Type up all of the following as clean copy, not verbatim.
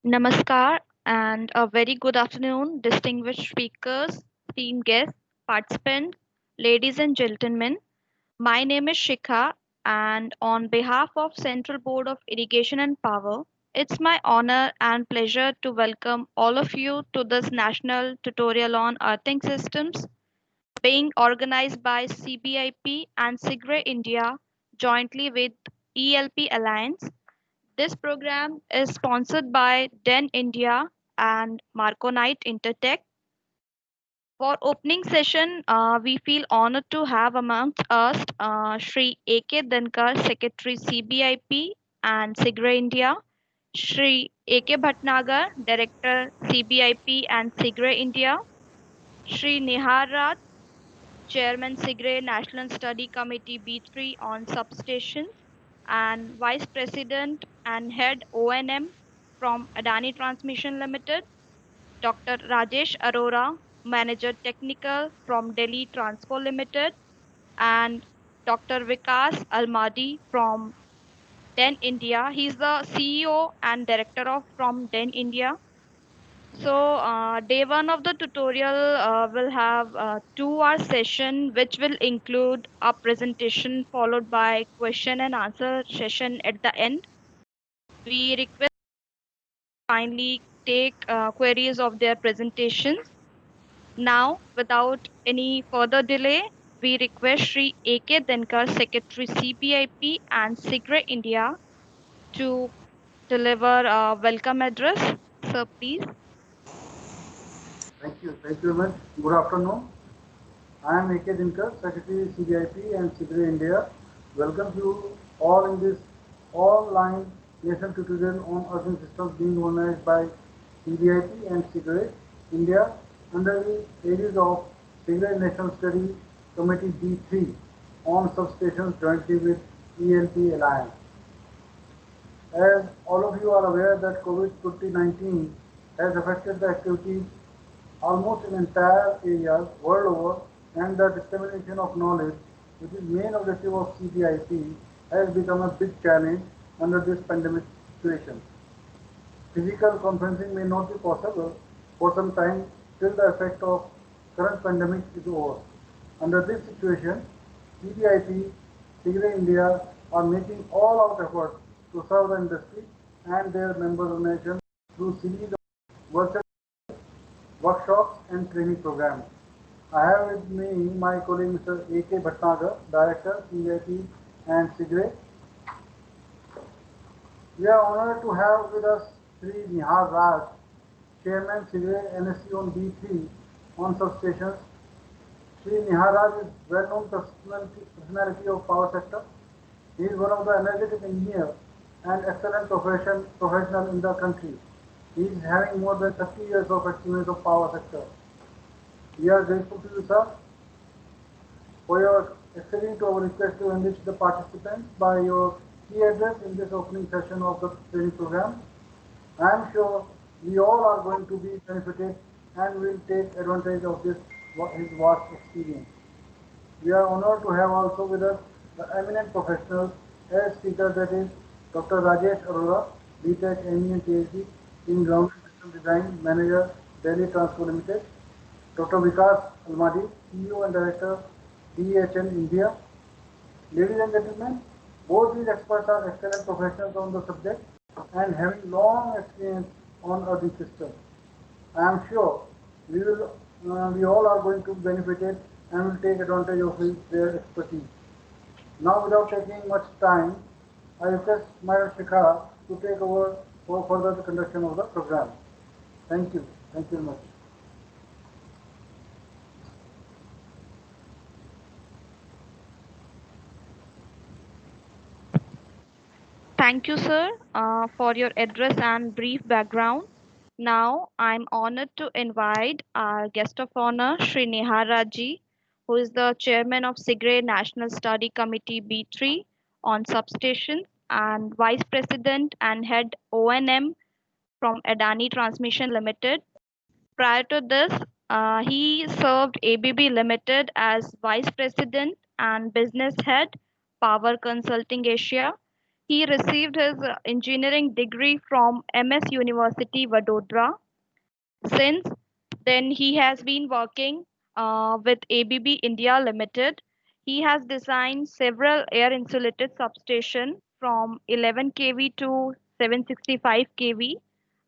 Namaskar and a very good afternoon, distinguished speakers, team guests, participants, ladies and gentlemen. My name is Shikha, and on behalf of Central Board of Irrigation and Power, it's my honor and pleasure to welcome all of you to this national tutorial on earthing systems being organized by CBIP and SIGRE India jointly with ELP Alliance. This program is sponsored by DEN India and Marconite Intertech. For opening session, we feel honored to have amongst us Shri A.K. Dankar, Secretary CBIP and SIGRE India, Shri A.K. Bhatnagar, Director CBIP and SIGRE India, Shri Nihar Raj, Chairman SIGRE National Study Committee B3 on Substations, and Vice President and Head O&M from Adani Transmission Limited, Dr. Rajesh Arora, Manager Technical from Delhi Transco Limited, and Dr. Vikas Almadi from DEN India. He's the CEO and Director of from DEN India. So, day one of the tutorial will have a 2 hour session, which will include a presentation followed by question and answer session at the end. We request kindly take queries of their presentations. Now, without any further delay, we request Sri A.K. Dankar, Secretary CBIP and SIGRE India, to deliver a welcome address. Sir, please. Thank you. Thank you very much. Good afternoon. I am A.K. Dinkar, Secretary CBIP and SIGRE India. Welcome you all in this online national tutorial on earthing systems being organized by CBIP and SIGRE India under the aegis of SIGRE National Study Committee B3 on substations jointly with ELP Alliance. As all of you are aware that COVID-19 has affected the activities almost in entire areas world over, and the dissemination of knowledge, which is main objective of CBIP, has become a big challenge under this pandemic situation. Physical conferencing may not be possible for some time till the effect of current pandemic is over. Under this situation, CBIP, SIGRE India are making all out efforts to serve the industry and their member organizations through series of virtual workshops and training programs. I have with me my colleague Mr. A.K. Bhatnagar, Director, CIP and SIGRE. We are honored to have with us Sri Nihar Raj, Chairman SIGRE NSC on B3 on substations. Sri Nihar Raj is well-known personality of power sector. He is one of the energetic engineers and excellent professional in the country. He is having more than 30 years of experience of power sector. We are grateful to you, sir, for your acceding to our request to enrich the participants by your key address in this opening session of the training program. I am sure we all are going to be benefited and will take advantage of his vast experience. We are honored to have also with us the eminent professionals as speaker, that is Dr. Rajesh Arora, BTech ME and PhD in Ground System Design, Manager, Delhi Transco Limited. Dr. Vikas Almadi, CEO and Director, DHL India. Ladies and gentlemen, both these experts are excellent professionals on the subject and having long experience on earthing systems. I am sure we all are going to benefit it and will take advantage of their expertise. Now, without taking much time, I request Ms. Shikha to take over for further the conduction of the program. Thank you. Thank you very much. Thank you, sir, for your address and brief background. Now, I'm honored to invite our guest of honor, Sri Nihar Raji, who is the chairman of SIGRE National Study Committee B3 on substations and Vice President and Head O&M from Adani Transmission Limited. Prior to this, he served ABB Limited as Vice President and Business Head, Power Consulting Asia. He received his engineering degree from MS University, Vadodara. Since then, he has been working with ABB India Limited. He has designed several air insulated substations from 11 kV to 765 kV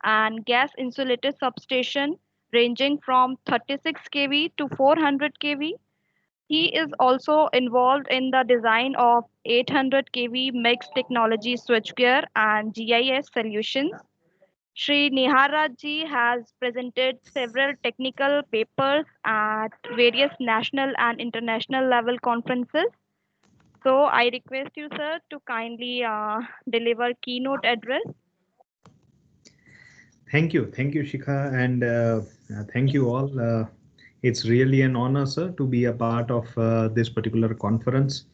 and gas insulated substation ranging from 36 kV to 400 kV. He is also involved in the design of 800 kV mixed technology switchgear and GIS solutions. Sri Niharaj ji has presented several technical papers at various national and international level conferences. So I request you, sir, to kindly deliver keynote address. Thank you, Shikha, and thank you all. It's really an honor, sir, to be a part of this particular conference.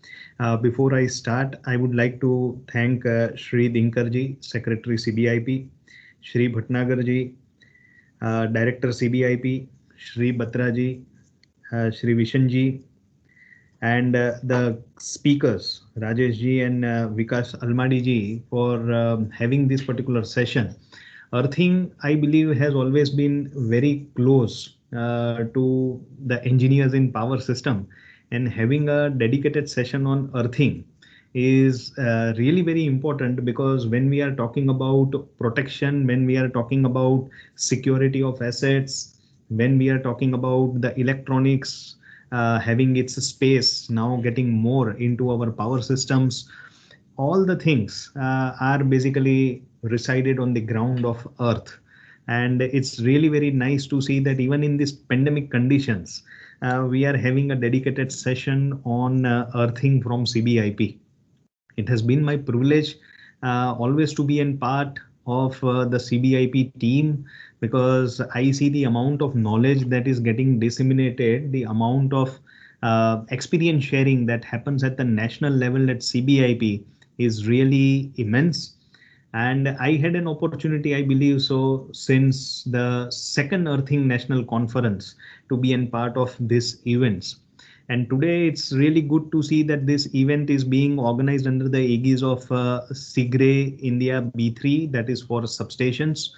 Before I start, I would like to thank Shri Dinkarji, Secretary CBIP, Shri Bhatnagarji, Director CBIP, Shri Batraji, Shri Vishanji, and the speakers, Rajesh ji and Vikas Almadi ji, for having this particular session. Earthing, I believe, has always been very close to the engineers in power system, and having a dedicated session on earthing is really very important, because when we are talking about protection, when we are talking about security of assets, when we are talking about the electronics having its space now getting more into our power systems, all the things are basically resided on the ground of earth. And it's really very nice to see that even in this pandemic conditions, we are having a dedicated session on earthing from CBIP. It has been my privilege always to be in part of the CBIP team, because I see the amount of knowledge that is getting disseminated, the amount of experience sharing that happens at the national level at CBIP is really immense. And I had an opportunity, I believe so, since the second Earthing National Conference to be in part of these events. And today it's really good to see that this event is being organized under the aegis of SIGRE India B3, that is for substations.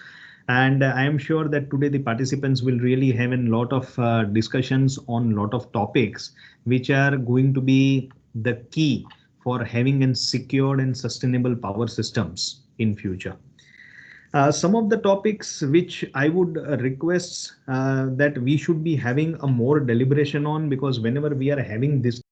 And I am sure that today the participants will really have a lot of discussions on a lot of topics which are going to be the key for having a secured and sustainable power systems in future. Some of the topics which I would request that we should be having a more deliberation on, because whenever we are having this,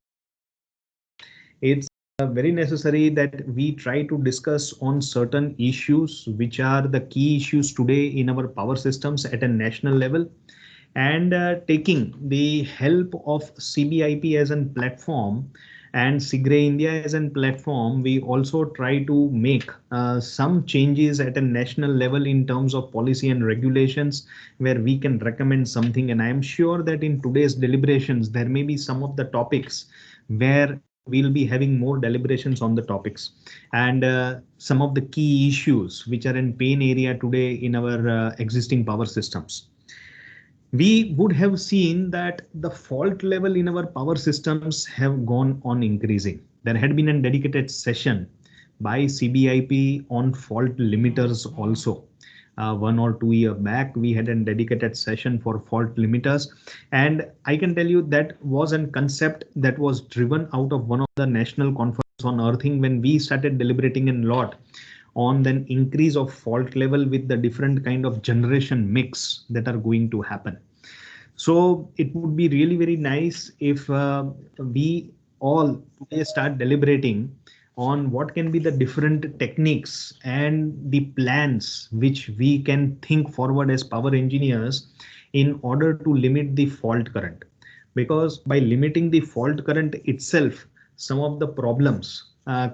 it's very necessary that we try to discuss on certain issues which are the key issues today in our power systems at a national level, and taking the help of CBIP as a platform and SIGRE India as a platform, we also try to make some changes at a national level in terms of policy and regulations where we can recommend something. And I am sure that in today's deliberations, there may be some of the topics where we'll be having more deliberations on the topics, and some of the key issues which are in pain area today in our existing power systems. We would have seen that the fault level in our power systems have gone on increasing. There had been a dedicated session by CBIP on fault limiters also. 1 or 2 years back, we had a dedicated session for fault limiters. And I can tell you that was a concept that was driven out of one of the national conference on earthing, when we started deliberating a lot on the increase of fault level with the different kind of generation mix that are going to happen. So it would be really very nice if we all today start deliberating on what can be the different techniques and the plans which we can think forward as power engineers in order to limit the fault current. Because by limiting the fault current itself, some of the problems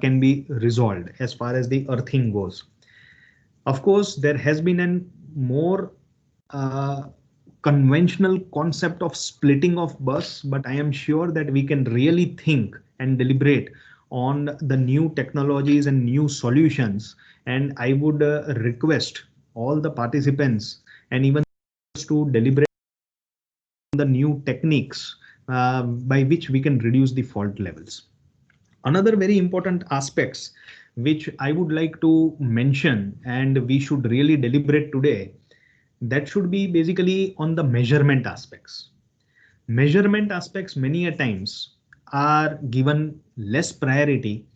can be resolved as far as the earthing goes. Of course, there has been a more conventional concept of splitting of bus, but I am sure that we can really think and deliberate on the new technologies and new solutions. And I would request all the participants and even to deliberate the new techniques by which we can reduce the fault levels. Another very important aspects which I would like to mention and we should really deliberate today, that should be basically on the measurement aspects. Measurement aspects many a times are given less priority,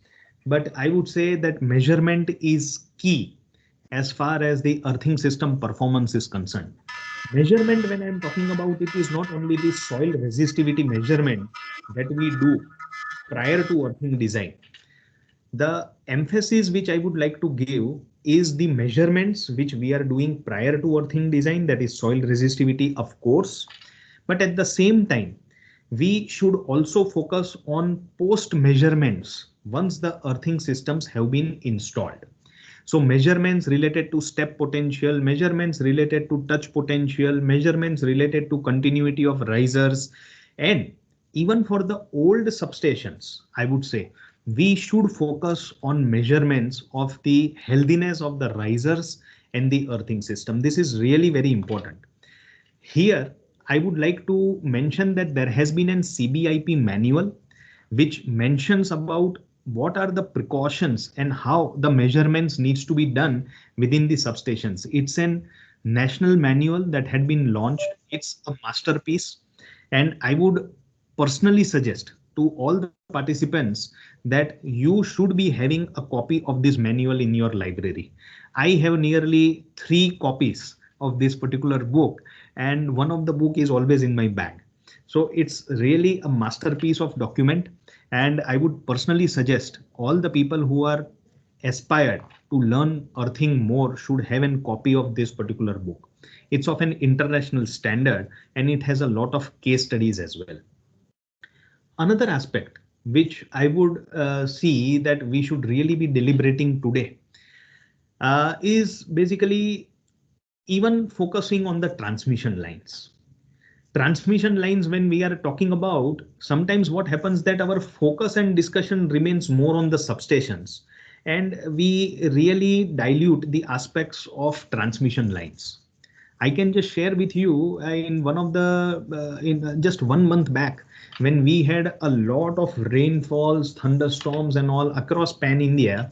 but I would say that measurement is key as far as the earthing system performance is concerned. Measurement, when I'm talking about, it is not only the soil resistivity measurement that we do prior to earthing design. The emphasis which I would like to give is the measurements which we are doing prior to earthing design, that is soil resistivity, of course. But at the same time, we should also focus on post measurements once the earthing systems have been installed. So measurements related to step potential, measurements related to touch potential, measurements related to continuity of risers, and even for the old substations, I would say we should focus on measurements of the healthiness of the risers and the earthing system. This is really very important. Here, I would like to mention that there has been an CBIP manual which mentions about what are the precautions and how the measurements needs to be done within the substations. It's an national manual that had been launched. It's a masterpiece, and I would personally suggest to all the participants that you should be having a copy of this manual in your library. I have nearly 3 copies of this particular book, and one of the book is always in my bag. So it's really a masterpiece of document, and I would personally suggest all the people who are aspired to learn earthing more should have a copy of this particular book. It's of an international standard and it has a lot of case studies as well. Another aspect which I would see that we should really be deliberating today is basically even focusing on the transmission lines. Transmission lines, when we are talking about, sometimes what happens that our focus and discussion remains more on the substations, and we really dilute the aspects of transmission lines. I can just share with you in one of the in just 1 month back, when we had a lot of rainfalls, thunderstorms and all across pan India,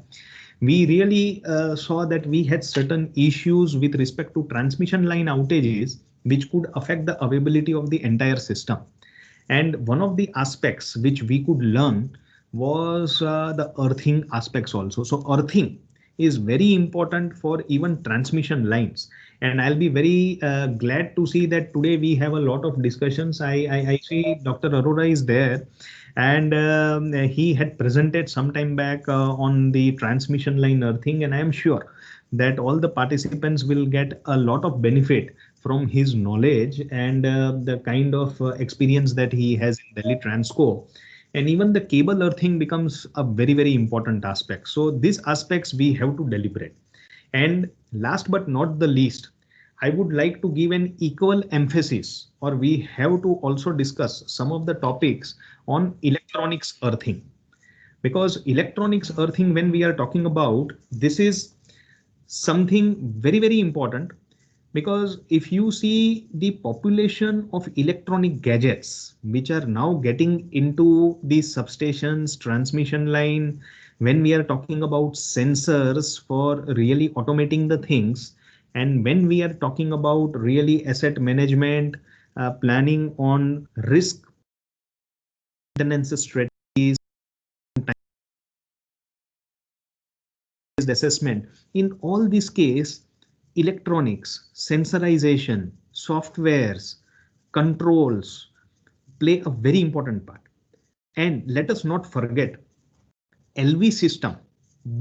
we really saw that we had certain issues with respect to transmission line outages which could affect the availability of the entire system. And one of the aspects which we could learn was the earthing aspects also. So earthing is very important for even transmission lines. And I'll be very glad to see that today we have a lot of discussions. I see Dr. Arora is there, and he had presented some time back on the transmission line earthing, and I am sure that all the participants will get a lot of benefit from his knowledge and the kind of experience that he has in Delhi Transco. And even the cable earthing becomes a very important aspect. So these aspects we have to deliberate. And last but not the least, I would like to give an equal emphasis, or we have to also discuss some of the topics on electronics earthing. Because electronics earthing, when we are talking about, this is something very important, because if you see the population of electronic gadgets which are now getting into the substations, transmission line, when we are talking about sensors for really automating the things, and when we are talking about really asset management, planning on risk maintenance strategies, assessment, in all this case, electronics, sensorization, softwares, controls play a very important part. And let us not forget LV system,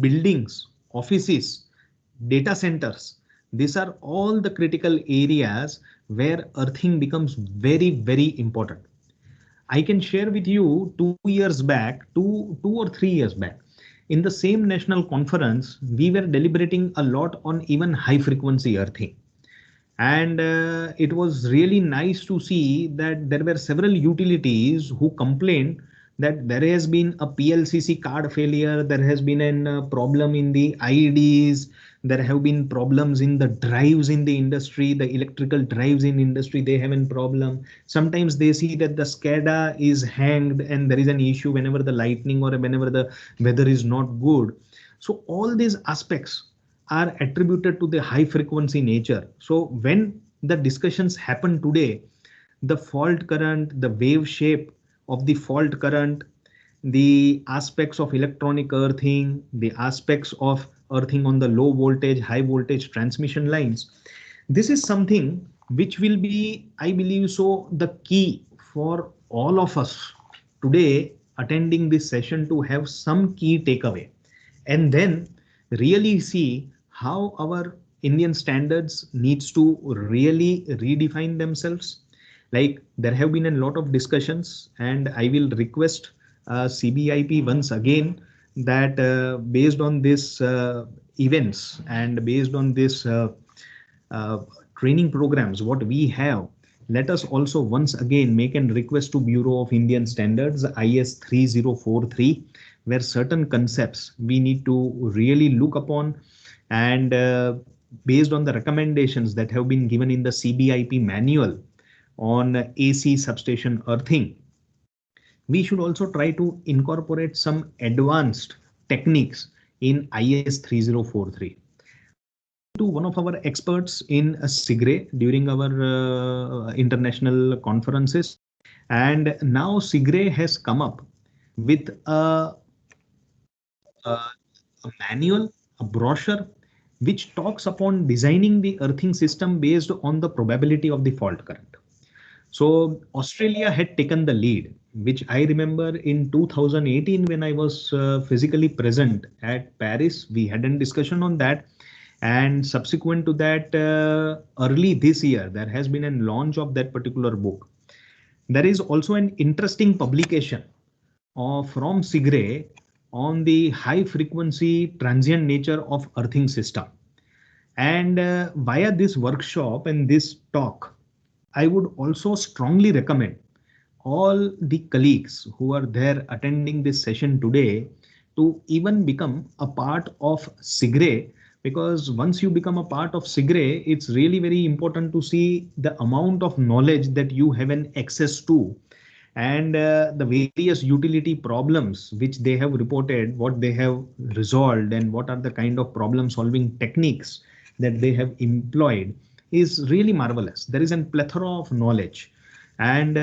buildings, offices, data centers. These are all the critical areas where earthing becomes very important. I can share with you 2 years back, two or 3 years back, in the same national conference, we were deliberating a lot on even high frequency earthing. And it was really nice to see that there were several utilities who complained that there has been a PLCC card failure, there has been a problem in the IEDs, there have been problems in the drives in the industry, the electrical drives in industry, they have a problem. Sometimes they see that the SCADA is hanged and there is an issue whenever the lightning or whenever the weather is not good. So all these aspects are attributed to the high frequency nature. So when the discussions happen today, the fault current, the wave shape of the fault current, the aspects of electronic earthing, the aspects of earthing on the low voltage, high voltage transmission lines. This is something which will be, I believe so, the key for all of us today attending this session to have some key takeaway and then really see how our Indian standards needs to really redefine themselves. Like there have been a lot of discussions and I will request CBIP once again that based on this events and based on this uh, training programs what we have, let us also once again make a request to Bureau of Indian Standards IS 3043, where certain concepts we need to really look upon and based on the recommendations that have been given in the CBIP manual on AC substation earthing, we should also try to incorporate some advanced techniques in IS 3043. To one of our experts in SIGRE during our international conferences, and now SIGRE has come up with a manual, a brochure, which talks upon designing the earthing system based on the probability of the fault current. So Australia had taken the lead, which I remember in 2018 when I was physically present at Paris. We had a discussion on that. And subsequent to that, early this year, there has been a launch of that particular book. There is also an interesting publication from SIGRE on the high frequency transient nature of earthing system. And via this workshop and this talk, I would also strongly recommend all the colleagues who are there attending this session today to even become a part of SIGRE, because once you become a part of SIGRE, it's really very important to see the amount of knowledge that you have an access to and the various utility problems which they have reported, what they have resolved and what are the kind of problem solving techniques that they have employed is really marvelous. There is a plethora of knowledge and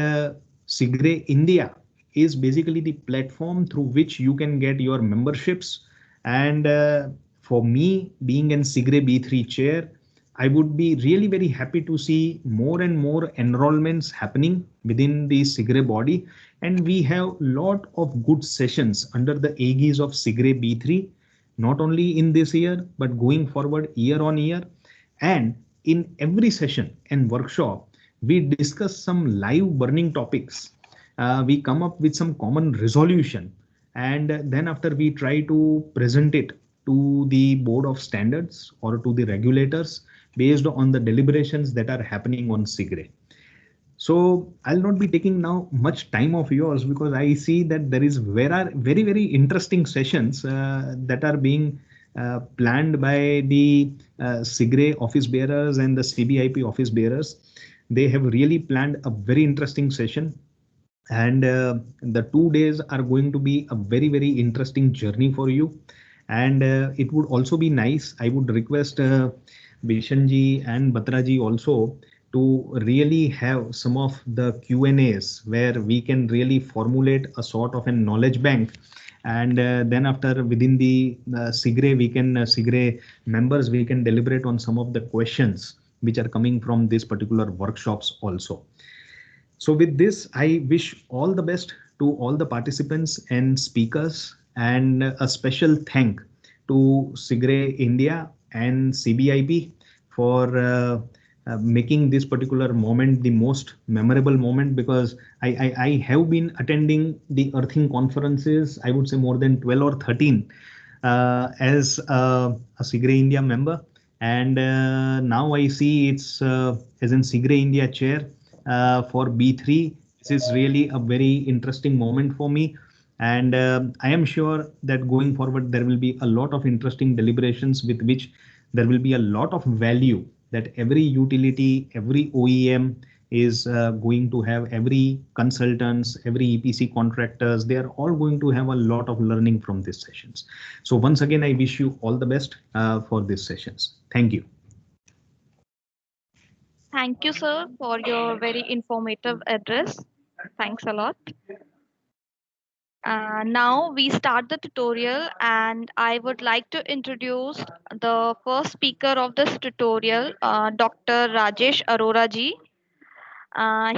SIGRE India is basically the platform through which you can get your memberships. And for me, being an SIGRE B3 chair, I would be really very happy to see more and more enrollments happening within the SIGRE body. And we have lot of good sessions under the aegis of SIGRE B3, not only in this year, but going forward year on year. And in every session and workshop, we discuss some live burning topics. We come up with some common resolution. And then after we try to present it to the board of standards or to the regulators based on the deliberations that are happening on SIGRE. So I'll not be taking now much time of yours because I see that there is very interesting sessions that are being planned by the SIGRE office bearers and the CBIP office bearers. They have really planned a very interesting session, and the 2 days are going to be a very interesting journey for you. And it would also be nice, I would request Bishanji and Batraji also to really have some of the Q&As where we can really formulate a sort of a knowledge bank. And then after within the SIGRE, we can SIGRE members, we can deliberate on some of the questions which are coming from these particular workshops also. So with this, I wish all the best to all the participants and speakers, and a special thank to SIGRE India and CBIP for making this particular moment the most memorable moment, because I have been attending the earthing conferences, I would say more than 12 or 13 as a SIGRE India member. And now I see it's as in SIGRE India chair for B3 This is really a very interesting moment for me. And I am sure that going forward, there will be a lot of interesting deliberations with which there will be a lot of value that every utility, every OEM is going to have, every consultants, every EPC contractors, they are all going to have a lot of learning from these sessions. So once again, I wish you all the best for these sessions. Thank you. Thank you, sir, for your very informative address. Thanks a lot. Now we start the tutorial, and I would like to introduce the first speaker of this tutorial, Dr. Rajesh Arora ji.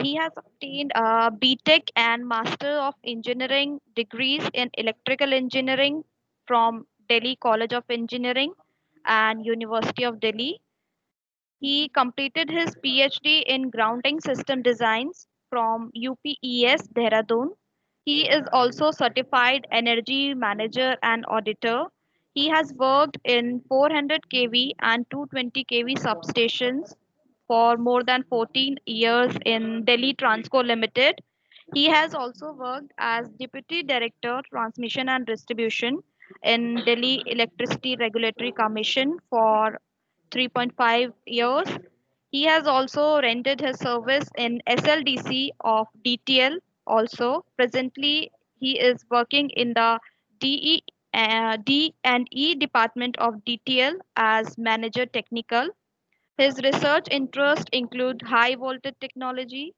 He has obtained a BTech and Master of Engineering degrees in Electrical Engineering from Delhi College of Engineering and University of Delhi. He completed his PhD in Grounding System Designs from UPES Dehradun. He is also certified energy manager and auditor. He has worked in 400 kV and 220 kV substations for more than 14 years in Delhi Transco Limited. He has also worked as Deputy Director Transmission and Distribution in Delhi Electricity Regulatory Commission for 3.5 years. He has also rendered his service in SLDC of DTL. Also, presently, he is working in the D&E department of DTL as Manager Technical. His research interests include high voltage technology,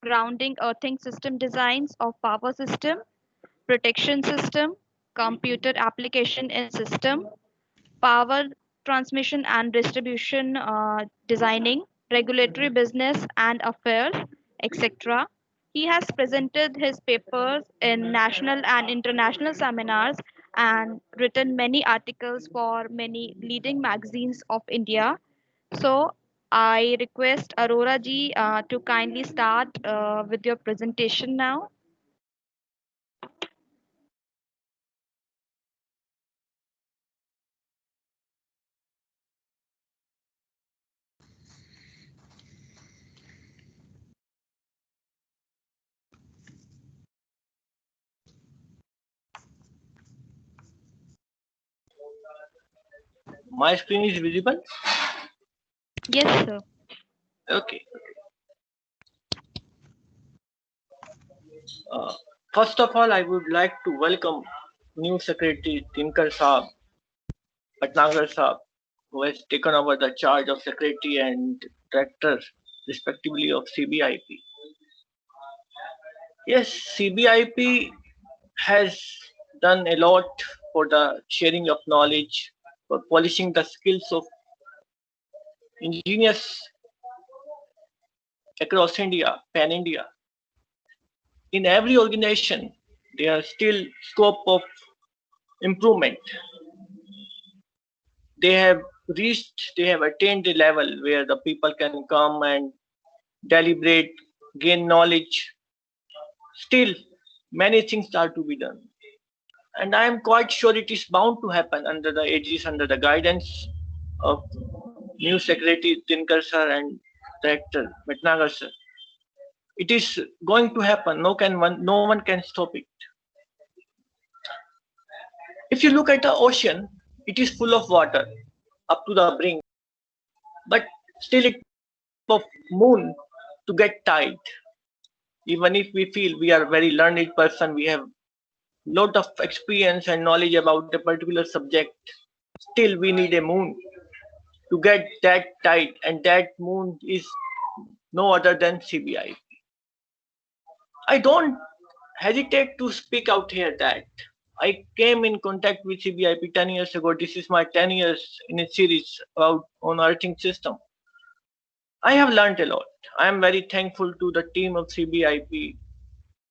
grounding earthing system designs of power system, protection system, computer application in system, power transmission and distribution designing, regulatory business and affairs, etc. He has presented his papers in national and international seminars and written many articles for many leading magazines of India. So I request Arora ji to kindly start with your presentation now. My screen is visible? Yes, sir. Okay. Uh, First of all, I would like to welcome new Secretary Dinkar Saab, Patnagar Saab, who has taken over the charge of Secretary and Director, respectively, of CBIP. Yes, CBIP has done a lot for the sharing of knowledge, for polishing the skills of engineers across India, pan India. In every organization, there is still scope of improvement. They have attained a level where the people can come and deliberate, gain knowledge. Still, many things are to be done. And I am quite sure it is bound to happen under the aegis, under the guidance of new Secretary Dinkar sir and Director Bhatnagar sir. It is going to happen. No one can stop it. If you look at the ocean, it is full of water up to the brink, but still it of moon to get tide. Even if we feel we are a very learned person, we have lot of experience and knowledge about a particular subject, still we need a moon to get that tide, and that moon is no other than CBI. I don't hesitate to speak out here that I came in contact with CBIP 10 years ago. This is my 10 years in a series about on earthing system. I have learned a lot. I am very thankful to the team of CBIP,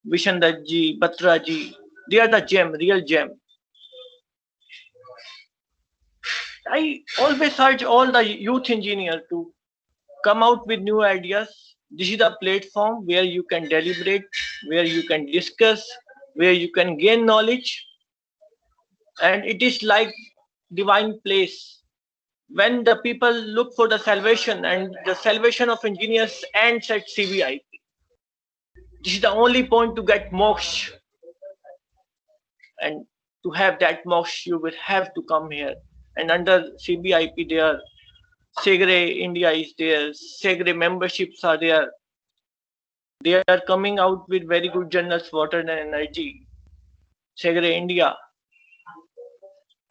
Vishandat ji, Batra ji. They are the gem, real gem. I always urge all the youth engineers to come out with new ideas. This is a platform where you can deliberate, where you can discuss, where you can gain knowledge, and it is like divine place. When the people look for the salvation, and the salvation of engineers ends at CBI. This is the only point to get moksha. And to have that moksha, you will have to come here. And under CBIP, there, Segre India is there, Segre memberships are there. They are coming out with very good journals, Water and Energy, Segre India.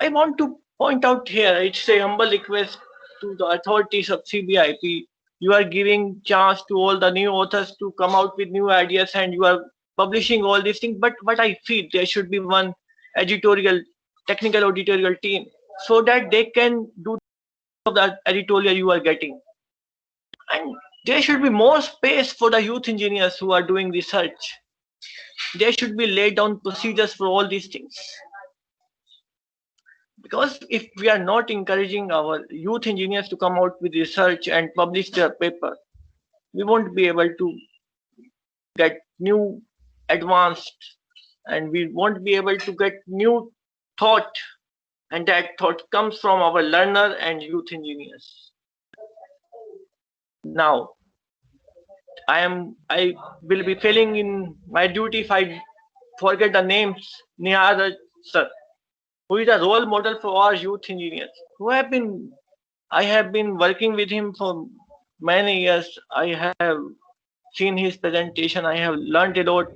I want to point out here, it's a humble request to the authorities of CBIP. You are giving chance to all the new authors to come out with new ideas and you are publishing all these things. But what I feel, there should be one editorial, technical editorial team so that they can do the editorial you are getting. And there should be more space for the youth engineers who are doing research. There should be laid down procedures for all these things. Because if we are not encouraging our youth engineers to come out with research and publish their paper, we won't be able to get new advanced and we won't be able to get new thought, and that thought comes from our learner and youth engineers. Now, I will be failing in my duty if I forget the names. Nihar sir, who is a role model for our youth engineers, I have been working with him for many years. I have seen his presentation. I have learned a lot.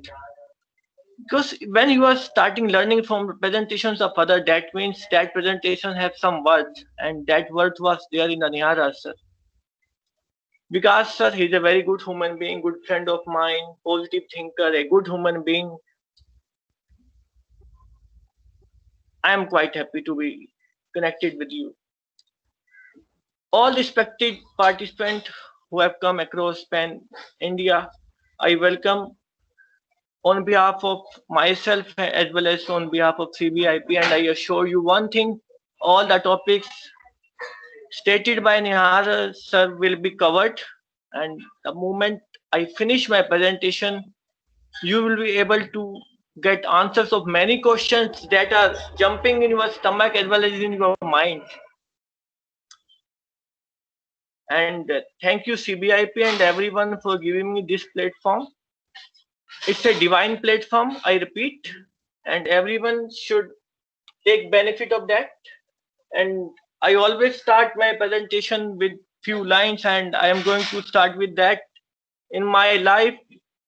Because when you are starting learning from presentations of other, that means that presentation has some worth, and that worth was there in the Nihara sir. Because sir, he's a very good human being, good friend of mine, positive thinker, a good human being. I am quite happy to be connected with you. All respected participants who have come across Pan India, I welcome on behalf of myself as well as on behalf of CBIP, and I assure you one thing, all the topics stated by Nihar sir will be covered, and the moment I finish my presentation, you will be able to get answers of many questions that are jumping in your stomach as well as in your mind. And thank you CBIP and everyone for giving me this platform. It's a divine platform, I repeat, and everyone should take benefit of that. And I always start my presentation with few lines, and I am going to start with that. In my life,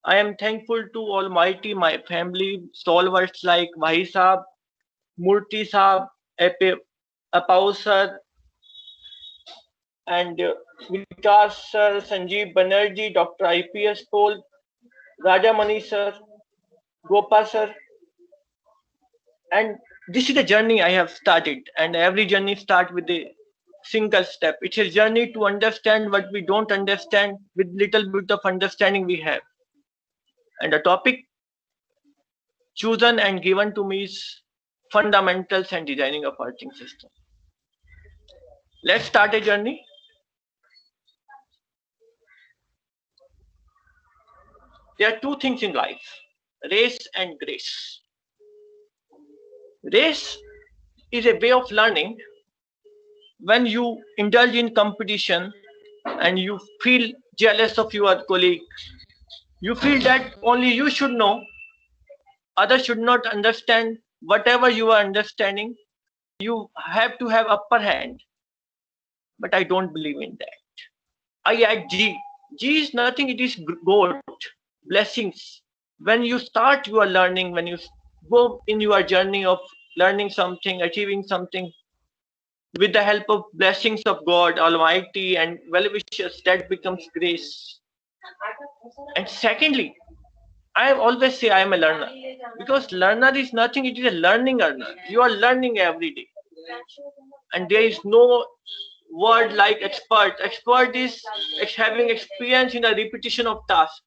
I am thankful to Almighty, my family, stalwarts like Vahi Saab, Murti Saab, Apau sir, and Vikas sir, Sanjeev Banerjee, Dr. IPS Paul, Rajamani sir, Gopa sir. And this is a journey I have started, and every journey starts with a single step. It's a journey to understand what we don't understand with little bit of understanding we have. And the topic chosen and given to me is fundamentals and designing of earthing system. Let's start a journey. There are two things in life, race and grace. Race is a way of learning. When you indulge in competition and you feel jealous of your colleague, you feel that only you should know, others should not understand whatever you are understanding. You have to have upper hand. But I don't believe in that. I add G. G is nothing, it is God, blessings. When you start your learning, when you go in your journey of learning something, achieving something, with the help of blessings of God Almighty and well-wishers, that becomes grace. And secondly, I always say I am a learner, because learner is nothing, it is a learning earner. You are learning every day. And there is no word like expert. Expert is having experience in a repetition of tasks.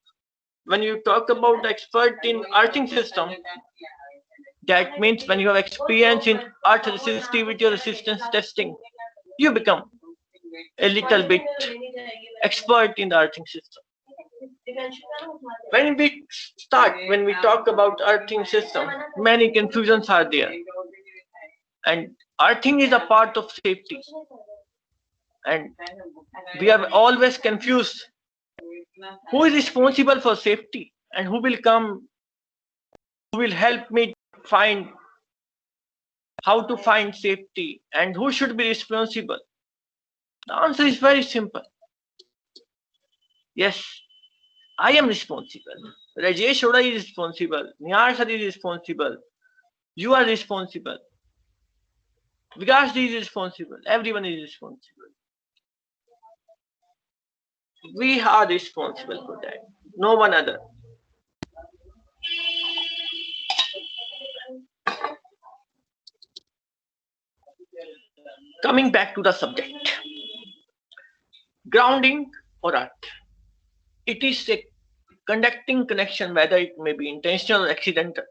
When you talk about expert in earthing system, that means when you have experience in earth resistivity or resistance testing, you become a little bit expert in the earthing system. When we talk about earthing system, many confusions are there. And earthing is a part of safety. And we are always confused. Who is responsible for safety? and who will come, who will help me find how to find safety and who should be responsible? The answer is very simple. Yes, I am responsible. Rajesh Arora is responsible. Nihar sir is responsible. You are responsible. Vikas is responsible. Everyone is responsible. We are responsible for that. No one other. Coming back to the subject. Grounding or earth. It is a conducting connection, whether it may be intentional or accidental,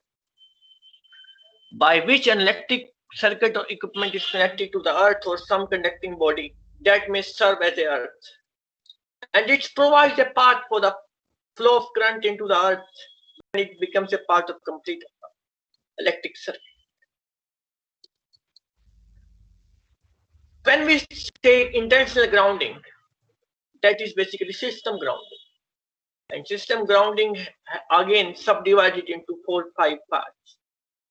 by which an electric circuit or equipment is connected to the earth or some conducting body that may serve as the earth. And it provides a path for the flow of current into the earth when it becomes a part of complete electric circuit. When we say intentional grounding, that is basically system grounding. And system grounding again subdivided into 4 or 5 parts.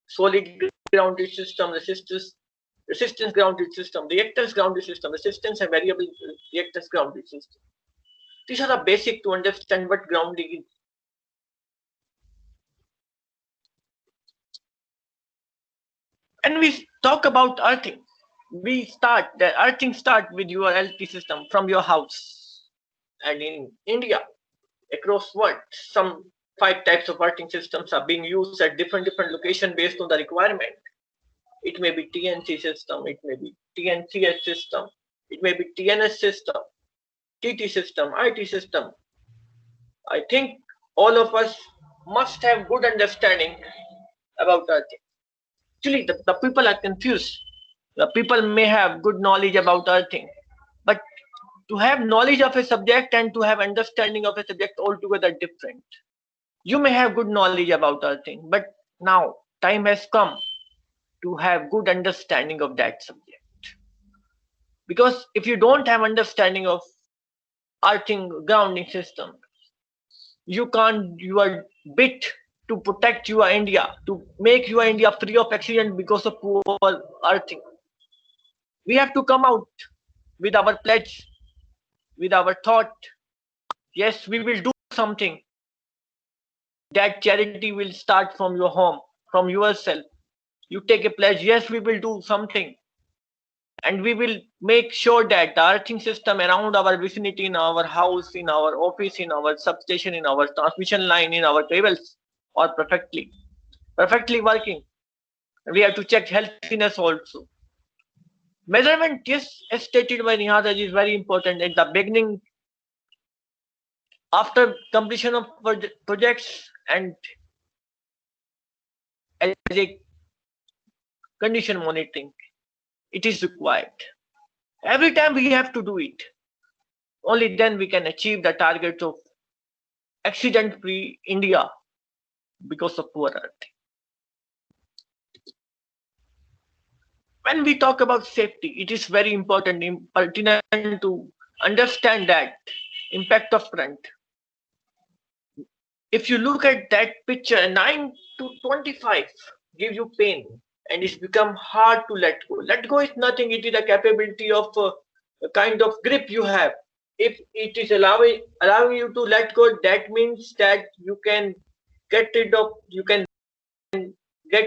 Solid grounded system, resistance grounded system, reactance grounded system, resistance and variable reactance grounded system. These are the basic to understand what grounding is. When we talk about earthing, the earthing start with your LT system from your house. And in India, across world, some 5 types of earthing systems are being used at different locations based on the requirement. It may be TNC system, it may be TNCS system, it may be TNS system, TT system, IT system. I think all of us must have good understanding about earthing. Actually, the people are confused. The people may have good knowledge about earthing, but to have knowledge of a subject and to have understanding of a subject altogether different. You may have good knowledge about earthing, but now time has come to have good understanding of that subject. Because if you don't have understanding of earthing grounding system, you can't your bit to protect your India, to make your India free of accident because of poor earthing. We have to come out with our pledge, with our thought. Yes, we will do something. That charity will start from your home, from yourself. You take a pledge, yes, we will do something. And we will make sure that the earthing system around our vicinity, in our house, in our office, in our substation, in our transmission line, in our cables are perfectly working. We have to check healthiness also. Measurement, yes, as stated by Nihar, is very important at the beginning, after completion of projects, and as a condition monitoring. It is required. Every time we have to do it. Only then we can achieve the target of accident-free India because of poor earth. When we talk about safety, it is very important, pertinent to understand that impact of current. If you look at that picture, 9 to 25 give you pain and it's become hard to let go. Let go is nothing, it is a capability of a kind of grip you have. If it is allowing you to let go, that means that you can get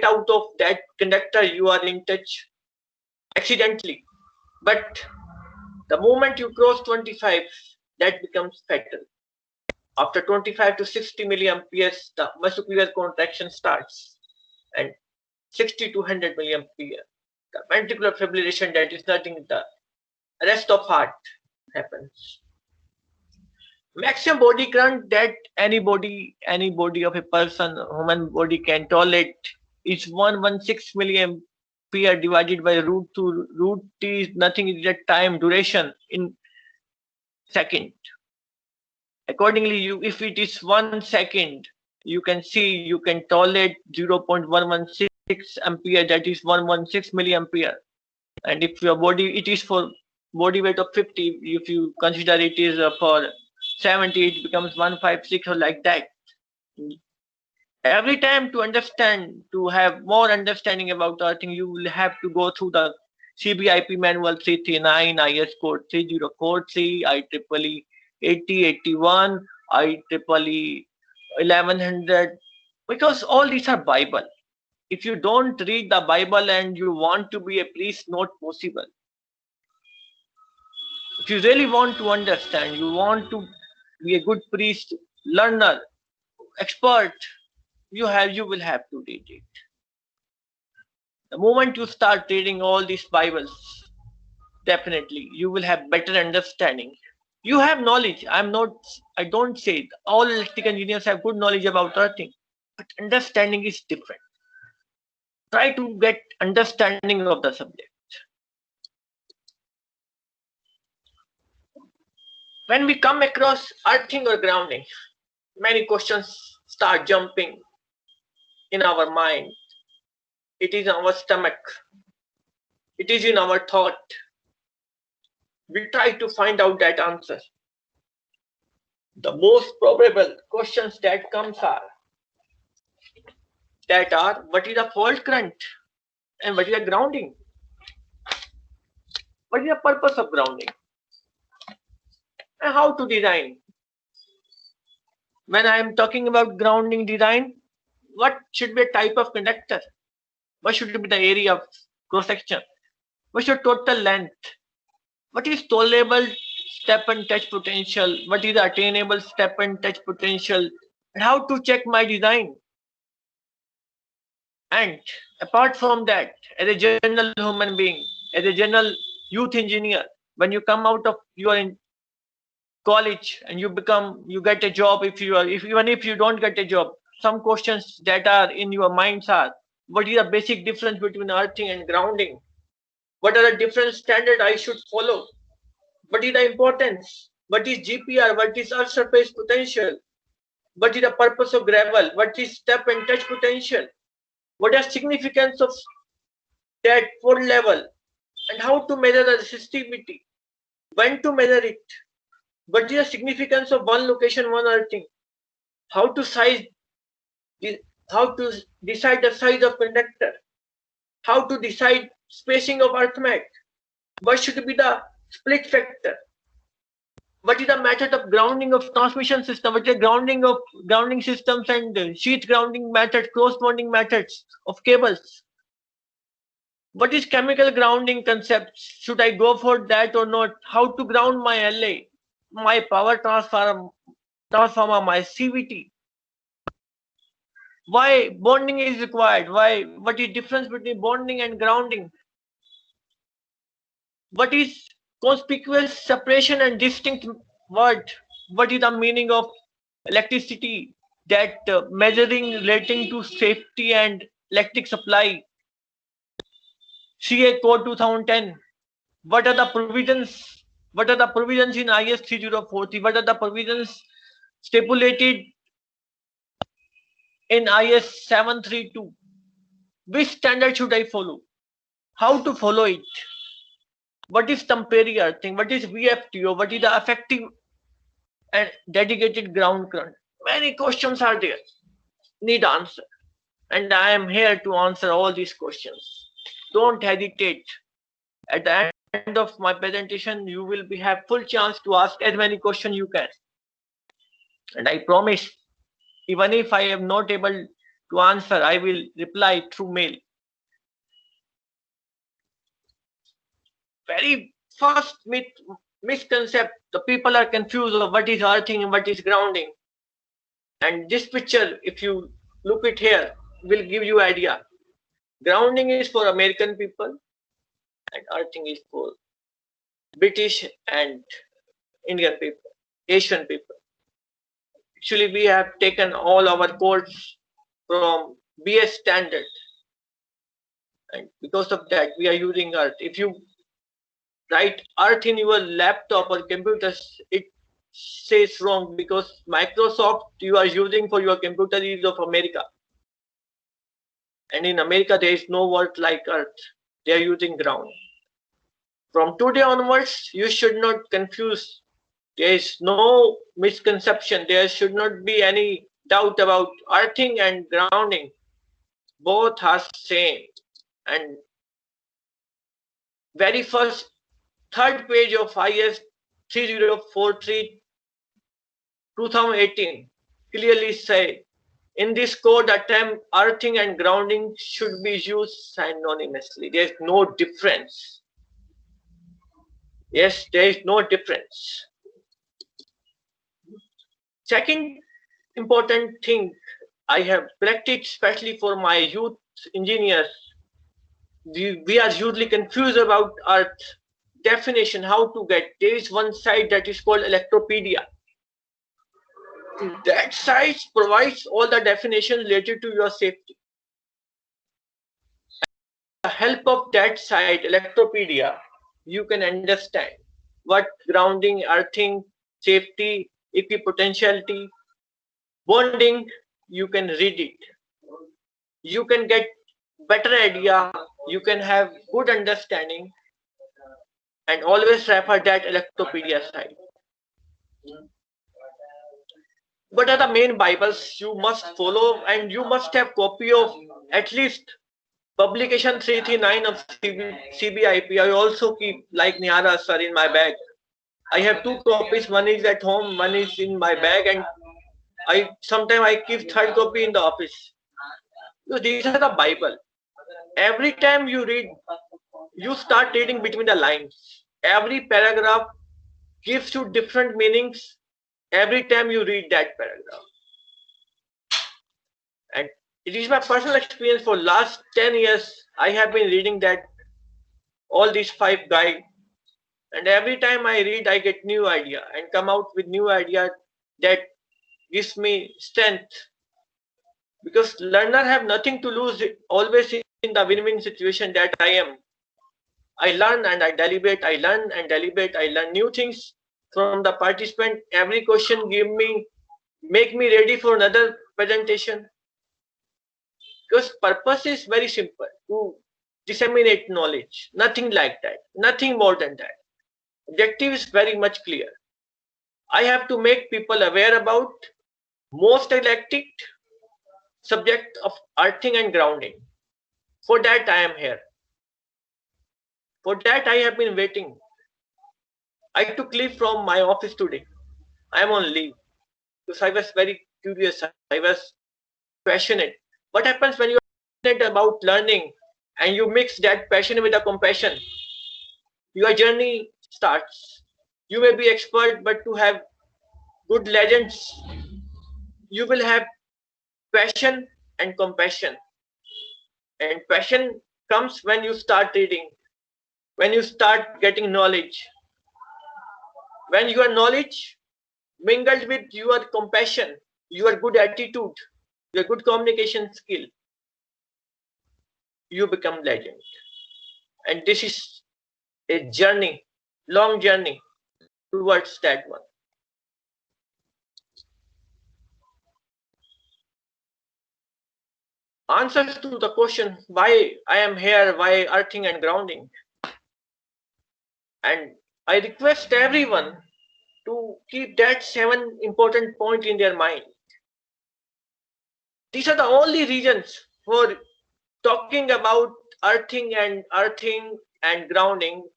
out of that conductor you are in touch accidentally. But the moment you cross 25, that becomes fatal. After 25 to 60 milliamperes, the muscular contraction starts, and 60 to 100 milliampere, the ventricular fibrillation, that is nothing, the rest of heart happens. Maximum body current that any body of a person, human body can tolerate is 116 milliampere divided by root 2. Root T is nothing, is that time duration in second. Accordingly, if it is 1 second, you can see you can tolerate 0.116 ampere, that is 116 milliampere. And if your body, it is for body weight of 50, if you consider it is for 70, it becomes 156 or like that. Every time to understand, to have more understanding about earthing, you will have to go through the Cbip Manual 339, IS code 3043, IEEE 8081, IEEE 1100, because all these are Bible. If you don't read the Bible and you want to be a priest, not possible. If you really want to understand, you want to be a good priest, learner, expert, you will have to read it. The moment you start reading all these Bibles, definitely you will have better understanding. You have knowledge. I don't say all electrical engineers have good knowledge about earthing, but understanding is different. Try to get understanding of the subject. When we come across earthing or grounding, many questions start jumping in our mind. It is in our stomach. It is in our thought. We try to find out that answer. The most probable questions that comes are what is the fault current and what is the grounding? What is the purpose of grounding? And how to design? When I am talking about grounding design, what should be a type of conductor? What should be the area of cross section? What should total length? What is tolerable step and touch potential? What is the attainable step and touch potential? And how to check my design? And apart from that, as a general human being, as a general youth engineer, when you come out of your college and you get a job, even if you don't get a job, some questions that are in your minds are: what is the basic difference between earthing and grounding? What are the different standards I should follow? What is the importance? What is GPR? What is earth surface potential? What is the purpose of gravel? What is step and touch potential? What is significance of that fault level? And how to measure the resistivity? When to measure it? What is the significance of one location, one earthing? How to decide the size of conductor? How to decide spacing of earth mat? What should be the split factor? What is the method of grounding of transmission system? What is the grounding of grounding systems and sheath grounding methods, cross bonding methods of cables? What is chemical grounding concepts? Should I go for that or not? How to ground my LA, my power transformer, my CVT? Why bonding is required? What is difference between bonding and grounding? What is conspicuous separation and distinct word? What is the meaning of electricity? That measuring relating to safety and electric supply. CA code 2010. What are the provisions? What are the provisions in IS 3040? What are the provisions stipulated in IS 732? Which standard should I follow? How to follow it? What is temporary earthing? What is VFTO? What is the effective and dedicated ground current? Many questions are there. Need answer. And I am here to answer all these questions. Don't hesitate. At the end of my presentation, you will have full chance to ask as many questions you can. And I promise, even if I am not able to answer, I will reply through mail. Very first misconcept, the people are confused of what is earthing and what is grounding. And this picture, if you look at here, will give you idea. Grounding is for American people and earthing is for British and Indian people, Asian people. Actually, we have taken all our codes from BS standard, and because of that, we are using earth. If you write earth in your laptop or computers, it says wrong, because Microsoft you are using for your computer is of America, and in America there is no word like earth. They are using ground. From today onwards, you should not confuse. There is no misconception. There should not be any doubt about earthing and grounding. Both are same. And very first third page of IS 3043 2018 clearly say in this code the term earthing and grounding should be used synonymously. There is no difference. Yes, there is no difference. Second important thing I have practiced especially for my youth engineers, we are usually confused about earth definition, how to get. There is one site that is called Electropedia. That site provides all the definitions related to your safety. With the help of that site, Electropedia, you can understand what grounding, earthing, safety, equipotentiality, bonding, you can read it. You can get better idea, you can have good understanding, and always refer that Electropedia site. What are the main Bibles you must follow, and you must have copy of at least publication 339 of CBIP. I also keep like Nihara sir in my bag. I have two copies. One is at home, one is in my bag, and I sometimes I keep third copy in the office. So these are the Bible. Every time you read, you start reading between the lines. Every paragraph gives you different meanings every time you read that paragraph. And it is my personal experience for last 10 years. I have been reading that all these 5 guides, and every time I read, I get new idea and come out with new idea that gives me strength. Because learner have nothing to lose, always in the win-win situation that I am. I learn and I deliberate, I learn and deliberate, I learn new things from the participant. Every question make me ready for another presentation. Because purpose is very simple, to disseminate knowledge, nothing like that, nothing more than that. Objective is very much clear. I have to make people aware about most electric subject of earthing and grounding. For that I am here. For that I have been waiting. I took leave from my office today. I am on leave because I was very curious. I was passionate. What happens when you are passionate about learning and you mix that passion with a compassion? Your journey starts. You may be expert, but to have good legends, you will have passion and compassion. And passion comes when you start reading, when you start getting knowledge. When your knowledge mingled with your compassion, your good attitude, your good communication skill, you become legend. And this is a journey, long journey towards that one. Answers to the question why I am here, why earthing and grounding. And I request everyone to keep that 7 important point in their mind. These are the only reasons for talking about earthing and grounding.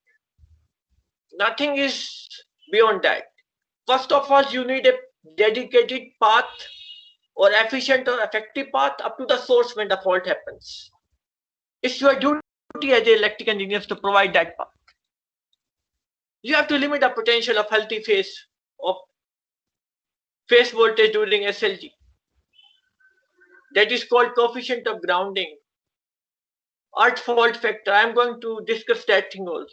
Nothing is beyond that. First of all, you need a dedicated path or efficient or effective path up to the source when the fault happens. It's your duty as electrical engineers to provide that path. You have to limit the potential of healthy phase voltage during SLG. That is called coefficient of grounding. Earth fault factor. I am going to discuss that thing also.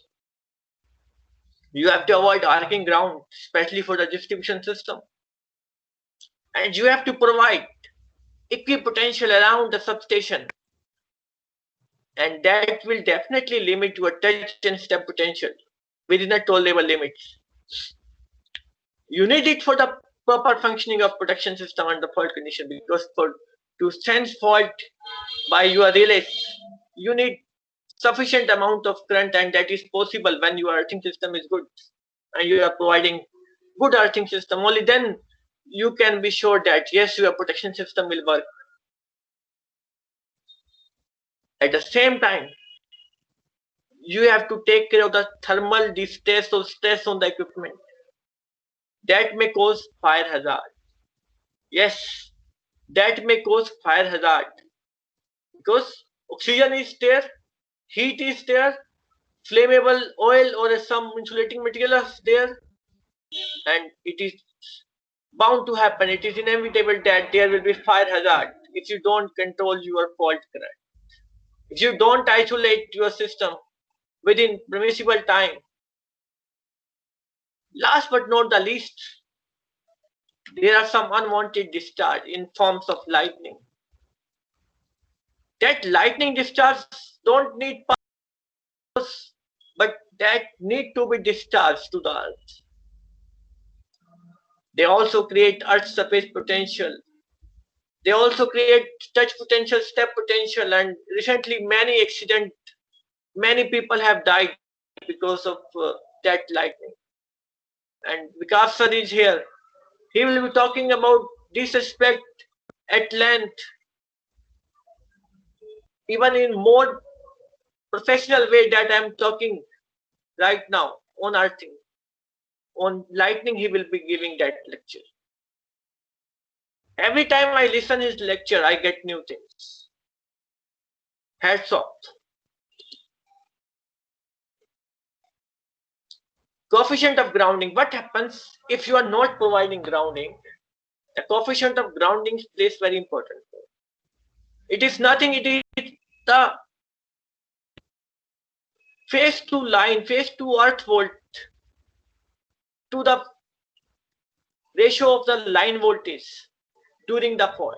You have to avoid arcing ground, especially for the distribution system. And you have to provide equipotential around the substation. And that will definitely limit your touch and step potential within the tolerable limits. You need it for the proper functioning of protection system under fault condition, because to sense fault by your relays, you need sufficient amount of current, and that is possible when your earthing system is good and you are providing good earthing system. Only then you can be sure that yes, your protection system will work. At the same time, you have to take care of the thermal distress or stress on the equipment. That may cause fire hazard. Yes, that may cause fire hazard because oxygen is there, heat is there, flammable oil or some insulating material is there, and it is bound to happen. It is inevitable that there will be fire hazard if you don't control your fault current. If you don't isolate your system within permissible time. Last but not the least, there are some unwanted discharge in forms of lightning. That lightning discharge don't need powers, but that need to be discharged to the earth. They also create earth surface potential. They also create touch potential, step potential, and recently many people have died because of that lightning. And Vikas sir is here. He will be talking about this aspect at length, even in more professional way that I am talking right now on earthing. On lightning, he will be giving that lecture. Every time I listen his lecture, I get new things. Hats off. Coefficient of grounding. What happens if you are not providing grounding? The coefficient of grounding plays very important role. It is nothing, it is the phase to line, phase to earth volt to the ratio of the line voltage during the fault.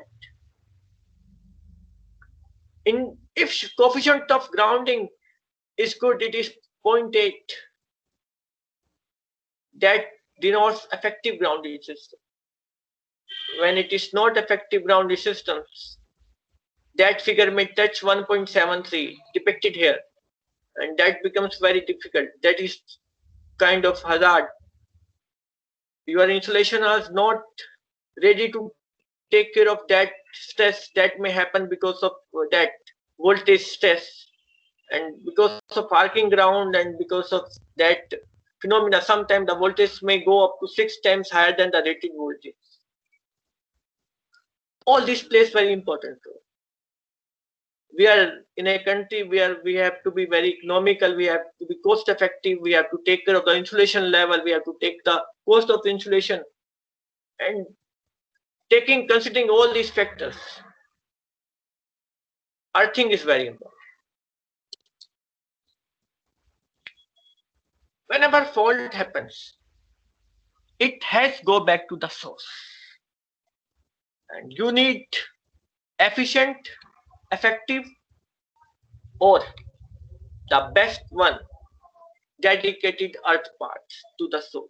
If coefficient of grounding is good, it is 0.8. That denotes effective grounding system. When it is not effective grounding systems, that figure may touch 1.73 depicted here, and that becomes very difficult. That is kind of hazard. Your insulation is not ready to take care of that stress that may happen because of that voltage stress, and because of arcing ground and because of that phenomena, sometimes the voltage may go up to 6 times higher than the rated voltage. All this plays very important role. We are in a country where we have to be very economical, we have to be cost effective, we have to take care of the insulation level, we have to take the cost of the insulation, and considering all these factors, earthing is very important. Whenever fault happens, it has to go back to the source, and you need efficient, effective, or the best one, dedicated earth parts to the source.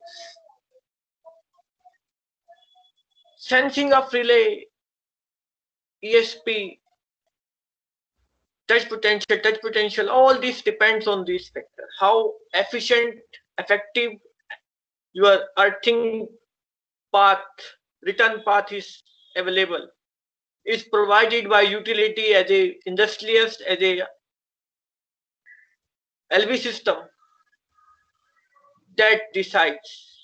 Sensing of relay, ESP, touch potential, all this depends on this factor. How efficient, effective your earthing path, return path is available, is provided by utility as a industrialist, as a LV system, that decides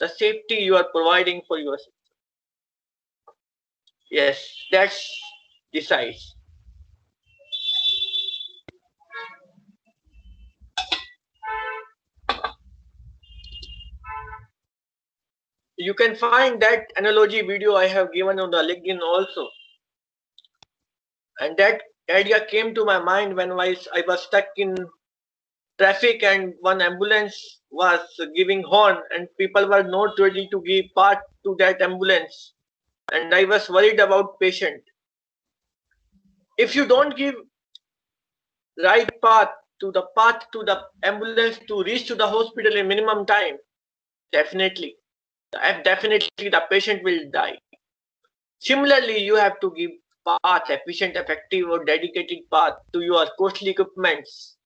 the safety you are providing for your system. Yes, that's decides. You can find that analogy video I have given on the LinkedIn also. And that idea came to my mind when I was stuck in traffic and one ambulance was giving horn and people were not ready to give part to that ambulance. And I was worried about patient. If you don't give right path to the ambulance to reach to the hospital in minimum time, definitely the patient will die. Similarly, you have to give path, efficient, effective, or dedicated path to your costly equipments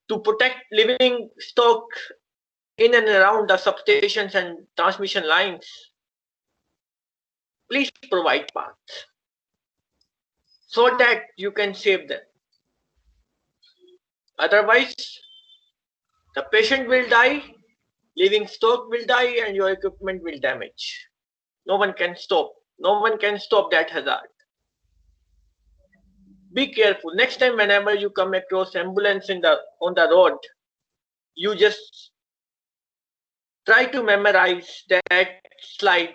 to protect living stock in and around the substations and transmission lines. please provide parts so that you can save them. Otherwise, the patient will die, living stock will die, and your equipment will damage. No one can stop. No one can stop that hazard. Be careful. Next time, whenever you come across ambulance on the road, you just try to memorize that slide,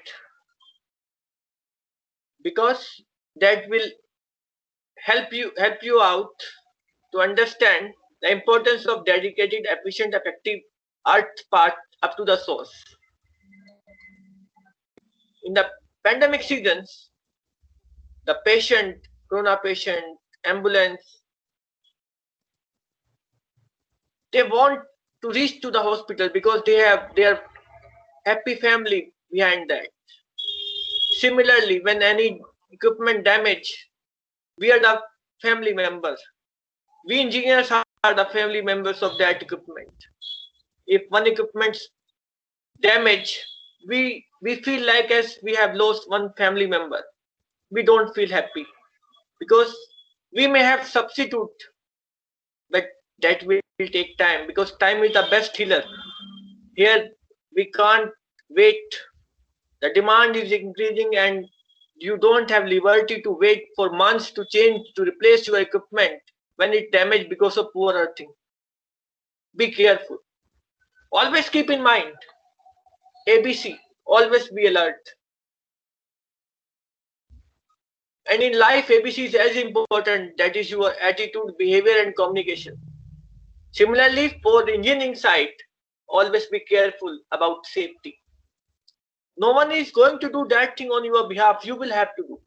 because that will help you out to understand the importance of dedicated, efficient, effective earth path up to the source. In the pandemic seasons, the patient, corona patient, ambulance, they want to reach to the hospital because they have their happy family behind that. Similarly, when any equipment damage, we are the family members. We engineers are the family members of that equipment. If one equipment's damaged, we feel like as we have lost one family member. We don't feel happy because we may have substitute, but that will take time, because time is the best healer. Here we can't wait. The demand is increasing and you don't have liberty to wait for months to replace your equipment when it damaged because of poor earthing. Be careful. Always keep in mind ABC, always be alert. And in life, ABC is as important, that is your attitude, behavior and communication. Similarly, for the engineering side, always be careful about safety. No one is going to do that thing on your behalf. You will have to do.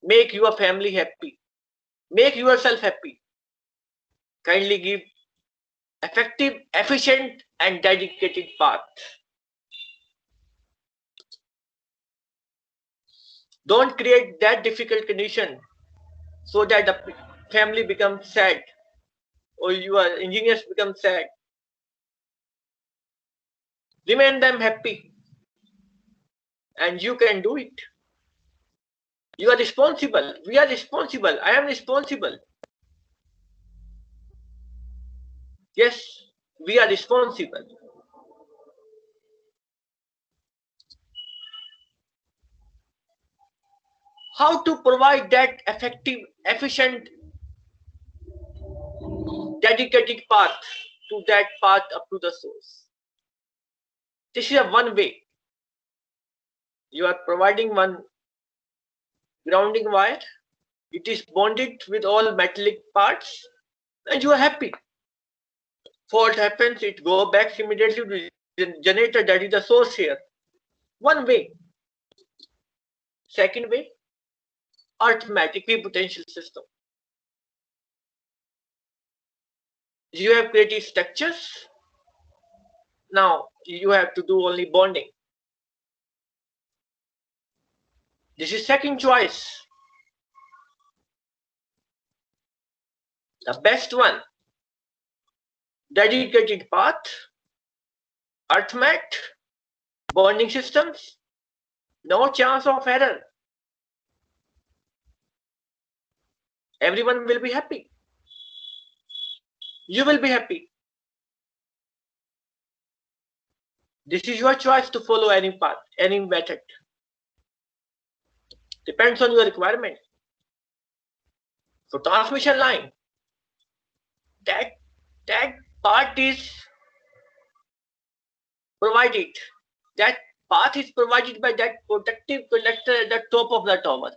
Make your family happy. Make yourself happy. Kindly give effective, efficient and dedicated path. Don't create that difficult condition so that the family becomes sad or your engineers become sad. Remain them happy and you can do it. You are responsible. We are responsible. I am responsible. Yes, we are responsible. How to provide that effective, efficient, dedicated path to that path up to the source? This is a one way. You are providing one grounding wire. It is bonded with all metallic parts and you are happy. Fault happens, it goes back immediately to the generator, that is the source here. One way. Second way, arithmetic potential system. You have created structures. Now you have to do only bonding. This is second choice. The best one. Dedicated path, arithmet, bonding systems, no chance of error. Everyone will be happy. You will be happy. This is your choice to follow any path, any method. Depends on your requirement. So transmission line, that part is provided. That path is provided by that protective conductor at the top of the tower.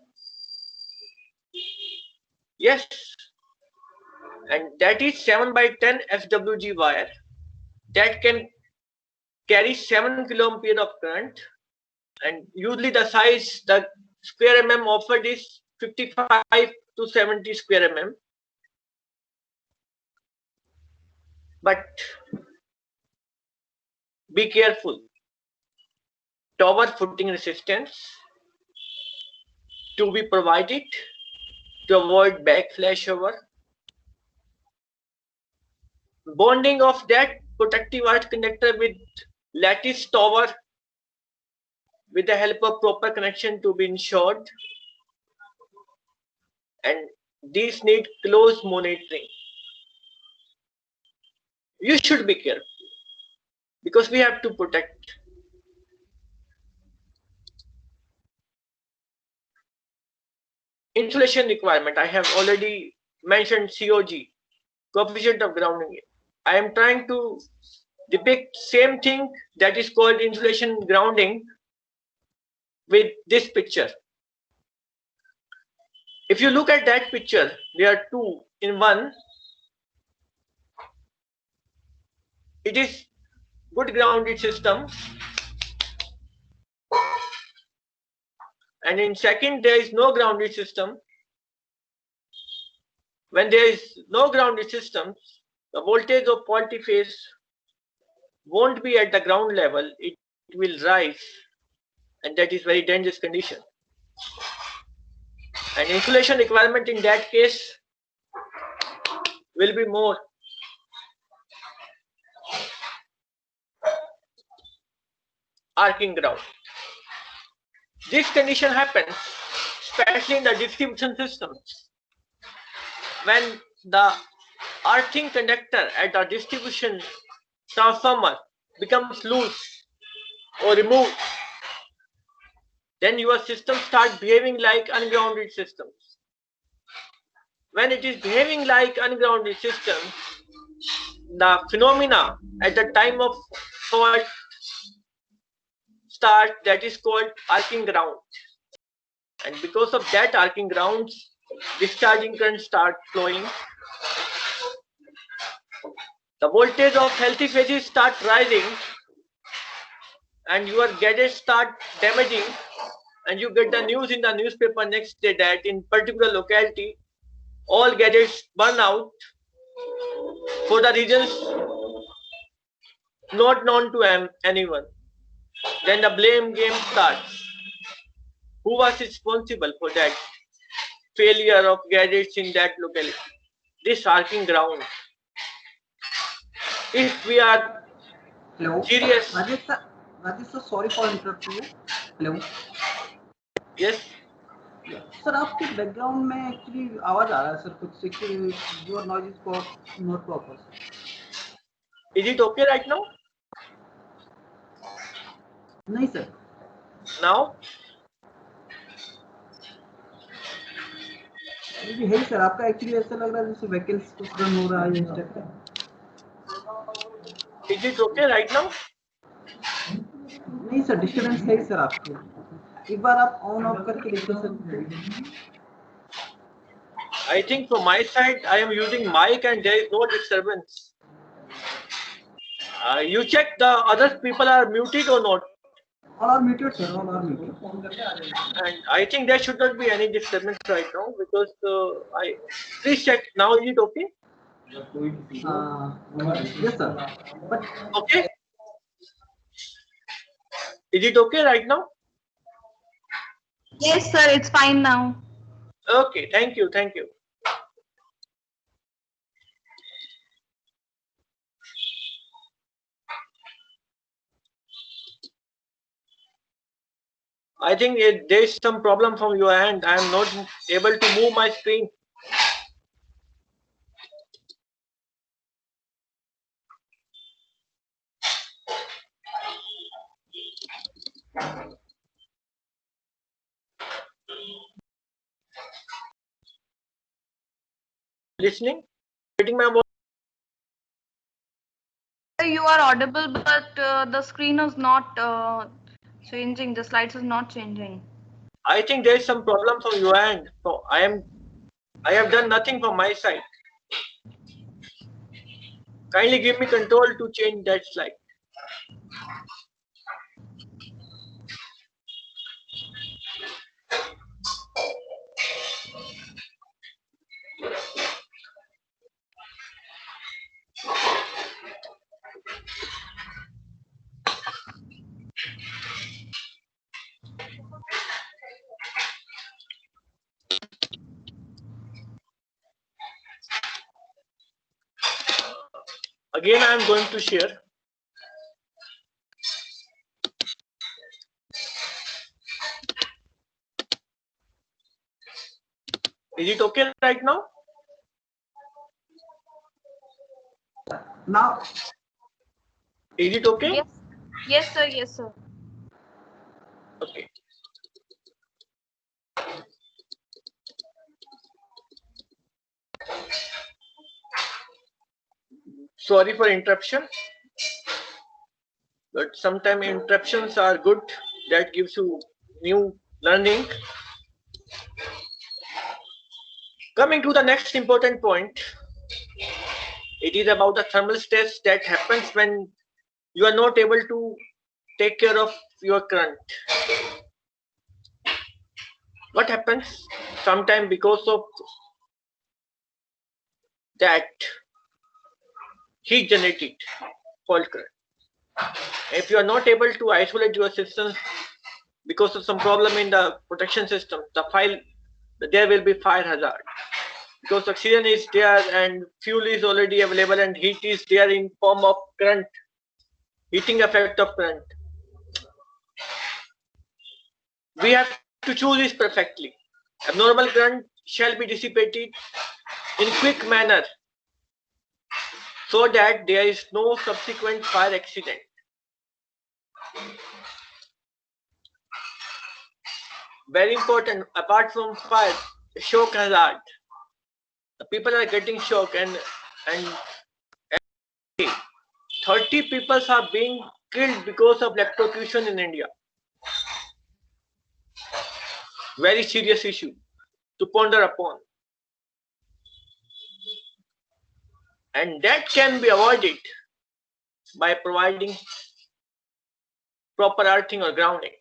Yes, and that is 7x10 FWG wire that can carry 7 kA of current, and usually the size, the square mm offered is 55 to 70 square mm. But be careful. Tower footing resistance to be provided to avoid backflashover. Bonding of that protective earth conductor with lattice tower with the help of proper connection to be ensured, and these need close monitoring. You should be careful because we have to protect. Insulation requirement, I have already mentioned COG, coefficient of grounding. I am trying to depict same thing that is called insulation grounding with this picture. If you look at that picture, there are two in one. It is good grounded system, and in second there is no grounded system. When there is no grounded system, the voltage of faulty phase won't be at the ground level, it will rise, and that is very dangerous condition. And insulation requirement in that case will be more. Arcing ground. This condition happens especially in the distribution systems when the earthing conductor at the distribution transformer becomes loose or removed. Then your system starts behaving like ungrounded systems. When it is behaving like ungrounded systems, the phenomena at the time of fault start, that is called arcing ground. And because of that arcing grounds, discharging current start flowing. The voltage of healthy phases start rising and your gadgets start damaging, and you get the news in the newspaper next day that in particular locality all gadgets burn out for the reasons not known to anyone. Then the blame game starts. Who was responsible for that failure of gadgets in that locality? This arcing ground. If we are Hello. serious. Rajesh sir, sorry for interrupting you. Hello. Yes. Sir आपके background में actually आवाज आ रहा है sir कुछ से कि your noise is not proper. Is it okay right now? नहीं sir. Now? ये है सर आपका एक्चुअली ऐसा लग रहा है जैसे व्हीकल्स कुछ रन हो रहा है इस टाइप का. Is it okay right now? नहीं सर डिस्टर्बेंस है सर आपके. एक बार आप ऑन ऑफ करके देखिए sir. I think from my side I am using mic and there is no disturbance. You check the other people are muted or not. All are muted sir, all are muted. And I think there should not be any disturbance right now because please check now. Is it okay? Yes sir. But okay. Is it okay right now? Yes, sir, it's fine now. Okay, thank you, thank you. I think there is some problem from your end. I am not able to move my screen. Listening? Getting my voice? You are audible, but the screen is not changing. The slides is not changing. I think there is some problem from your end. So I have done nothing from my side. Kindly give me control to change that slide. Again, I am going to share. Is it okay right now? Now, Is it okay? Yes. Yes, sir. Yes, sir. Okay. Sorry for interruption, but sometimes interruptions are good. That gives you new learning. Coming to the next important point, it is about the thermal stress that happens when you are not able to take care of your current. What happens? Sometimes because of that heat generated fault current. If you are not able to isolate your systems because of some problem in the protection system, there will be fire hazard. Because oxygen is there and fuel is already available and heat is there in form of current, heating effect of current. We have to choose this perfectly. Abnormal current shall be dissipated in quick manner so that there is no subsequent fire accident. Very important, apart from fire, shock hazard. The people are getting shock and 30 people are being killed because of electrocution in India. Very serious issue to ponder upon. And that can be avoided by providing proper earthing or grounding.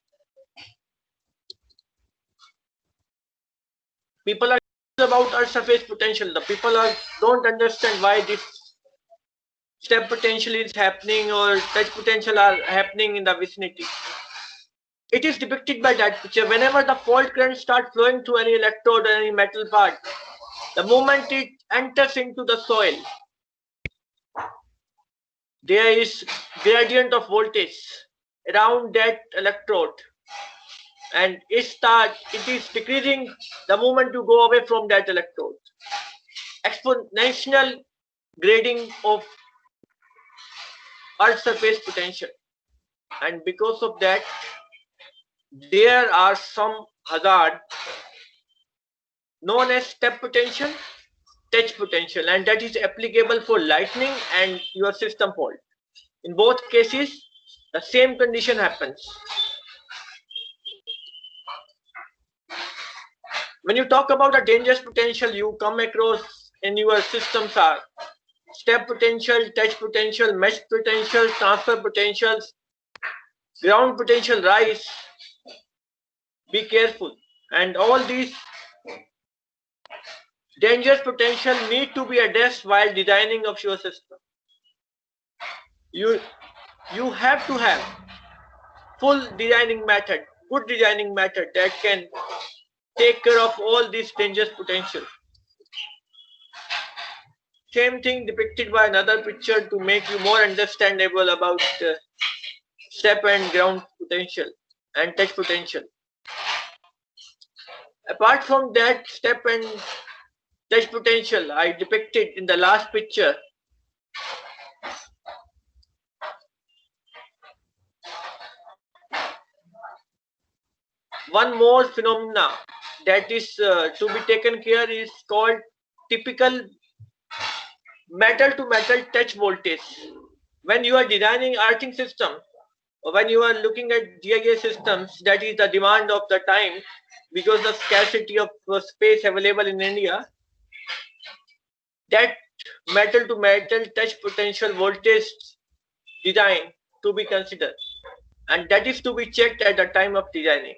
People are about earth surface potential. The people don't understand why this step potential is happening or touch potential are happening in the vicinity. It is depicted by that picture. Whenever the fault current starts flowing through any electrode or any metal part, the moment it enters into the soil, there is gradient of voltage around that electrode, and it is decreasing the moment you go away from that electrode. Exponential grading of earth surface potential, and because of that there are some hazard known as step potential, touch potential, and that is applicable for lightning and your system fault. In both cases the same condition happens. When you talk about a dangerous potential you come across in your systems are step potential, touch potential, mesh potential, transfer potentials, ground potential rise. Be careful, and all these dangerous potential need to be addressed while designing of your system. You have to have full designing method, good designing method that can take care of all these dangerous potential. Same thing depicted by another picture to make you more understandable about step and ground potential and touch potential. Apart from that step and touch potential I depicted in the last picture, one more phenomena that is to be taken care is called typical metal to metal touch voltage. When you are designing earthing system or when you are looking at GIA systems, that is the demand of the time because the scarcity of space available in India, that metal to metal touch potential voltage design to be considered, and that is to be checked at the time of designing.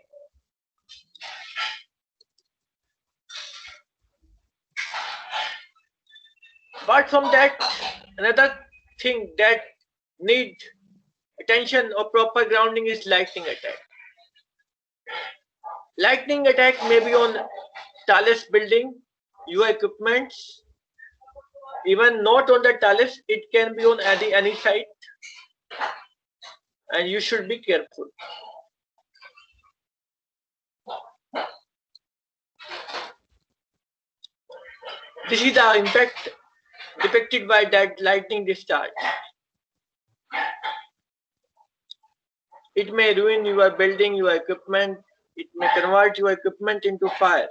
Apart from that, another thing that need attention or proper grounding is lightning attack. Lightning attack may be on talus building, your equipments, even not on the talus, it can be on any site, and you should be careful. This is the impact depicted by that lightning discharge. It may ruin your building, your equipment. It may convert your equipment into fire.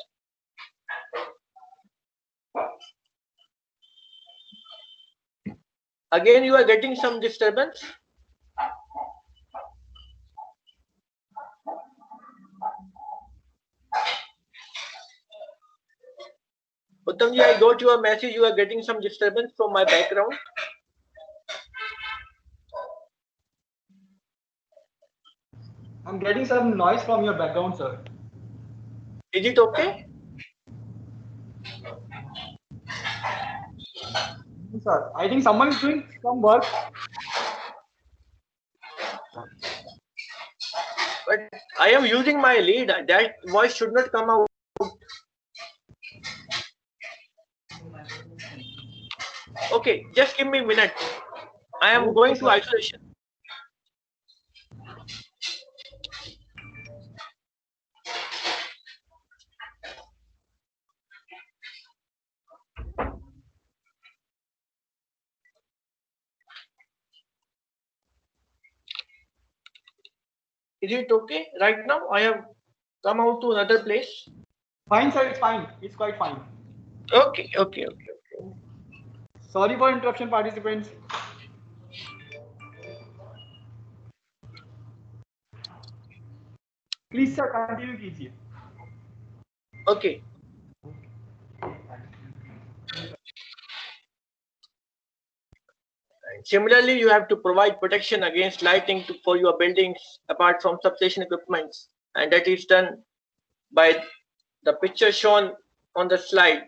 Again, you are getting some disturbance. Uttamji, I got your message. You are getting some disturbance from my background. I'm getting some noise from your background, sir. Is it okay? Sir, I think someone is doing some work. But I am using my lead. That voice should not come out. Okay, just give me a minute. I am going to isolation. Is it okay right now? I have come out to another place. Fine, sir, it's fine. It's quite fine. Okay. Sorry for interruption, participants. Please, sir, continue कीजिए. Okay. Similarly, you have to provide protection against lighting for your buildings apart from substation equipments, and that is done by the picture shown on the slide.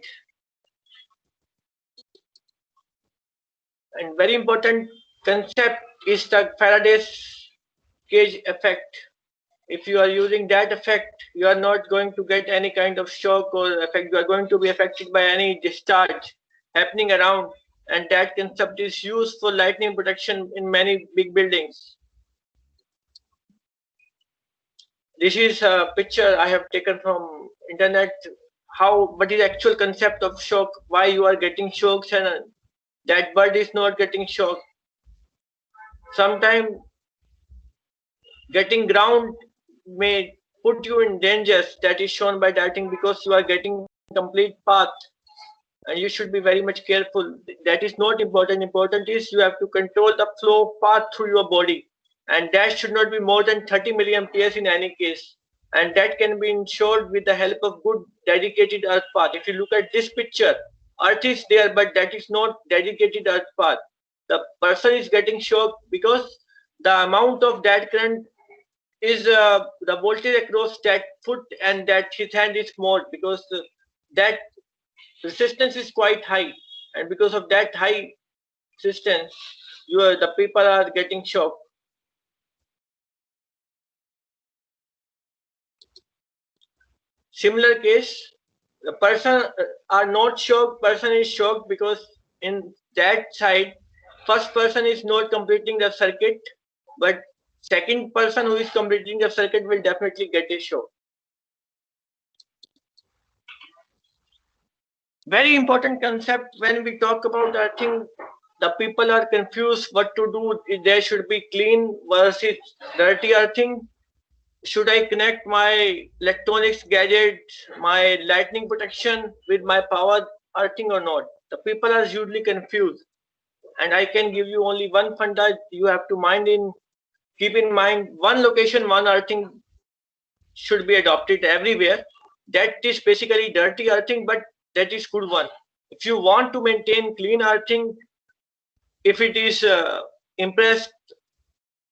And very important concept is the Faraday's cage effect. If you are using that effect, you are not going to get any kind of shock or effect. You are going to be affected by any discharge happening around, and that concept is used for lightning protection in many big buildings. This is a picture I have taken from internet. What is the actual concept of shock? Why you are getting shocks and that bird is not getting shocked. Sometimes getting ground may put you in dangers. That is shown by darting because you are getting complete path, and you should be very much careful. That is not important. Important is you have to control the flow path through your body, and that should not be more than 30 milliamperes in any case, and that can be ensured with the help of good dedicated earth path. If you look at this picture, earth is there, but that is not dedicated earth path. The person is getting shocked because the amount of that current is the voltage across that foot, and that his hand is small because that resistance is quite high, and because of that high resistance, the people are getting shocked. Similar case, the person are not shocked, person is shocked because in that side, first person is not completing the circuit, but second person who is completing the circuit will definitely get a shock. Very important concept when we talk about earthing. The people are confused what to do. There should be clean versus dirty earthing. Should I connect my electronics gadgets, my lightning protection with my power earthing or not? The people are usually confused, and I can give you only one funda. You have to keep in mind one location, one earthing should be adopted everywhere. That is basically dirty earthing, but that is good one. If you want to maintain clean earthing, if it is impressed,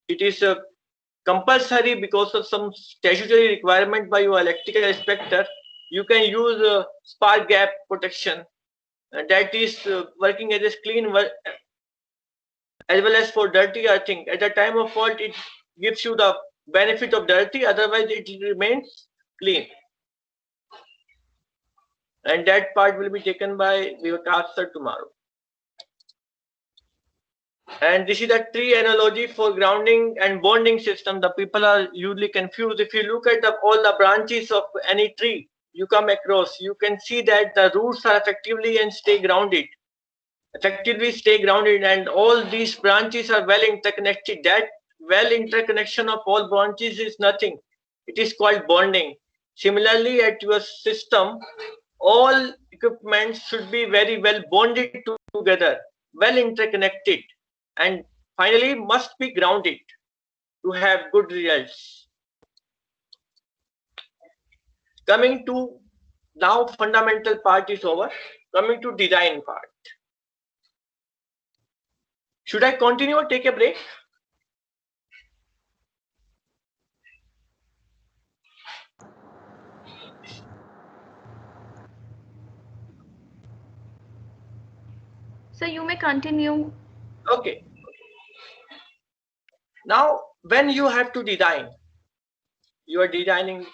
it is compulsory because of some statutory requirement by your electrical inspector, you can use spark gap protection. That is working as a clean as well as for dirty earthing. At the time of fault, it gives you the benefit of dirty, otherwise it remains clean. And that part will be taken by Vikas sir tomorrow. And this is a tree analogy for grounding and bonding system. The people are usually confused. If you look at all the branches of any tree, you come across, you can see that the roots are effectively and effectively stay grounded, and all these branches are well interconnected. That well interconnection of all branches is nothing. It is called bonding. Similarly, at your system, all equipment should be very well bonded together, well interconnected, and finally must be grounded to have good results. Coming to now, fundamental part is over. Coming to design part. Should I continue or take a break? So you may continue. Okay. Now, when you have to design, you are designing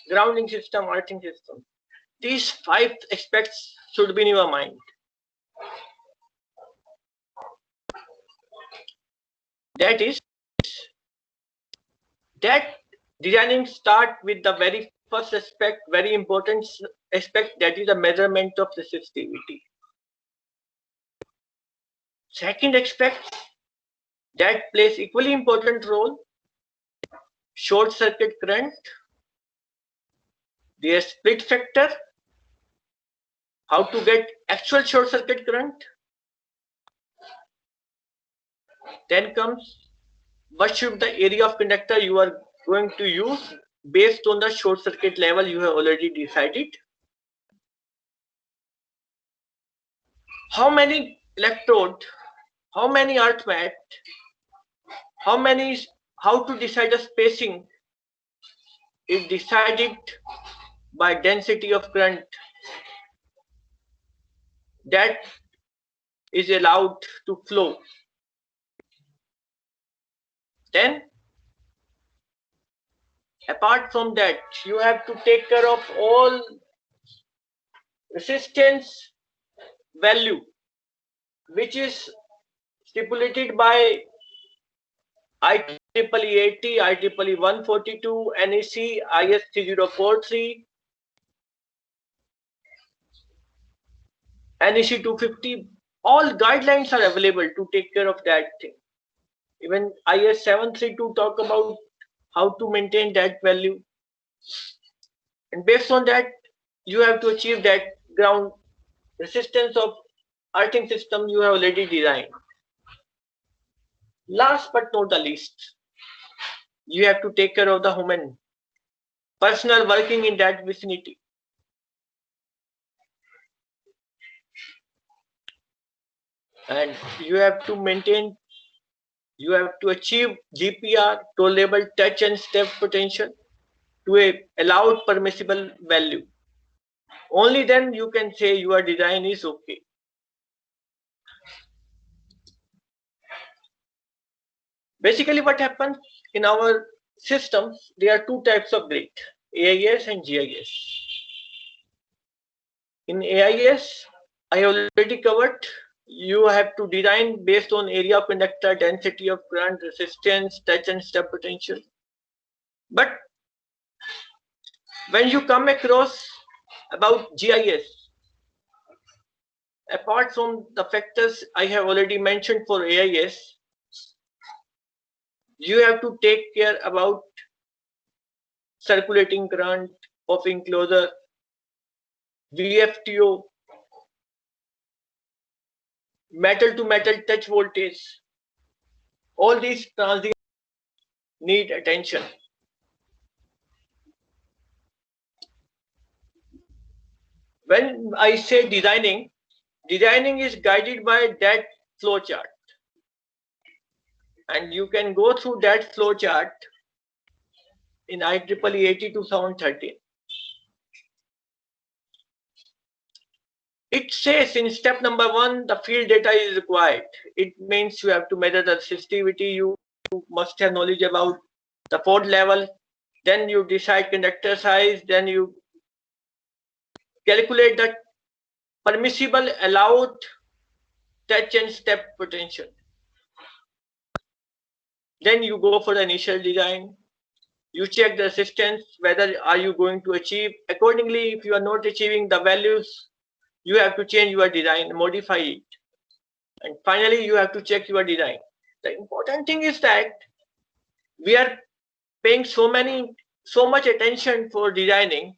grounding system, earthing system. These 5 aspects should be in your mind. That is, that designing start with the very first aspect, very important aspect, that is the measurement of resistivity. Second aspect that plays equally important role, short circuit current, their split factor, how to get actual short circuit current. Then comes what should the area of conductor you are going to use based on the short circuit level you have already decided. How many electrode, how many earth mat, how to decide the spacing is decided by density of current that is allowed to flow. Then apart from that, you have to take care of all resistance value which is stipulated by IEEE 80, IEEE 142, NEC, IS 3043, NEC 250. All guidelines are available to take care of that thing. Even IS 732 talk about how to maintain that value. And based on that, you have to achieve that ground resistance of earthing system you have already designed. Last but not the least, you have to take care of the human personnel working in that vicinity. And you have to maintain, you have to achieve GPR, tolerable touch and step potential, to a allowed permissible value. Only then you can say your design is okay. Basically what happens in our systems, there are 2 types of grid, AIS and GIS. In AIS, I already covered, you have to design based on area of conductor, density of current, resistance, touch and step potential. But when you come across about GIS, apart from the factors I have already mentioned for AIS, you have to take care about circulating current of enclosure, VFTO, metal to metal touch voltage. All these transients need attention. When I say designing is guided by that flow chart. And you can go through that flow chart in IEEE 80 2013. It says in step number 1, the field data is required. It means you have to measure the resistivity, you must have knowledge about the fault level, then you decide conductor size, then you calculate the permissible allowed touch and step potential. Then you go for the initial design, You check the resistance, whether are you going to achieve. Accordingly, if you are not achieving the values, you have to change your design, modify it. And finally, you have to check your design. The important thing is that we are paying so much attention for designing,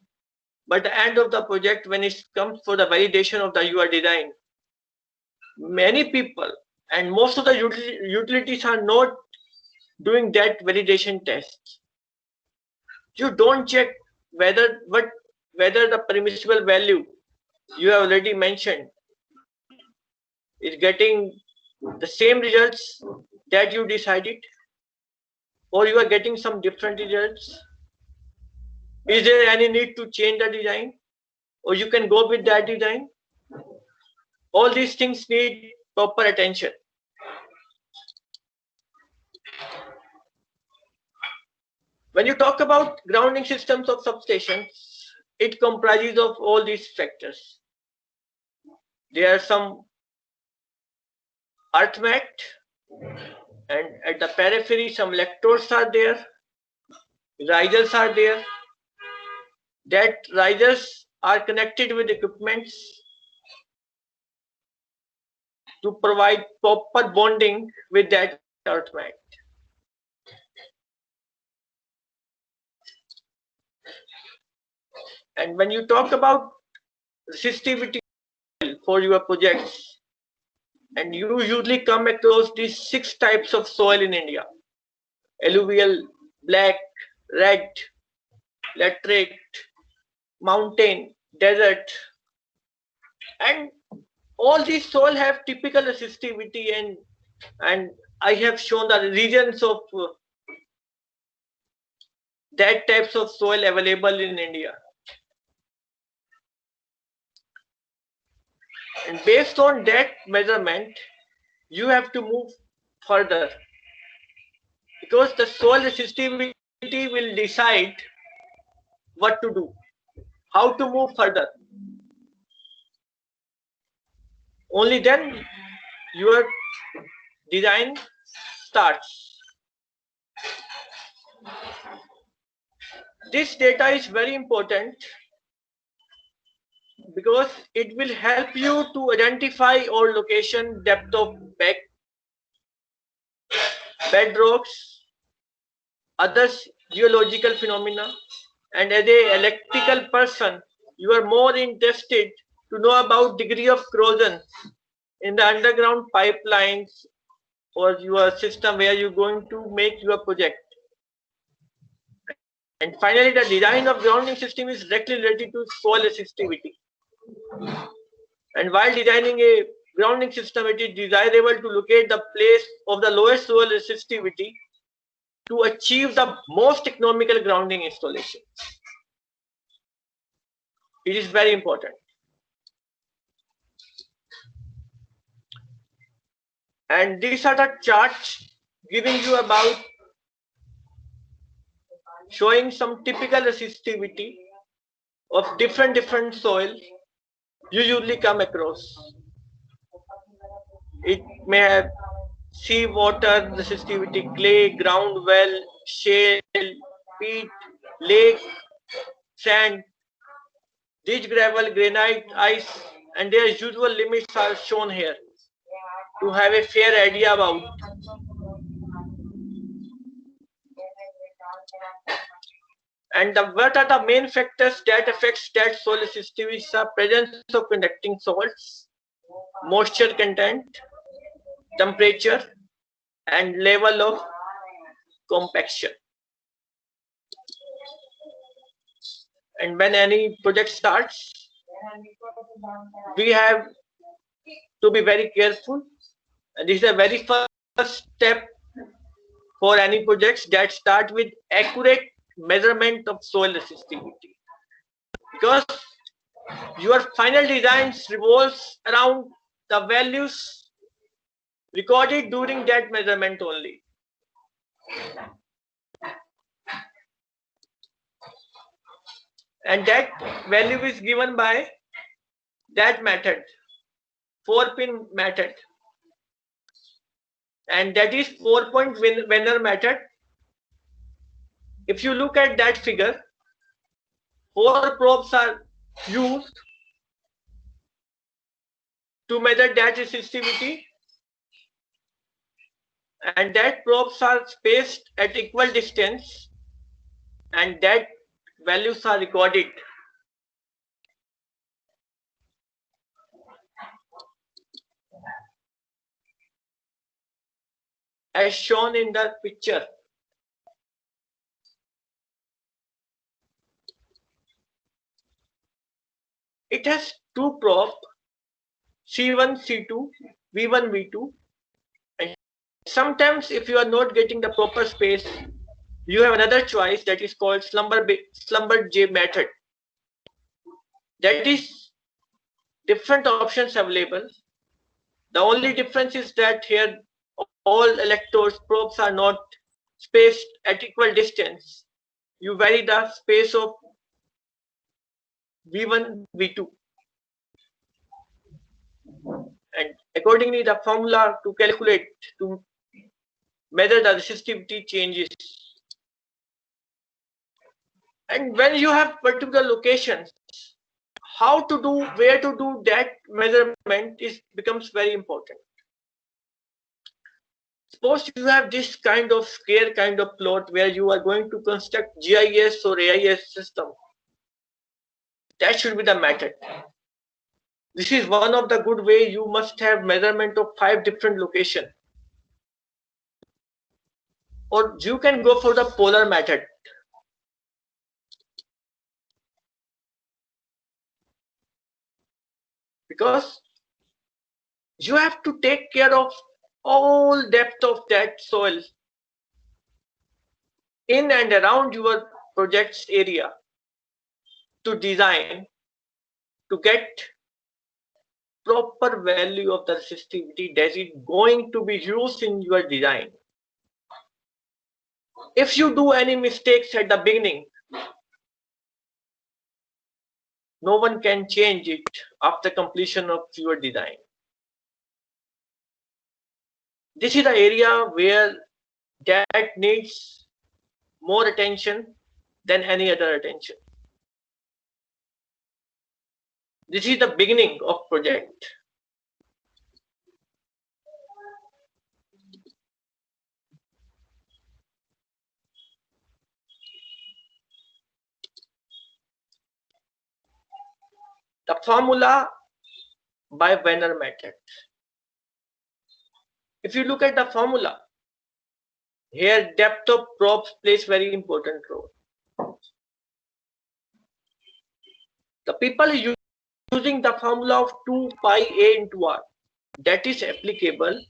but at the end of the project, when it comes for the validation of the your design, many people and most of the utilities are not doing that validation test. You don't check whether the permissible value you have already mentioned is getting the same results that you decided, or you are getting some different results. Is there any need to change the design, or you can go with that design? All these things need proper attention. When you talk about grounding systems of substations, it comprises of all these factors. There are some earth mat, and at the periphery some electrodes are there, risers are there. That risers are connected with equipments to provide proper bonding with that earth mat. And when you talk about resistivity for your projects, and you usually come across these 6 types of soil in India: alluvial, black, red, laterite, mountain, desert, and all these soil have typical resistivity, and I have shown the regions of that types of soil available in India. And based on that measurement, you have to move further, because the soil resistivity will decide what to do, how to move further. Only then your design starts. This data is very important because it will help you to identify or location, depth of bedrocks, other geological phenomena, and as an electrical person, you are more interested to know about degree of corrosion in the underground pipelines or your system where you're going to make your project. And finally, the design of grounding system is directly related to soil resistivity. And while designing a grounding system, it is desirable to locate the place of the lowest soil resistivity to achieve the most economical grounding installation. It is very important. And these are the charts giving you about showing some typical resistivity of different soils you usually come across. It may have sea water resistivity, clay, ground well, shale, peat, lake, sand, ditch gravel, granite, ice, and their usual limits are shown here to have a fair idea about. And what are the main factors that affects that soil resistivity? Is the presence of conducting salts, moisture content, temperature, and level of compaction. And when any project starts, we have to be very careful. And this is the very first step for any projects that start with accurate measurement of soil resistivity, because your final designs revolves around the values recorded during that measurement only. And that value is given by that method, 4-pin method, and that is 4-point Wenner method if you look at that figure, 4 probes are used to measure that resistivity, and that probes are spaced at equal distance, and that values are recorded. As shown in the picture. It has 2 probes, C1, C2, V1, V2. And sometimes if you are not getting the proper space, you have another choice that is called Schlumberger method. That is different options available. The only difference is that here all electrodes probes are not spaced at equal distance. You vary the space of V1, V2. And accordingly, the formula to calculate, to measure the resistivity changes. And when you have particular locations, how to do, where to do that measurement becomes very important. Suppose you have this kind of square kind of plot where you are going to construct GIS or AIS system. That should be the method. This is one of the good way. You must have measurement of 5 different locations. Or you can go for the polar method. Because you have to take care of all depth of that soil in and around your project's area to design, to get proper value of the resistivity that is going to be used in your design. If you do any mistakes at the beginning, no one can change it after completion of your design. This is the area where that needs more attention than any other attention. This is the beginning of project. The formula by Wenner method. If you look at the formula, here depth of probes plays very important role. The people using the formula of 2 pi a into r, that is applicable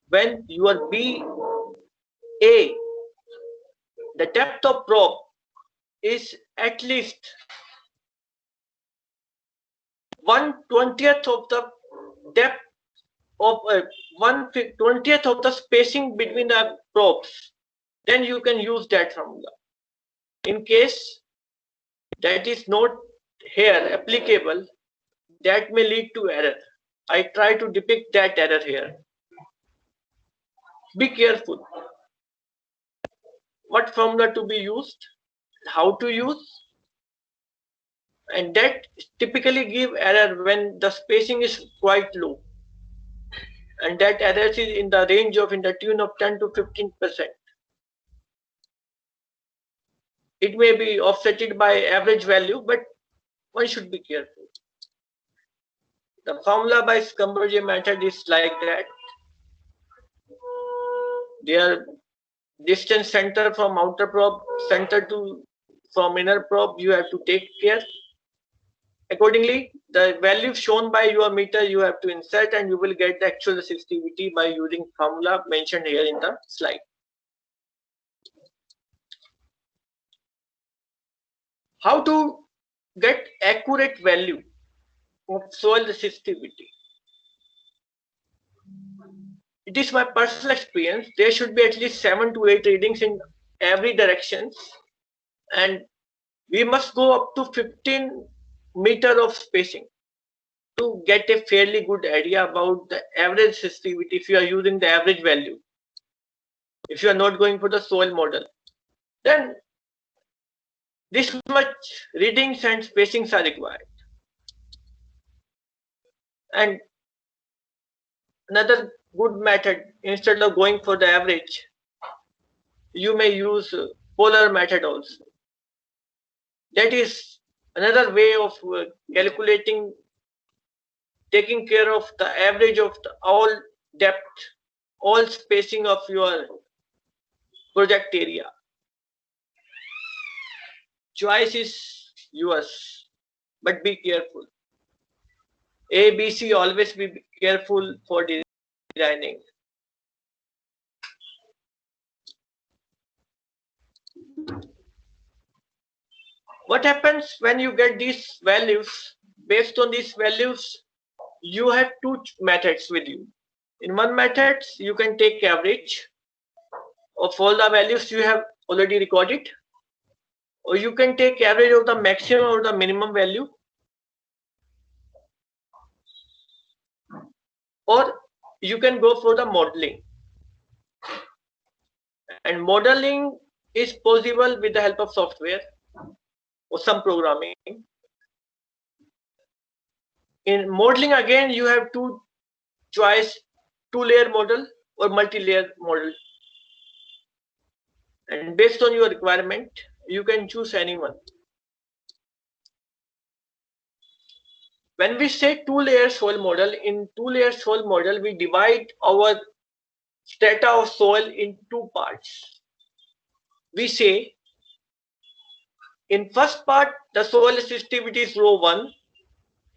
when your B A, the depth of probe is at least 1/20th of the depth of 1/20th of the spacing between the probes, then you can use that formula. In case that is not here applicable, that may lead to error. I try to depict that error here. Be careful what formula to be used, how to use, and that typically give error when the spacing is quite low, and that error is in the range of in the tune of 10 to 15%. It may be offsetted by average value, but one should be careful. The formula by Schlumberger method is like that. Their distance center from outer probe, center to from inner probe, you have to take care. Accordingly, the value shown by your meter you have to insert, and you will get the actual resistivity by using formula mentioned here in the slide. How to get accurate value of soil resistivity? It is my personal experience. There should be at least 7 to 8 readings in every direction, and we must go up to 15 meter of spacing to get a fairly good idea about the average resistivity if you are using the average value. If you are not going for the soil model, then this much readings and spacings are required. And another good method, instead of going for the average, you may use polar method also. That is another way of calculating, taking care of the average of all depth, all spacing of your project area. Choice is yours, but be careful. A, B, C, always be careful for designing. What happens when you get these values? Based on these values, you have two methods with you. In one method, you can take average of all the values you have already recorded, or you can take average of the maximum or the minimum value, or you can go for the modeling. And modeling is possible with the help of software or some programming. In modeling, again, you have two choice, two-layer model or multi-layer model. And based on your requirement, you can choose any one. When we say two-layer soil model, in two-layer soil model, we divide our strata of soil in two parts. We say in first part, the soil resistivity is rho 1.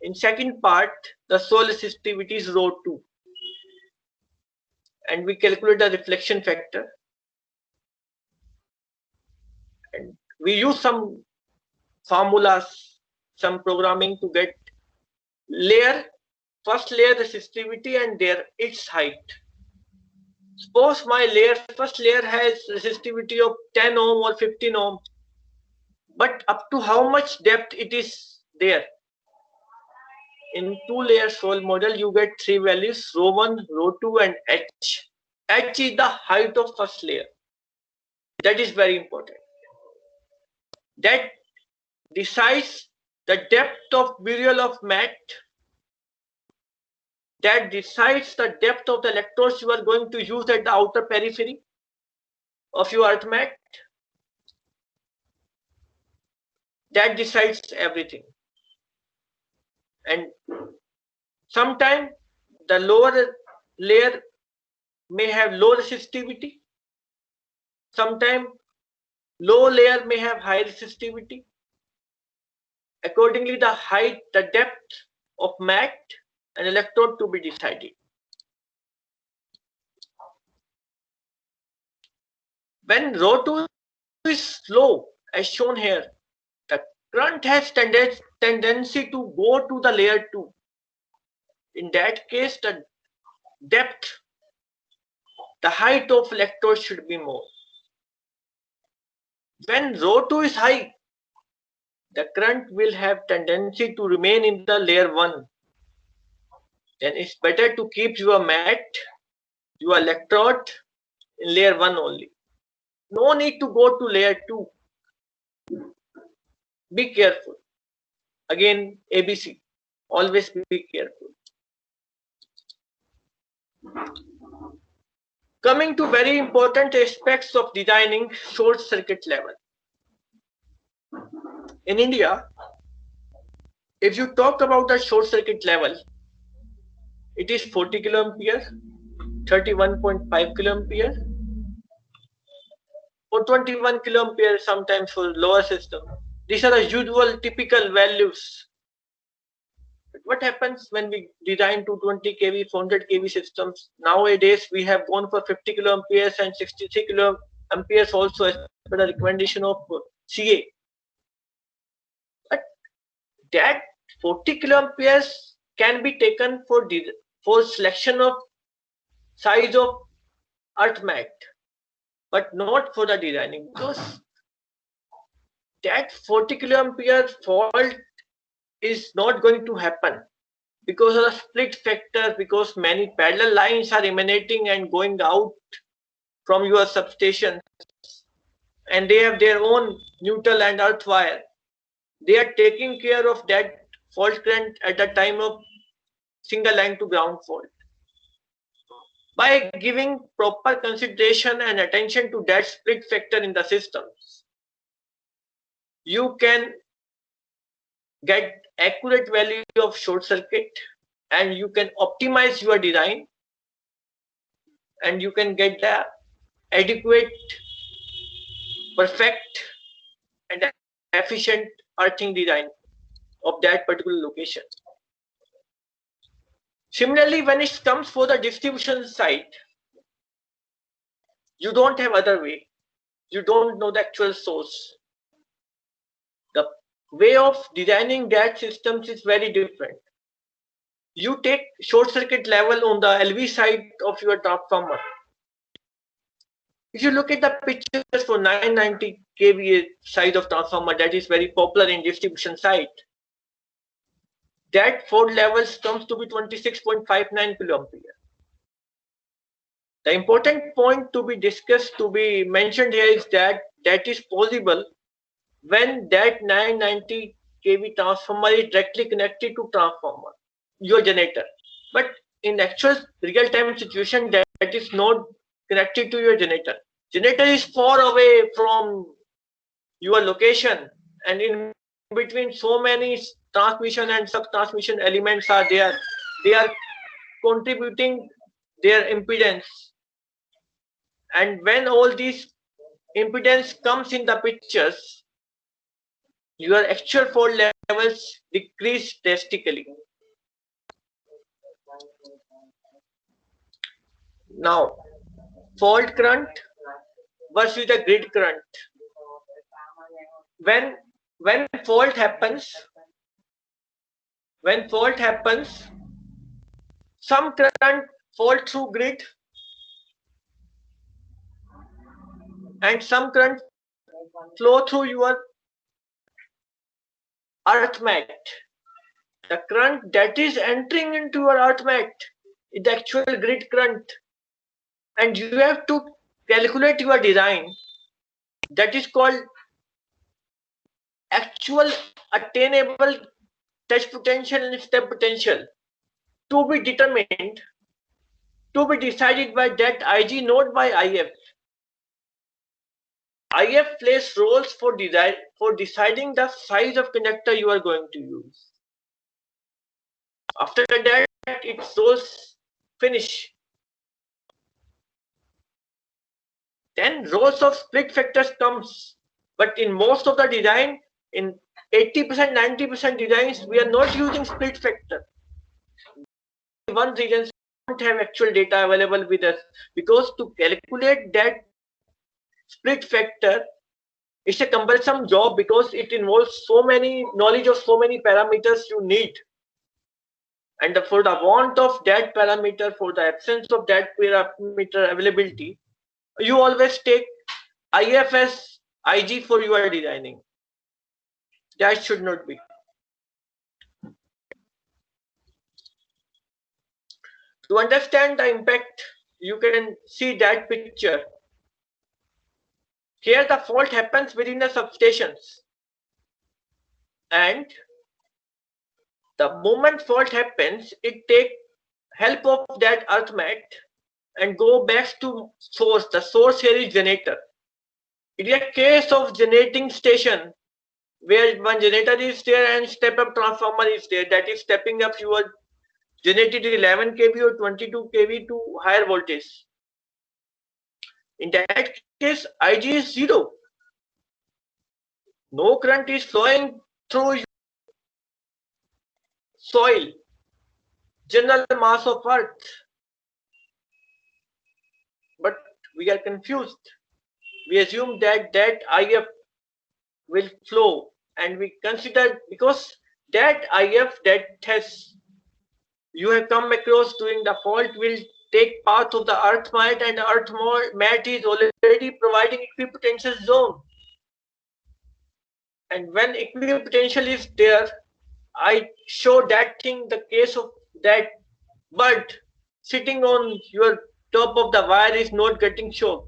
In second part, the soil resistivity is rho 2. And we calculate the reflection factor. And we use some formulas, some programming to get layer, first layer resistivity and its height. Suppose my first layer has resistivity of 10 ohm or 15 ohm, but up to how much depth it is there. In two-layer soil model, you get three values, rho 1, rho 2 and h. H is the height of first layer. That is very important. That decides the depth of burial of mat. That decides the depth of the electrodes you are going to use at the outer periphery of your earth mat. That decides everything. And sometimes the lower layer may have low resistivity. Sometimes low layer may have high resistivity. Accordingly, the height, the depth of mat and electrode to be decided. When rho 2 is low, as shown here, the current has tendency to go to the layer 2. In that case, the depth, the height of electrode should be more. When rho 2 is high, the current will have tendency to remain in the layer 1. Then it's better to keep your mat, your electrode in layer 1 only. No need to go to layer 2. Be careful. Again, ABC. Always be careful. Coming to very important aspects of designing short circuit level. In India, if you talk about the short circuit level, it is 40 kiloampere, 31.5 kiloampere, or 21 kiloampere sometimes for lower system. These are the usual typical values. But what happens when we design 220 kV, 400 kV systems? Nowadays, we have gone for 50 kiloamperes and 63 kiloamperes also as per the recommendation of CA. But that 40 kiloamperes can be taken for selection of size of earth mat, but not for the designing, because that 40 kiloampere fault is not going to happen because of the split factor, because many parallel lines are emanating and going out from your substation, and they have their own neutral and earth wire. They are taking care of that fault current at the time of single line to ground fault. By giving proper consideration and attention to that split factor in the systems, you can get accurate value of short circuit, and you can optimize your design, and you can get the adequate, perfect and efficient earthing design of that particular location. Similarly, when it comes for the distribution side, you don't have other way. You don't know the actual source. The way of designing that systems is very different. You take short circuit level on the LV side of your transformer. If you look at the pictures for 990 kVA size of transformer that is very popular in distribution side, that fault levels comes to be 26.59 kiloampere. The important point to be discussed, to be mentioned here is that that is possible when that 990 kV transformer is directly connected to transformer, your generator. But in actual real-time situation, that is not connected to your generator. Generator is far away from your location, and in between so many transmission and sub-transmission elements are there. They are contributing their impedance, and when all these impedance comes in the pictures, your actual fault levels decrease drastically. Now, fault current versus the grid current. When fault happens, some current fall through grid and some current flow through your earth mat. The current that is entering into your earth mat is the actual grid current, and you have to calculate your design. That is called actual attainable touch potential and step potential, to be determined, to be decided by that IG, not by IF. IF plays roles for deciding the size of conductor you are going to use. After that, its roles finish. Then rows of split factors comes, but in most of the design, in 80%, 90% designs, we are not using split factor. One reason we don't have actual data available with us, because to calculate that split factor, it's a cumbersome job because it involves so many knowledge of so many parameters you need. And for the want of that parameter, for the absence of that parameter availability, you always take IF as IG for your designing. That should not be. To understand the impact, you can see that picture. Here the fault happens within the substations, and the moment fault happens, it takes help of that earth mat and go back to source. The source here is generator. It is a case of generating station where one generator is there and step up transformer is there, that is stepping up your generated 11 kV or 22 kV to higher voltage. In that case, IG is 0. No current is flowing through soil, general mass of earth. But we are confused. We assume that IF will flow, and we consider, because that IF that has you have come across during the fault will take path of the earth mat, and earth mat is already providing equipotential zone. And when equipotential is there, I show that thing, the case of that bird sitting on your top of the wire is not getting shown.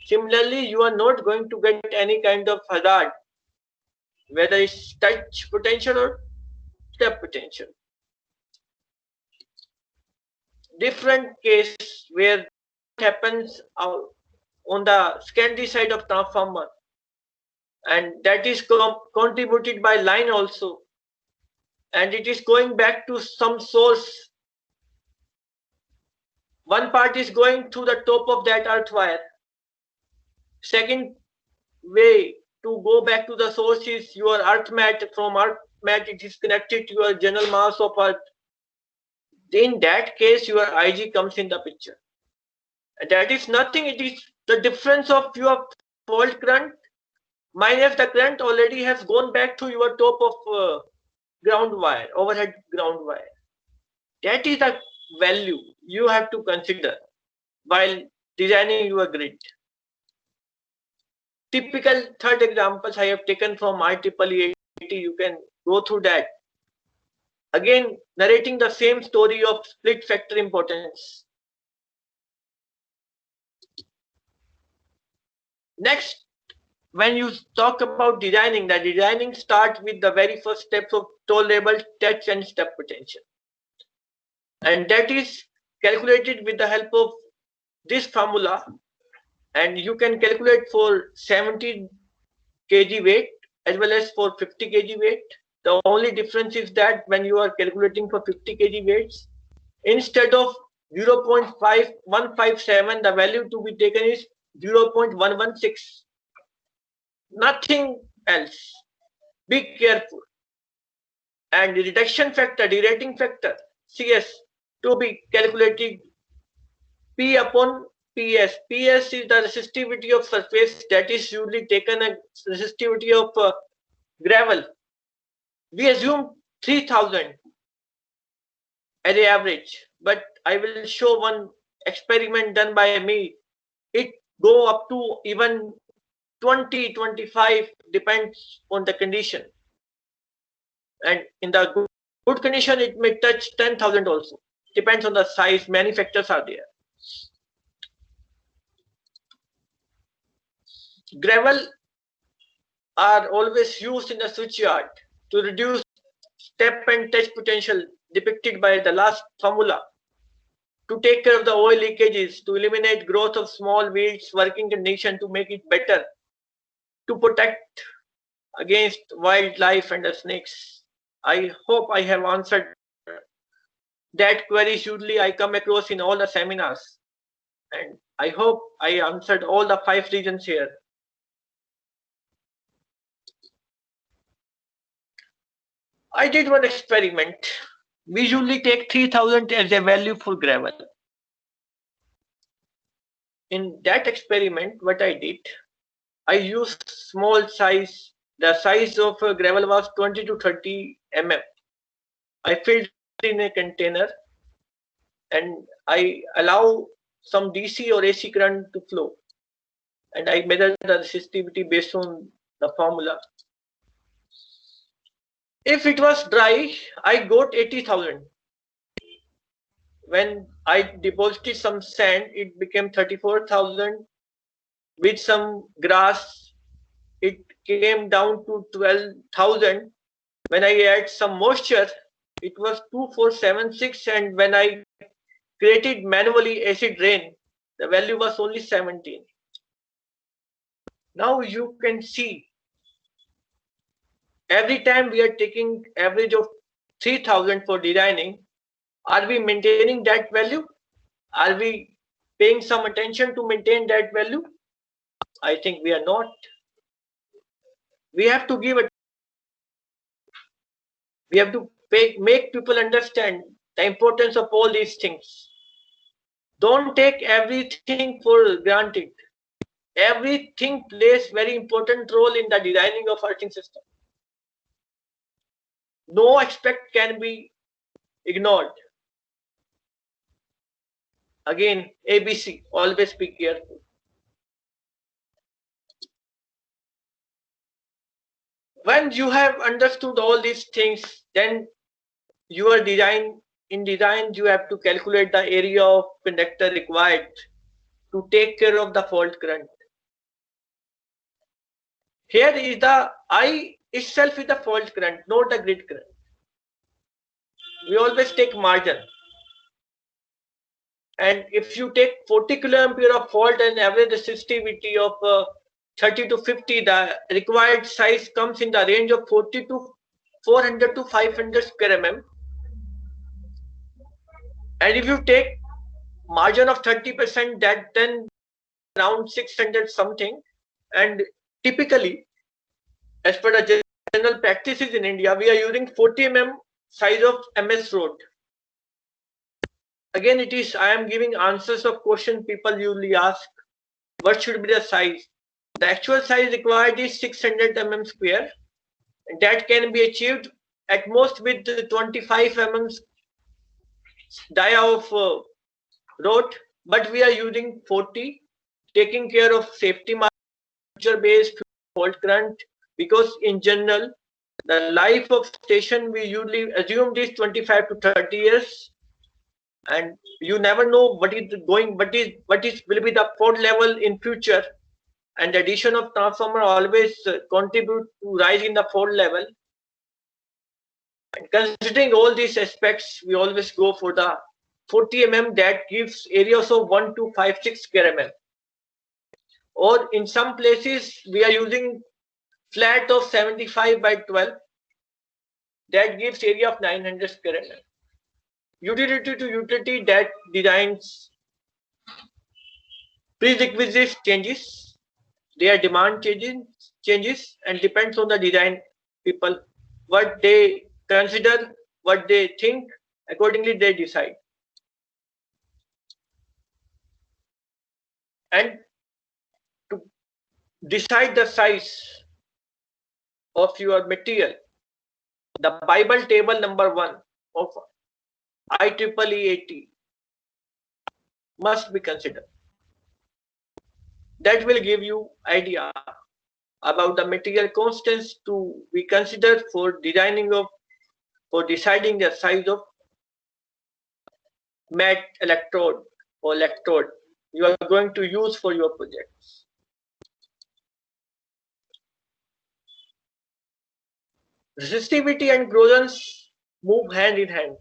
Similarly, you are not going to get any kind of hazard, whether it's touch potential or step potential. Different case where happens on the secondary side of transformer, and that is contributed by line also, and it is going back to some source. One part is going to the top of that earth wire. Second way to go back to the source is your earth mat. From earth mat it is connected to your general mass of earth. In that case your Ig comes in the picture. And that is nothing, it is the difference of your fault current minus the current already has gone back to your top of ground wire, overhead ground wire. That is the value you have to consider while designing your grid. Typical third examples I have taken from IEEE 80, you can go through that. Again, narrating the same story of split factor importance. Next, when you talk about designing, the designing starts with the very first steps of tolerable touch and step potential. And that is calculated with the help of this formula, and you can calculate for 70 kg weight as well as for 50 kg weight. The only difference is that when you are calculating for 50 kg weights, instead of 0.5157, the value to be taken is 0.116. Nothing else. Be careful. And the reduction factor, derating factor, CS, to be calculated P upon PS. PS is the resistivity of surface, that is usually taken as resistivity of gravel. We assume 3000 as the average, but I will show one experiment done by me. It go up to even 20, 25, depends on the condition. And in the good condition, it may touch 10,000 also. Depends on the size, many factors are there. Gravel are always used in the switchyard to reduce step and touch potential depicted by the last formula, to take care of the oil leakages, to eliminate growth of small weeds, working condition to make it better, to protect against wildlife and the snakes. I hope I have answered that queries usually I come across in all the seminars, and I hope I answered all the 5 reasons here. I did one experiment. We usually take 3000 as a value for gravel. In that experiment, what I did, I used small size. The size of gravel was 20 to 30 mm. I filled in a container and I allow some DC or AC current to flow. And I measure the resistivity based on the formula. If it was dry, I got 80,000. When I deposited some sand, it became 34,000. With some grass, it came down to 12,000. When I add some moisture, it was 2476, and when I created manually acid rain, the value was only 17. Now you can see, every time we are taking average of 3000 for designing, are we maintaining that value? Are we paying some attention to maintain that value? I think we are not. We have to give it. We have to make people understand the importance of all these things. Don't take everything for granted. Everything plays very important role in the designing of earthing system. No aspect can be ignored. Again, ABC, always be careful. When you have understood all these things, then your design, in design you have to calculate the area of conductor required to take care of the fault current. Here is the I itself is the fault current, not the grid current. We always take margin. And if you take 40 kiloampere of fault and average resistivity of 30 to 50, the required size comes in the range of 40 to 400 to 500 square mm. And if you take margin of 30%, that then around 600 something. And typically, as per the general practices in India, we are using 40 mm size of MS rod. Again, it is, I am giving answers of question people usually ask, what should be the size? The actual size required is 600 mm square. And that can be achieved at most with 25 mm dia of rod, but we are using 40, taking care of safety margin based fault current, because in general, the life of station we usually assume is 25 to 30 years. And you never know what is going, what is will be the fault level in future, and the addition of transformer always contribute to rise in the fault level. And considering all these aspects, we always go for the 40 mm that gives areas of 1256 square mm. Or in some places we are using flat of 75 by 12 that gives area of 900 square mm. Utility to utility, that designs prerequisites changes, their demand changes and depends on the design people, what they consider, what they think, accordingly they decide. And to decide the size of your material, the Bible table number 1 of IEEE 80 must be considered. That will give you idea about the material constants to be considered for designing of, for deciding the size of mat electrode or electrode you are going to use for your projects. Resistivity and corrosions move hand in hand.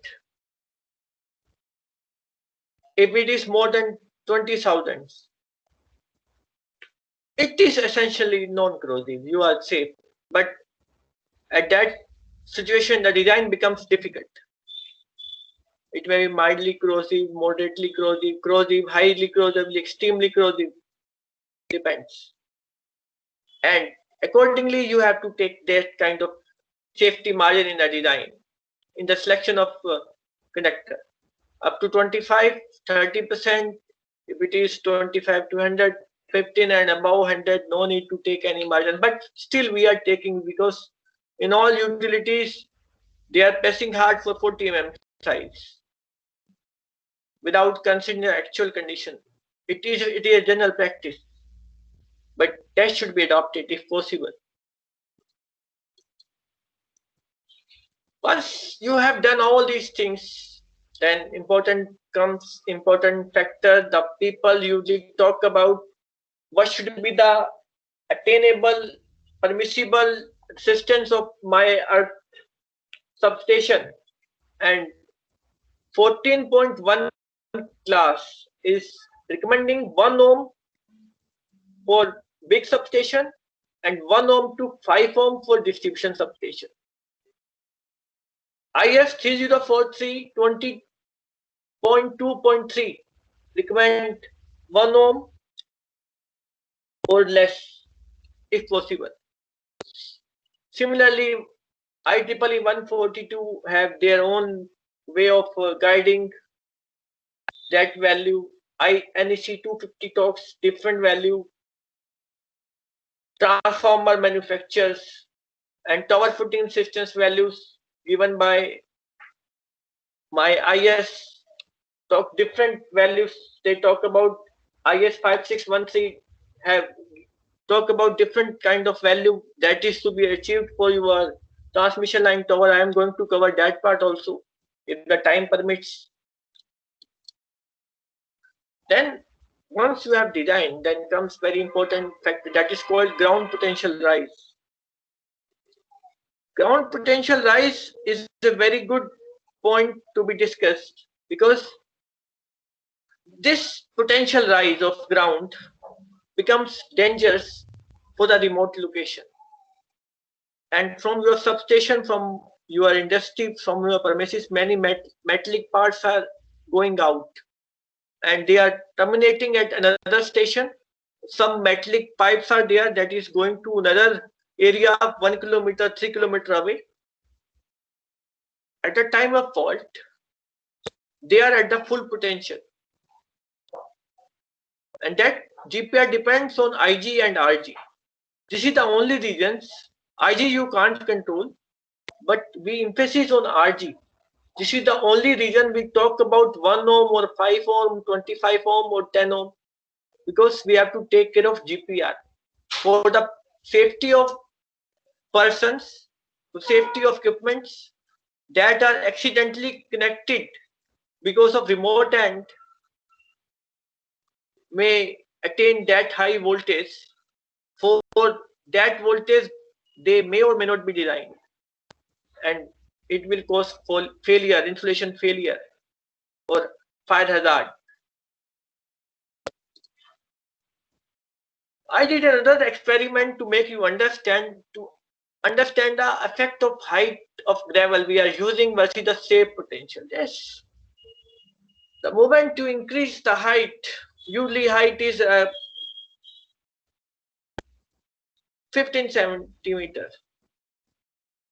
If it is more than 20,000, it is essentially non-corrosive, you are safe. But at that situation, the design becomes difficult. It may be mildly corrosive, moderately corrosive, highly corrosive, extremely corrosive, depends. And accordingly, you have to take that kind of safety margin in the design, in the selection of conductor. Up to 25, 30%, if it is 25 to 100, 15 and above 100, no need to take any margin. But still we are taking, because in all utilities, they are pressing hard for 40 mm size without considering the actual condition. It is a general practice, but that should be adopted if possible. Once you have done all these things, then important factor, the people usually talk about what should be the attainable, permissible resistance of my earth substation. And 14.1 class is recommending 1 ohm for big substation and 1 ohm to 5 ohm for distribution substation. IS 3043 20.2.3 recommend 1 ohm or less if possible. Similarly, IEEE 142 have their own way of guiding that value. NEC 250 talks different value. Transformer manufacturers and tower footing systems values given by my IS talk different values. They talk about IS 5613 have talk about different kind of value that is to be achieved for your transmission line tower. I am going to cover that part also if the time permits. Then Once you have designed, then comes very important factor that is called ground potential rise. Ground potential rise is a very good point to be discussed because this potential rise of ground becomes dangerous for the remote location. And from your substation, from your industry, from your premises, many metallic parts are going out and they are terminating at another station. Some metallic pipes are there that is going to another area of 1 kilometer, 3 kilometer away. At the time of fault, they are at the full potential. And that GPR depends on IG and RG. This is the only reasons. IG you can't control, but we emphasize on RG. This is the only reason we talk about 1 ohm or 5 ohm, 25 ohm or 10 ohm, because we have to take care of GPR for the safety of persons, for safety of equipments that are accidentally connected because of remote end may attain that high voltage. For that voltage, they may or may not be designed, and it will cause failure, insulation failure, or fire hazard. I did another experiment to make you understand the effect of height of gravel we are using versus the safe potential. Yes, the moment you increase the height, usually height is 15 centimeters,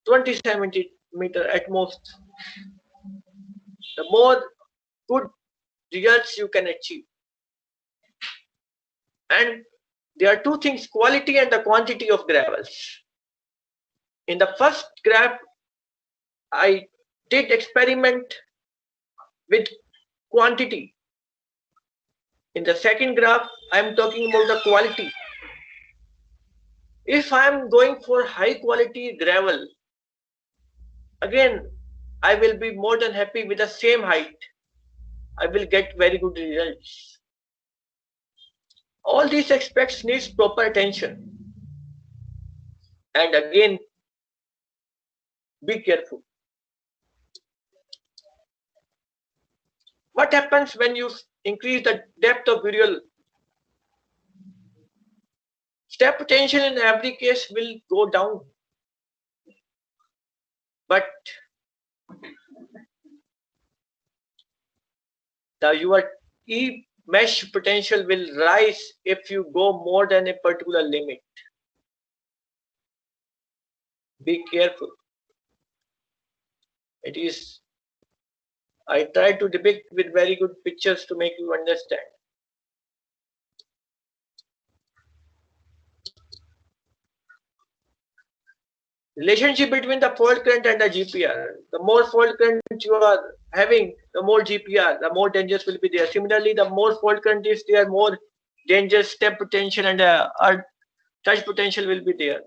20 centimeter at most. The more good results you can achieve. And there are two things, quality and the quantity of gravels. In the first graph, I did experiment with quantity. In the second graph, I am talking about the quality. If I am going for high quality gravel, again, I will be more than happy with the same height. I will get very good results. All these aspects needs proper attention. And again, be careful. What happens when you increase the depth of burial? Step potential in every case will go down. But your E-mesh potential will rise if you go more than a particular limit. Be careful. It is, I try to depict with very good pictures to make you understand. Relationship between the fault current and the GPR. The more fault current you are having, the more GPR, the more dangerous will be there. Similarly, the more fault current is there, more dangerous step potential and touch potential will be there.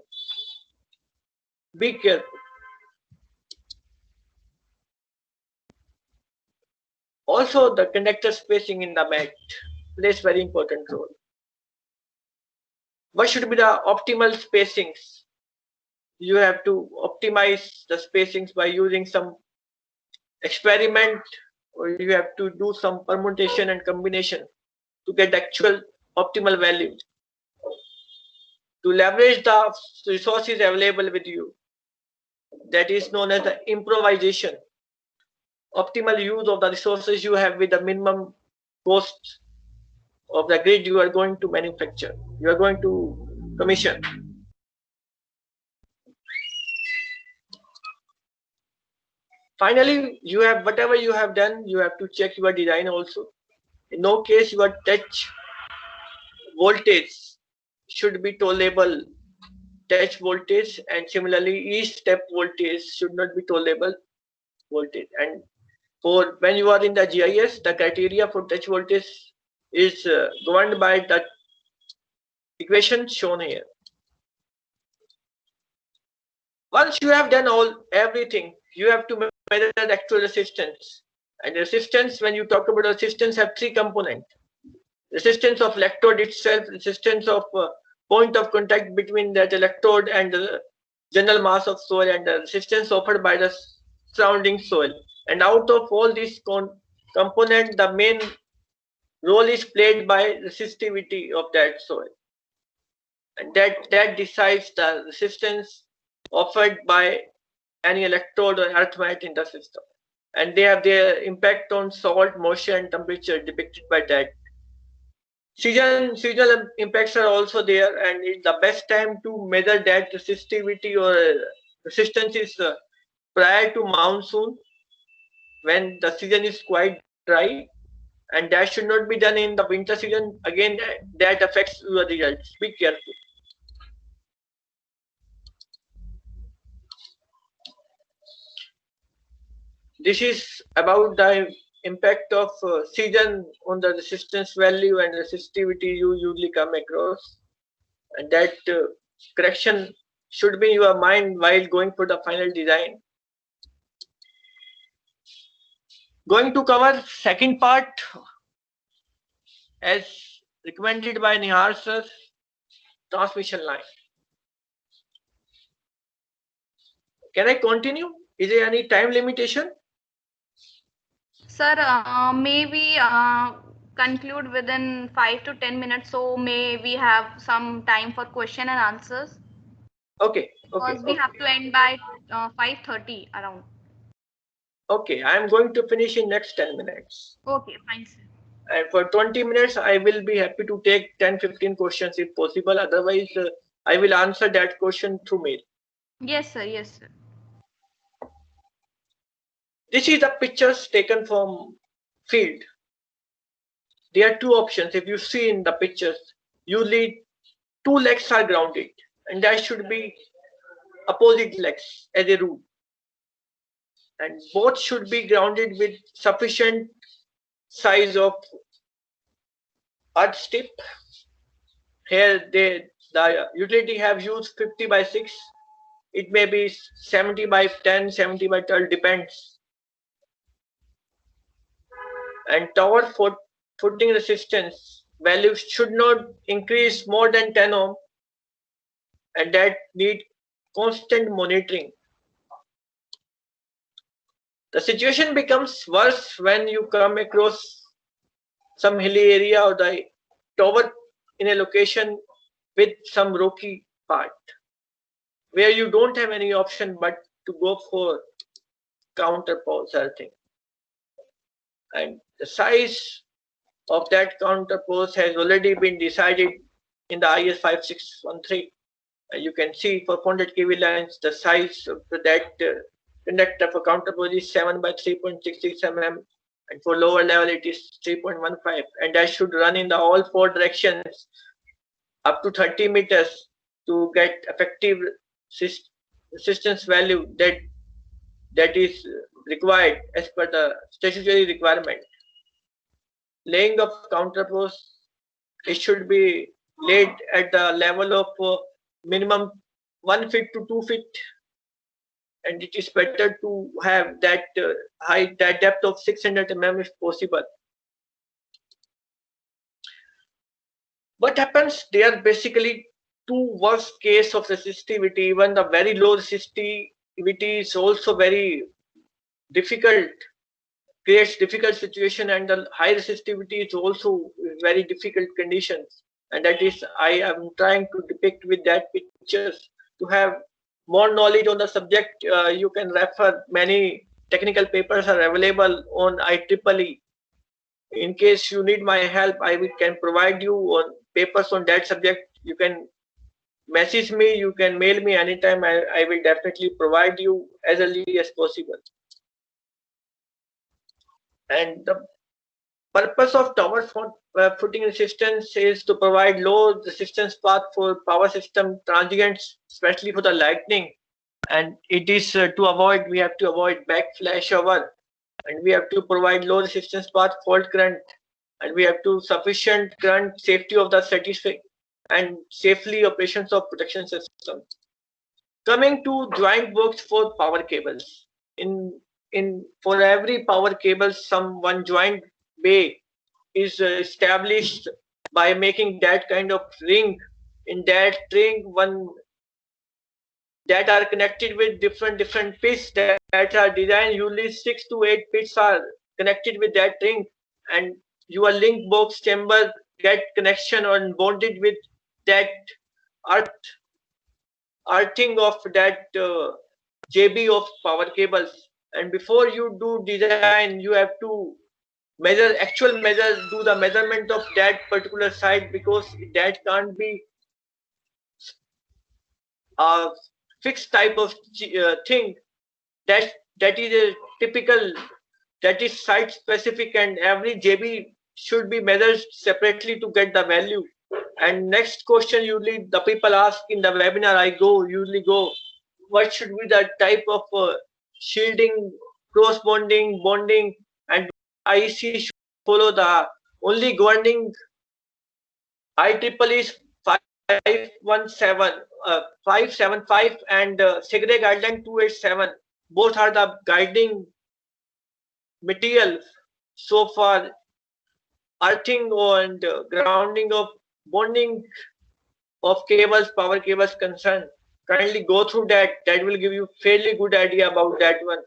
Be careful. Also, the conductor spacing in the mat plays very important role. What should be the optimal spacings? You have to optimize the spacings by using some experiment, or you have to do some permutation and combination to get actual optimal value. To leverage the resources available with you. That is known as the improvisation. Optimal use of the resources you have with the minimum cost of the grid you are going to manufacture, you are going to commission. Finally, you have whatever you have done, you have to check your design also. In no case your touch voltage should be tolerable touch voltage, and similarly each step voltage should not be tolerable voltage. And for when you are in the GIS, the criteria for touch voltage is governed by the equation shown here. Once you have done everything, you have to measure the actual resistance. And resistance, when you talk about resistance, have three components. resistance of electrode itself, resistance of point of contact between that electrode and the general mass of soil, and the resistance offered by the surrounding soil. And out of all these components, the main role is played by resistivity of that soil, and that decides the resistance offered by any electrode or earthmat in the system, and they have their impact on salt, moisture, and temperature depicted by that. Seasonal impacts are also there, and it's the best time to measure that resistivity or resistance is prior to monsoon, when the season is quite dry, and that should not be done in the winter season. Again, that affects your results. Be careful. This is about the impact of season on the resistance value and resistivity you usually come across, and that correction should be in your mind while going for the final design. Going to cover second part as recommended by Nihar sir, transmission line. Can I continue? Is there any time limitation? Sir, may we conclude within 5 to 10 minutes, so may we have some time for question and answers? Okay. Because we have to end by 5:30 around. Okay, I am going to finish in next 10 minutes. Okay, fine, sir. And for 20 minutes, I will be happy to take 10-15 questions if possible. Otherwise, I will answer that question through mail. Yes, sir. Yes, sir. This is the pictures taken from field. There are two options. If you see in the pictures, usually two legs are grounded, and that should be opposite legs as a rule. And both should be grounded with sufficient size of earth strip. Here the utility have used 50 by 6. It may be 70 by 10, 70 by 12, depends. And tower footing resistance values should not increase more than 10 ohm, and that need constant monitoring. The situation becomes worse when you come across some hilly area or the tower in a location with some rocky part, where you don't have any option but to go for counterpose earthing. And the size of that counterpose has already been decided in the IS 5613. You can see for 400 kV lines, the size of that conductor for counterpose is 7 by 3.66 mm, and for lower level it is 3.15, and that should run in the all four directions up to 30 meters to get effective resistance value that is required as per the statutory requirement. Laying of counterpose, it should be laid at the level of minimum 1 feet to 2 feet, and it is better to have that height, that depth of 600 mm if possible. What happens? There are basically two worst case of resistivity. Even the very low resistivity is also very difficult, creates difficult situation, and the high resistivity is also very difficult conditions. And that is, I am trying to depict with that pictures. To have more knowledge on the subject, you can refer, many technical papers are available on IEEE. In case you need my help, I can provide you on papers on that subject. You can message me, you can mail me anytime. I will definitely provide you as early as possible. And the purpose of tower footing resistance is to provide low resistance path for power system transients, especially for the lightning. And it is we have to avoid back flashover, and we have to provide low resistance path fault current, and we have to sufficient current safety of the satisfy and safely operations of protection system. Coming to joint works for power cables. For every power cable, one joint bay is established by making that kind of ring. In that ring, one that are connected with different pits that are designed. Usually 6 to 8 pits are connected with that ring, and your link box chamber get connection or bonded with that earth earthing of that JB of power cables. And before you do design, you have to do the measurement of that particular site, because that can't be a fixed type of thing. That is a typical, that is site specific, and every JB should be measured separately to get the value. And next question usually the people ask in the webinar I usually go, what should be the type of shielding, cross bonding, bonding, and IEC should follow the only governing IEEE is 575 and SIGRE guideline 287. Both are the guiding material so far earthing and grounding of bonding of cables, power cables concerned. Kindly go through that. That will give you fairly good idea about that one.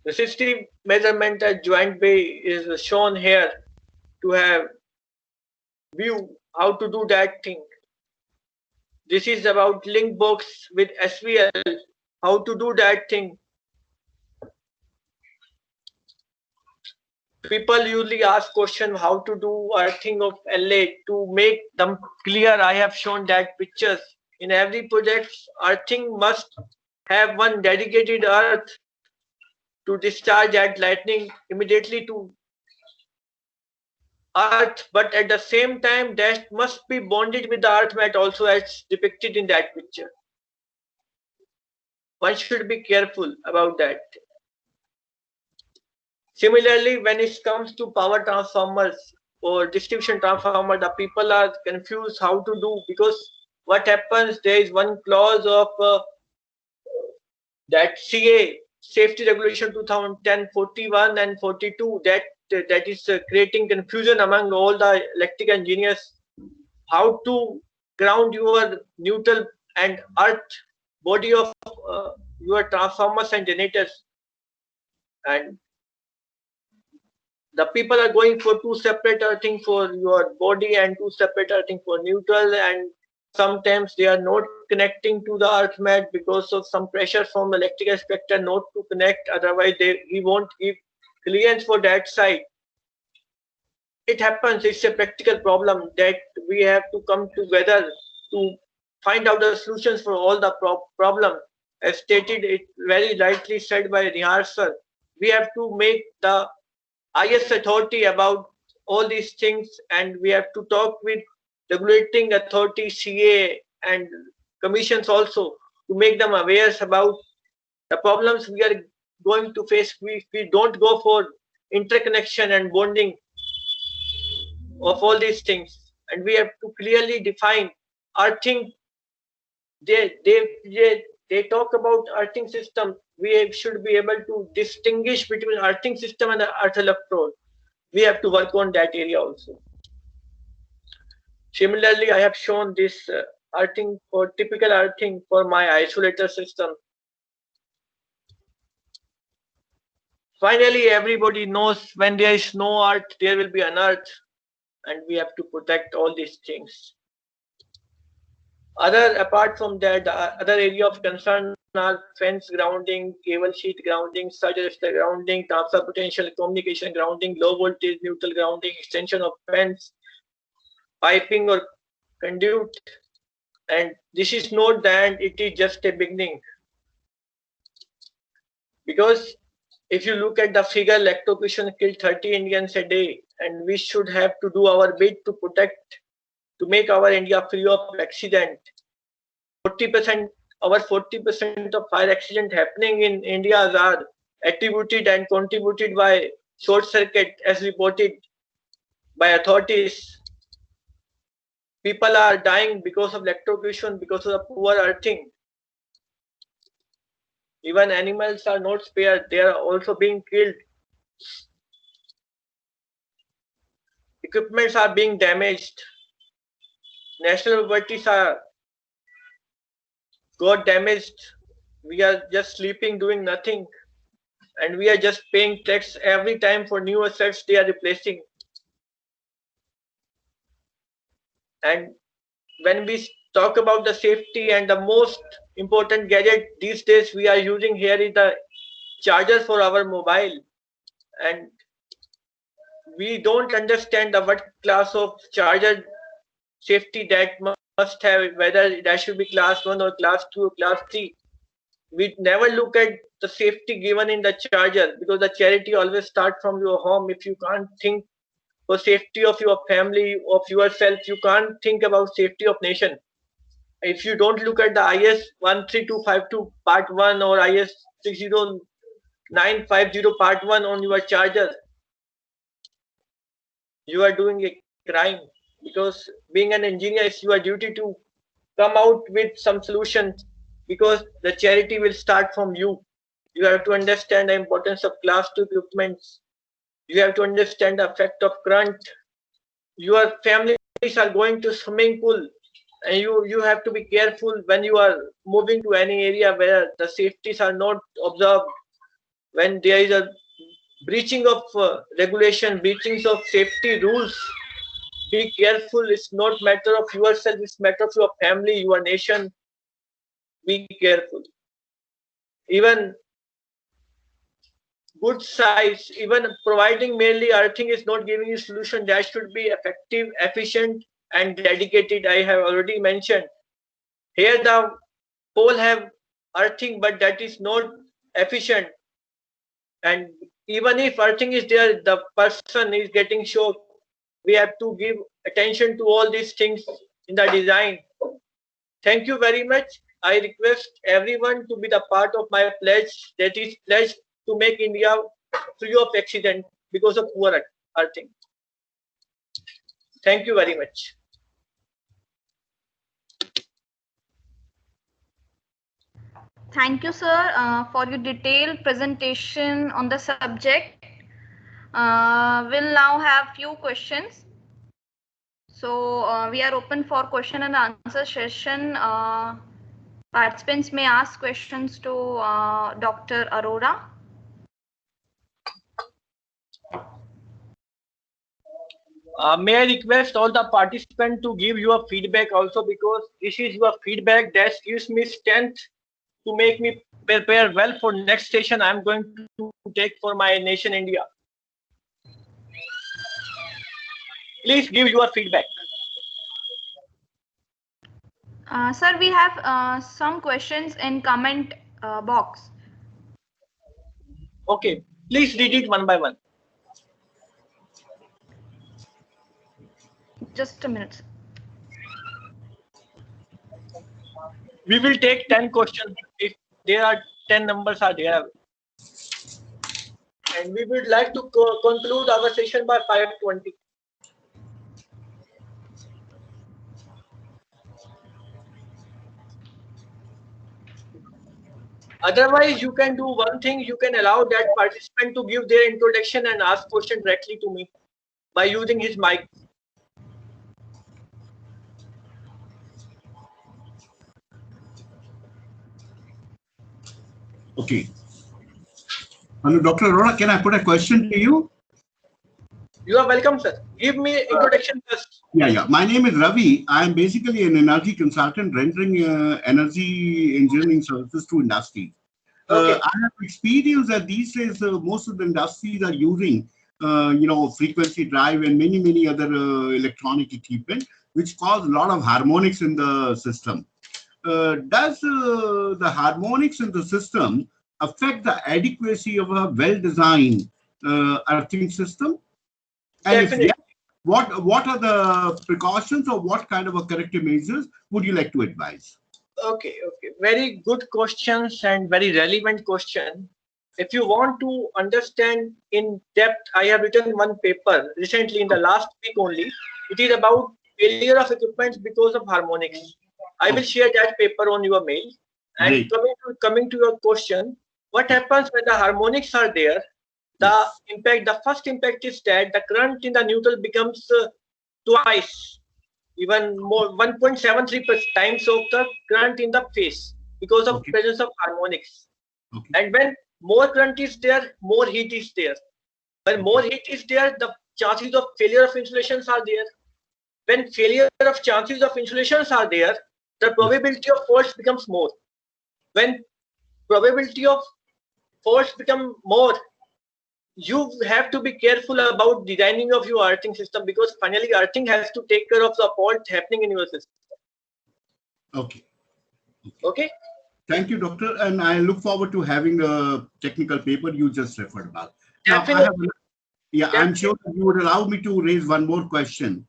Resistive measurement at joint bay is shown here to have view how to do that thing. This is about link box with SVL, how to do that thing. People usually ask question how to do earthing of LA. To make them clear, I have shown that pictures. In every project, earthing must have one dedicated earth to discharge at lightning immediately to earth, but at the same time that must be bonded with the earth mat also, as depicted in that picture. One should be careful about that. Similarly, when it comes to power transformers or distribution transformer, the people are confused how to do, because what happens, there is one clause of that CA, Safety Regulation 2010 41 and 42, that is creating confusion among all the electric engineers how to ground your neutral and earth body of your transformers and generators. And the people are going for two separate earthing for your body and two separate earthing for neutral, and sometimes they are not connecting to the earth mat because of some pressure from the electrical inspector not to connect, otherwise he won't give clearance for that site. It happens, it's a practical problem that we have to come together to find out the solutions for all the problem. As stated, it very rightly said by Nihar sir, we have to make the highest authority about all these things, and we have to talk with regulating authority, CA and commissions also, to make them aware about the problems we are going to face. We don't go for interconnection and bonding of all these things, and we have to clearly define earthing. They talk about earthing system. We should be able to distinguish between earthing system and the earth electrode. We have to work on that area also. Similarly, I have shown this earthing for typical earthing for my isolator system. Finally, everybody knows when there is no earth, there will be an earth, and we have to protect all these things. Apart from that, the other area of concern are fence grounding, cable sheet grounding, surge resistor grounding, transfer potential communication grounding, low voltage neutral grounding, extension of fence, piping or conduit. And this is not the end, it is just a beginning. Because if you look at the figure, electrocution killed 30 Indians a day, and we should have to do our bit to protect, to make our India free of accident. 40% of fire accident happening in India are attributed and contributed by short circuit, as reported by authorities. People are dying because of electrocution, because of the poor earthing. Even animals are not spared, they are also being killed. equipments are being damaged, national properties are got damaged, we are just sleeping doing nothing, and we are just paying tax every time for new assets they are replacing. And when we talk about the safety, and the most important gadget these days we are using here is the charger for our mobile, and we don't understand the what class of charger safety that must have, whether that should be class 1 or class 2 or class 3. We never look at the safety given in the charger, because the charity always starts from your home. If you can't think for safety of your family, of yourself, you can't think about safety of nation. If you don't look at the IS 13252 part 1 or IS 60950 part 1 on your charger, you are doing a crime, because being an engineer is your duty to come out with some solutions, because the charity will start from you. You have to understand the importance of class 2 equipments. You have to understand the effect of current. Your families are going to swimming pool, and you have to be careful when you are moving to any area where the safeties are not observed. When there is a breaching of regulation, breaching of safety rules, be careful. It's not matter of yourself, it's matter of your family, your nation. Be careful. Even good size, even providing merely earthing is not giving you solution. That should be effective, efficient, and dedicated. I have already mentioned here the pole have earthing, but that is not efficient. And even if earthing is there, the person is getting shocked. We have to give attention to all these things in the design. Thank you very much. I request everyone to be the part of my pledge, that is pledge to make India free of accident because of poor earthing. Thank you very much. Thank you, sir, for your detailed presentation on the subject. We'll now have few questions. So we are open for question and answer session. Participants may ask questions to Dr. Arora. May I request all the participants to give your feedback also, because this is your feedback that gives me strength to make me prepare well for next session I'm going to take for my nation India. Please give your feedback. Sir, we have some questions in comment box. Okay, please read it one by one. Just a minute. We will take 10 questions if there are 10 numbers are there. And we would like to conclude our session by 5:20. Otherwise, you can do one thing. You can allow that participant to give their introduction and ask question directly to me by using his mic. Okay. Hello, Dr. Arora, can I put a question to you? You are welcome, sir. Give me introduction first. Yeah. My name is Ravi. I am basically an energy consultant rendering energy engineering services to industry. Okay. I have experience that these days most of the industries are using, frequency drive and many other electronic equipment, which cause a lot of harmonics in the system. Does the harmonics in the system affect the adequacy of a well-designed earthing system? And Definitely. if yes, what are the precautions or what kind of a corrective measures would you like to advise? Okay. Very good questions and very relevant question. If you want to understand in depth, I have written one paper recently in the last week only. It is about failure of equipment because of harmonics. I will share that paper on your mail. And Great. coming to your question, what happens when the harmonics are there? The first impact is that the current in the neutral becomes twice, even more, 1.73 times of the current in the phase because of Okay. presence of harmonics. Okay. And when more current is there, more heat is there. When more heat is there, the chances of failure of insulations are there. When failure of chances of insulations are there, the probability of faults becomes more. When probability of faults become more, you have to be careful about designing of your earthing system, because finally earthing has to take care of the fault happening in your system. Okay. Okay. Thank you, doctor. And I look forward to having a technical paper you just referred about. Definitely. Now, I'm sure that you would allow me to raise one more question.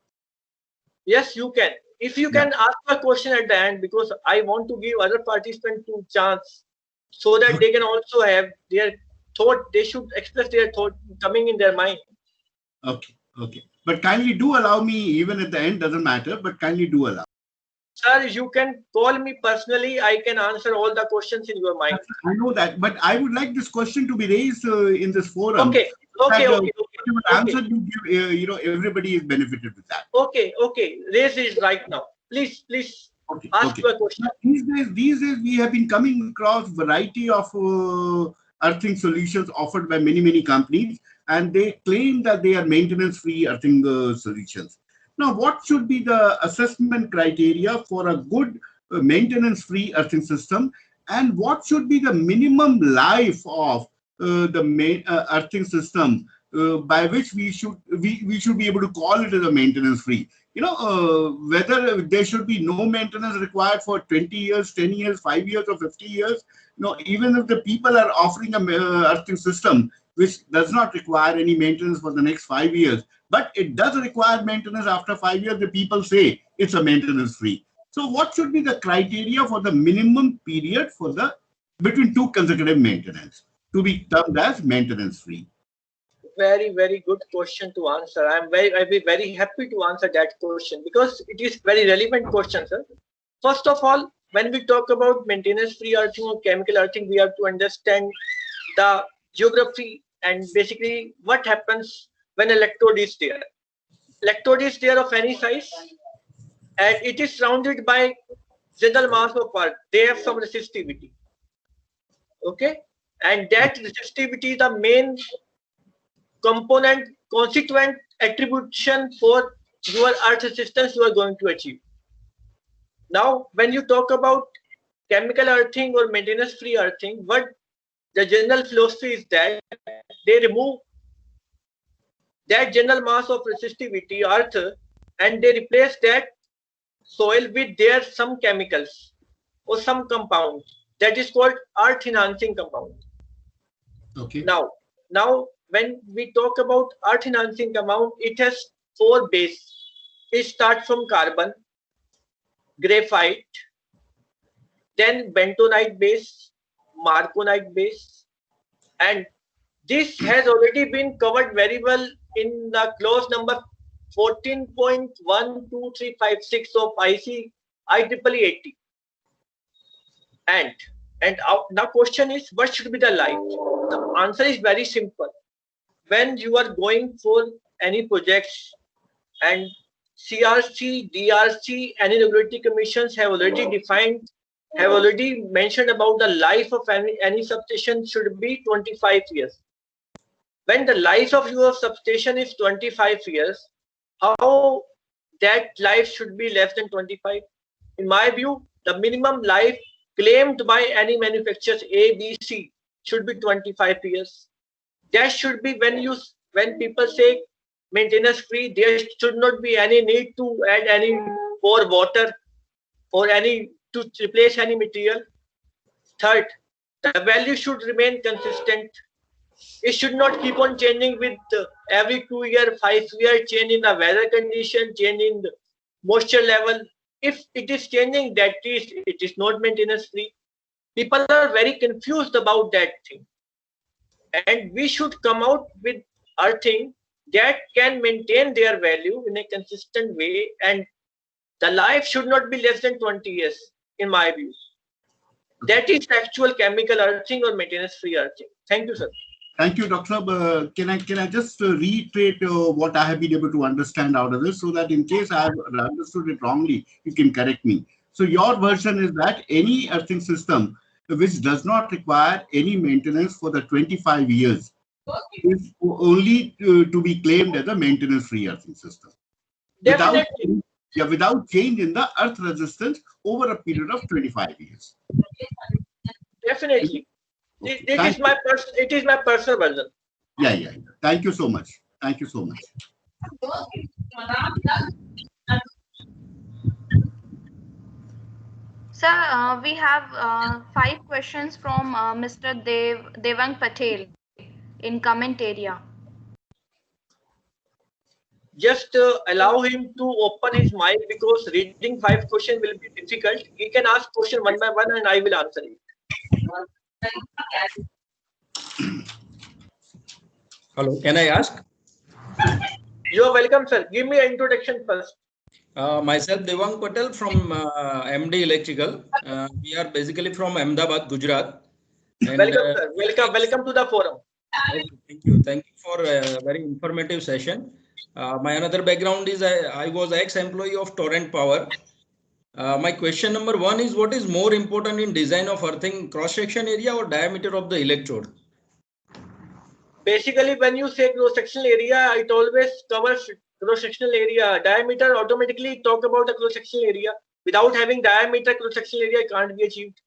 Yes, you can. If you can ask a question at the end, because I want to give other participants to chance so that they can also have their thought. They should express their thought coming in their mind. Okay. Okay. But kindly do allow me, even at the end, doesn't matter, but kindly do allow. Sir, you can call me personally. I can answer all the questions in your mind. I know that, but I would like this question to be raised in this forum. Okay. Whatever answer you give, everybody is benefited with that. Okay. Raise it right now. Please ask your question. Now, these days we have been coming across variety of earthing solutions offered by many companies, and they claim that they are maintenance-free earthing solutions. Now, what should be the assessment criteria for a good maintenance-free earthing system, and what should be the minimum life of the earthing system by which we should be able to call it as a maintenance-free? Whether there should be no maintenance required for 20 years, 10 years, 5 years, or 50 years. Even if the people are offering a earthing system which does not require any maintenance for the next 5 years, but it does require maintenance after 5 years, the people say it's a maintenance free. So what should be the criteria for the minimum period for the between two consecutive maintenance to be termed as maintenance free? Very good question to answer. I'll be very happy to answer that question because it is very relevant question, sir. First of all, when we talk about maintenance free earthing or chemical earthing, we have to understand the geography and basically what happens when electrode is there. Electrode is there of any size and it is surrounded by general mass of earth. They have some resistivity. Okay, and that resistivity is the main component, constituent attribution for your earth resistance you are going to achieve. Now, when you talk about chemical earthing or maintenance free earthing, what the general philosophy is that they remove that general mass of resistivity earth and they replace that soil with their some chemicals or some compound that is called earth enhancing compound. Okay. Now when we talk about earth enhancing compound, it has 4 base. It starts from carbon, graphite, then bentonite base, marconite base, and this has already been covered very well in the clause number 14.12356 of IC IEEE 80. And now question is, what should be the life? The answer is very simple. When you are going for any projects and CRC, DRC, any regulatory commissions have already mentioned about the life of any substation should be 25 years. When the life of your substation is 25 years, how that life should be less than 25? In my view, the minimum life claimed by any manufacturers A, B, C should be 25 years. That should be when people say maintenance free, there should not be any need to add any more water or any to replace any material. Third, the value should remain consistent. It should not keep on changing with every 2 year, 5 year change in the weather condition, change in the moisture level. If it is changing, it is not maintenance free. People are very confused about that thing. And we should come out with earthing that can maintain their value in a consistent way, and the life should not be less than 20 years, in my view. That is actual chemical earthing or maintenance free earthing. Thank you, sir. Thank you, Dr. Can I just reiterate what I have been able to understand out of this, so that in case I have understood it wrongly, you can correct me. So your version is that any earthing system which does not require any maintenance for the 25 years is only to be claimed as a maintenance-free earthing system. Definitely. Without change in the earth resistance over a period of 25 years. Definitely. It is my personal version. Yeah. Thank you so much. Thank you so much. Sir, we have 5 questions from Mr. Devang Patel in comment area. Just allow him to open his mic, because reading 5 questions will be difficult. He can ask question one by one and I will answer it. Hello, can I ask? You are welcome, sir. Give me an introduction first. Myself, Devang Patel from MD Electrical. We are basically from Ahmedabad, Gujarat. And, welcome, sir. Welcome to the forum. Okay, thank you. Thank you for a very informative session. My another background is I was ex-employee of Torrent Power. My question number 1 is, what is more important in design of earthing, cross-section area or diameter of the electrode? Basically, when you say cross-sectional area, it always covers cross-sectional area. Diameter automatically talk about the cross-sectional area. Without having diameter, cross-sectional area can't be achieved.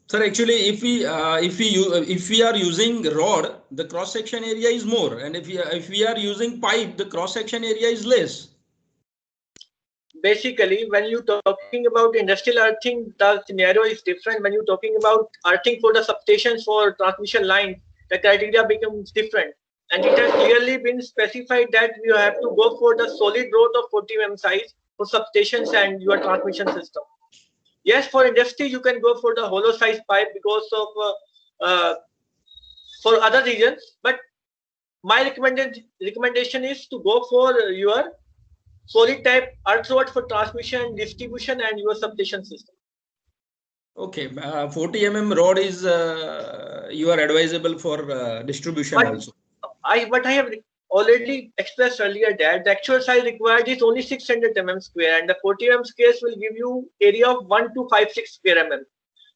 Sir, actually, if we are using rod, the cross-section area is more, and if we are using pipe, the cross-section area is less. Basically, when you're talking about industrial earthing, the scenario is different. When you're talking about earthing for the substations for transmission line, the criteria becomes different. And it has clearly been specified that you have to go for the solid rod of 40 mm size for substations and your transmission system. Yes, for industry, you can go for the hollow size pipe because of for other reasons. But my recommendation is to go for your solid type earth rod for transmission, distribution, and your substation system. Okay, 40 mm rod is you are advisable for distribution also. What I have already expressed earlier, that the actual size required is only 600 mm square, and the 40 mm square will give you area of 1256 square mm,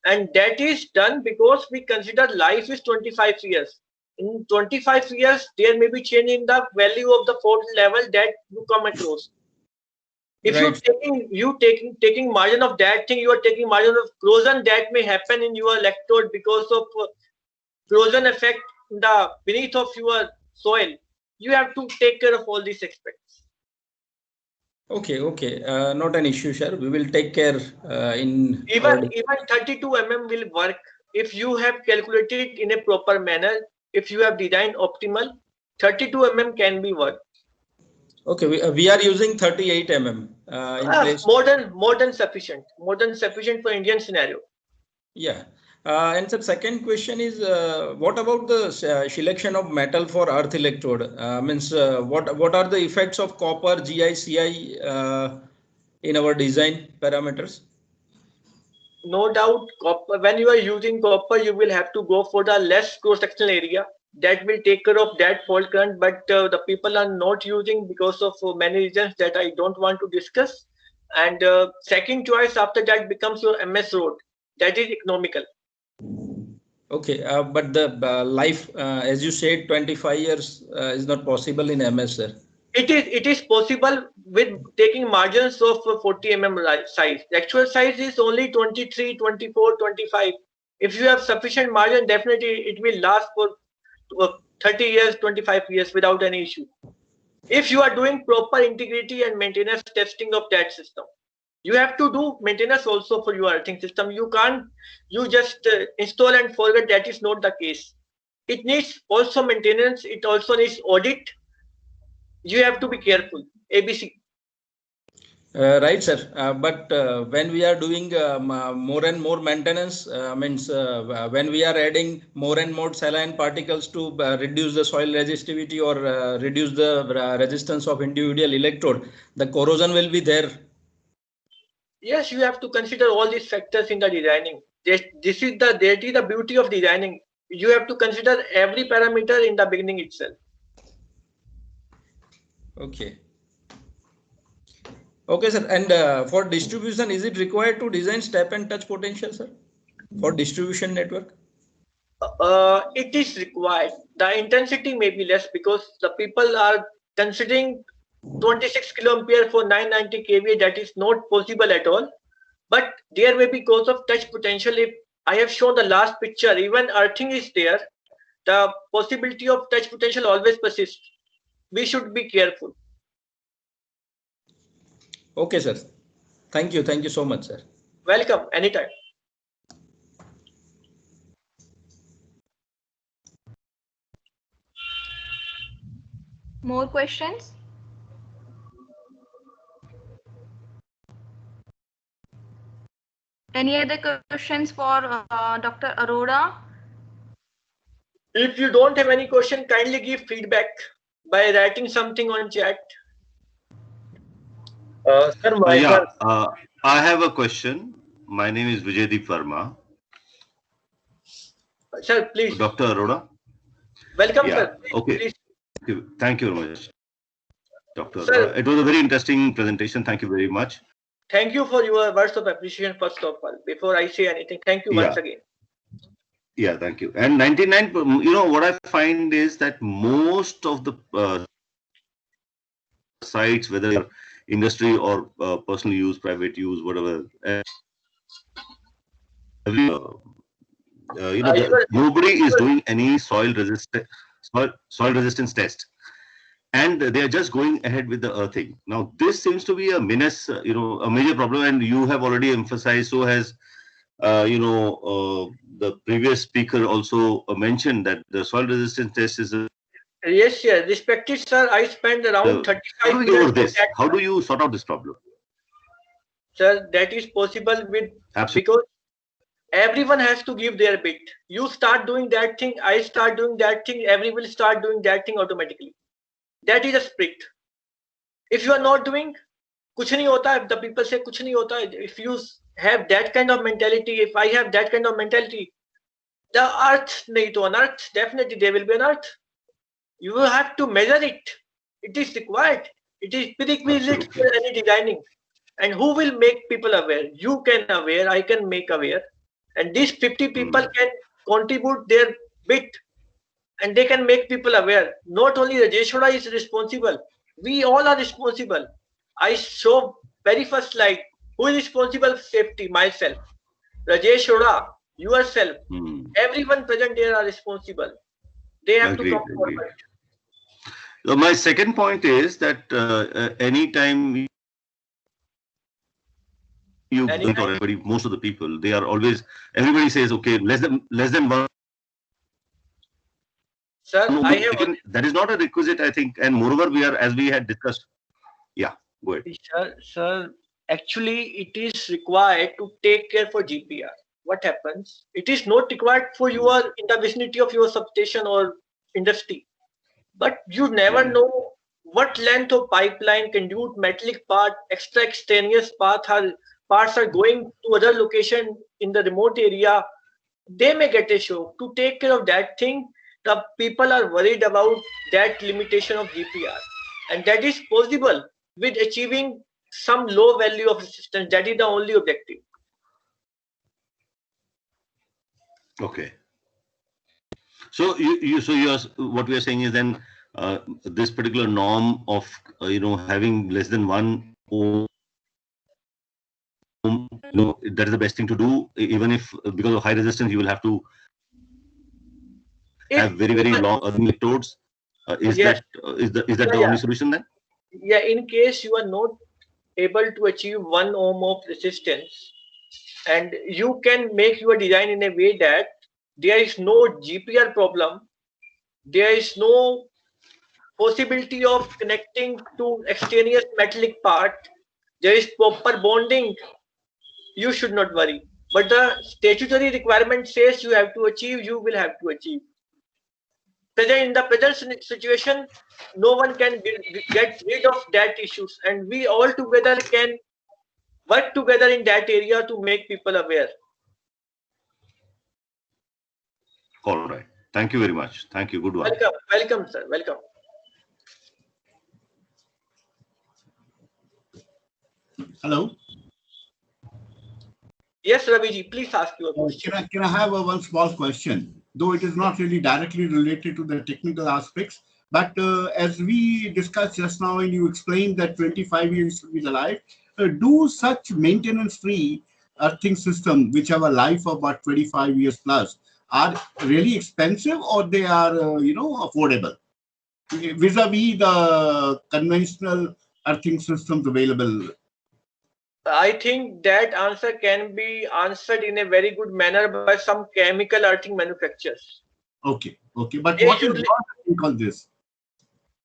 and that is done because we consider life is 25 years. In 25 years, there may be change in the value of the fault level that you come across. If right. you're taking margin of that thing, you are taking margin of corrosion that may happen in your electrode because of corrosion effect in the beneath of your soil. You have to take care of all these aspects. Okay, not an issue, sir. We will take care in even 32 mm will work if you have calculated it in a proper manner. If you have designed optimal, 32 mm can be worked. Okay, we are using 38 mm in place. More than sufficient. More than sufficient for Indian scenario. Yeah. And the second question is, what about the selection of metal for earth electrode? What are the effects of copper, Gi, Ci in our design parameters? No doubt, copper. When you are using copper, you will have to go for the less cross-sectional area. That will take care of that fault current, but the people are not using because of many reasons that I don't want to discuss. And second choice after that becomes your MS rod. That is economical. Okay, but the life, as you said, 25 years is not possible in MS, sir. It is possible with taking margins of 40 mm size. The actual size is only 23, 24, 25. If you have sufficient margin, definitely it will last for 30 years, 25 years without any issue. If you are doing proper integrity and maintenance testing of that system, you have to do maintenance also for your earthing system. You just install and forget. That is not the case. It needs also maintenance. It also needs audit. You have to be careful. ABC. Right, sir. But when we are doing more and more maintenance, when we are adding more and more saline particles to reduce the soil resistivity or reduce the resistance of individual electrode, the corrosion will be there. Yes, you have to consider all these factors in the designing. This is the beauty of designing. You have to consider every parameter in the beginning itself. Okay. Okay, sir. And for distribution, is it required to design step and touch potential, sir? For distribution network? It is required. The intensity may be less because the people are considering 26 kiloampere for 990 kVA. That is not possible at all. But there may be cause of touch potential. If I have shown the last picture, even earthing is there, the possibility of touch potential always persists. We should be careful. Okay, sir. Thank you. Thank you so much, sir. Welcome, anytime. More questions? Any other questions for Dr. Arora? If you don't have any question, kindly give feedback by writing something on chat. Sir, I have a question. My name is Vijaydeep Verma. Sir, please. Dr. Arora. Welcome, Yeah. sir. Okay. Please. Thank you very much, Dr. Sir, Arora. It was a very interesting presentation. Thank you very much. Thank you for your words of appreciation, first of all. Before I say anything, thank you once again. Yeah, thank you. And 99, you know, what I find is that most of the sites, whether industry or personal use, private use, whatever, nobody is doing any soil resistance test, and they are just going ahead with the earthing. Now, this seems to be a menace, a major problem, and you have already emphasized. So has the previous speaker also mentioned that the soil resistance test is a Yes, respected sir, I spent around 35 years. How do you sort out this problem? Sir, that is possible with because everyone has to give their bit. You start doing that thing, I start doing that thing, everyone will start doing that thing automatically. That is a spirit. If you are not doing, kuch nahi hota. If the people say kuch nahi hota, if you have that kind of mentality, if I have that kind of mentality, the earth nahi to unearth, definitely there will be an earth. You will have to measure it. It is required. It is prerequisite for any designing. And who will make people aware? You can aware, I can make aware. And these 50 people can contribute their bit and they can make people aware. Not only Rajesh Arora is responsible, we all are responsible. I show very first slide, who is responsible for safety? Myself. Rajesh Arora, yourself. Everyone present there are responsible. They have to come forward. So my second point is that anytime everybody, most of the people, they are always, everybody says, okay, less than one. Sir, that is not a requisite, I think, and moreover, we are, as we had discussed. Yeah, go ahead. Sir, actually, it is required to take care for GPR. What happens? It is not required for you are in the vicinity of your substation or industry. But you never know what length of pipeline, conduit, metallic part, extra extraneous parts are going to other location in the remote area. They may get a shock. To take care of that thing, the people are worried about that limitation of GPR. And that is possible with achieving some low value of resistance. That is the only objective. Okay. So what we are saying is then this particular norm of having less than one ohm, that is the best thing to do. Even if because of high resistance, you will have to have very long electrodes. Is that the only solution then? Yeah, in case you are not able to achieve 1 ohm of resistance, and you can make your design in a way that there is no GPR problem, there is no possibility of connecting to extraneous metallic part, there is proper bonding, you should not worry. But the statutory requirement says you have to achieve, you will have to achieve. In the present situation, no one can get rid of that issues, and we all together can work together in that area to make people aware. All right. Thank you very much. Thank you. Good one. Welcome, sir. Welcome. Hello. Yes, Raviji, please ask your question. Can I have one small question? Though it is not really directly related to the technical aspects, but as we discussed just now, and you explained that 25 years should be the life, do such maintenance-free earthing systems, which have a life of about 25 years plus, are really expensive, or they are, affordable, vis-a-vis the conventional earthing systems available? I think that answer can be answered in a very good manner by some chemical earthing manufacturers. Okay. But what is your take on this?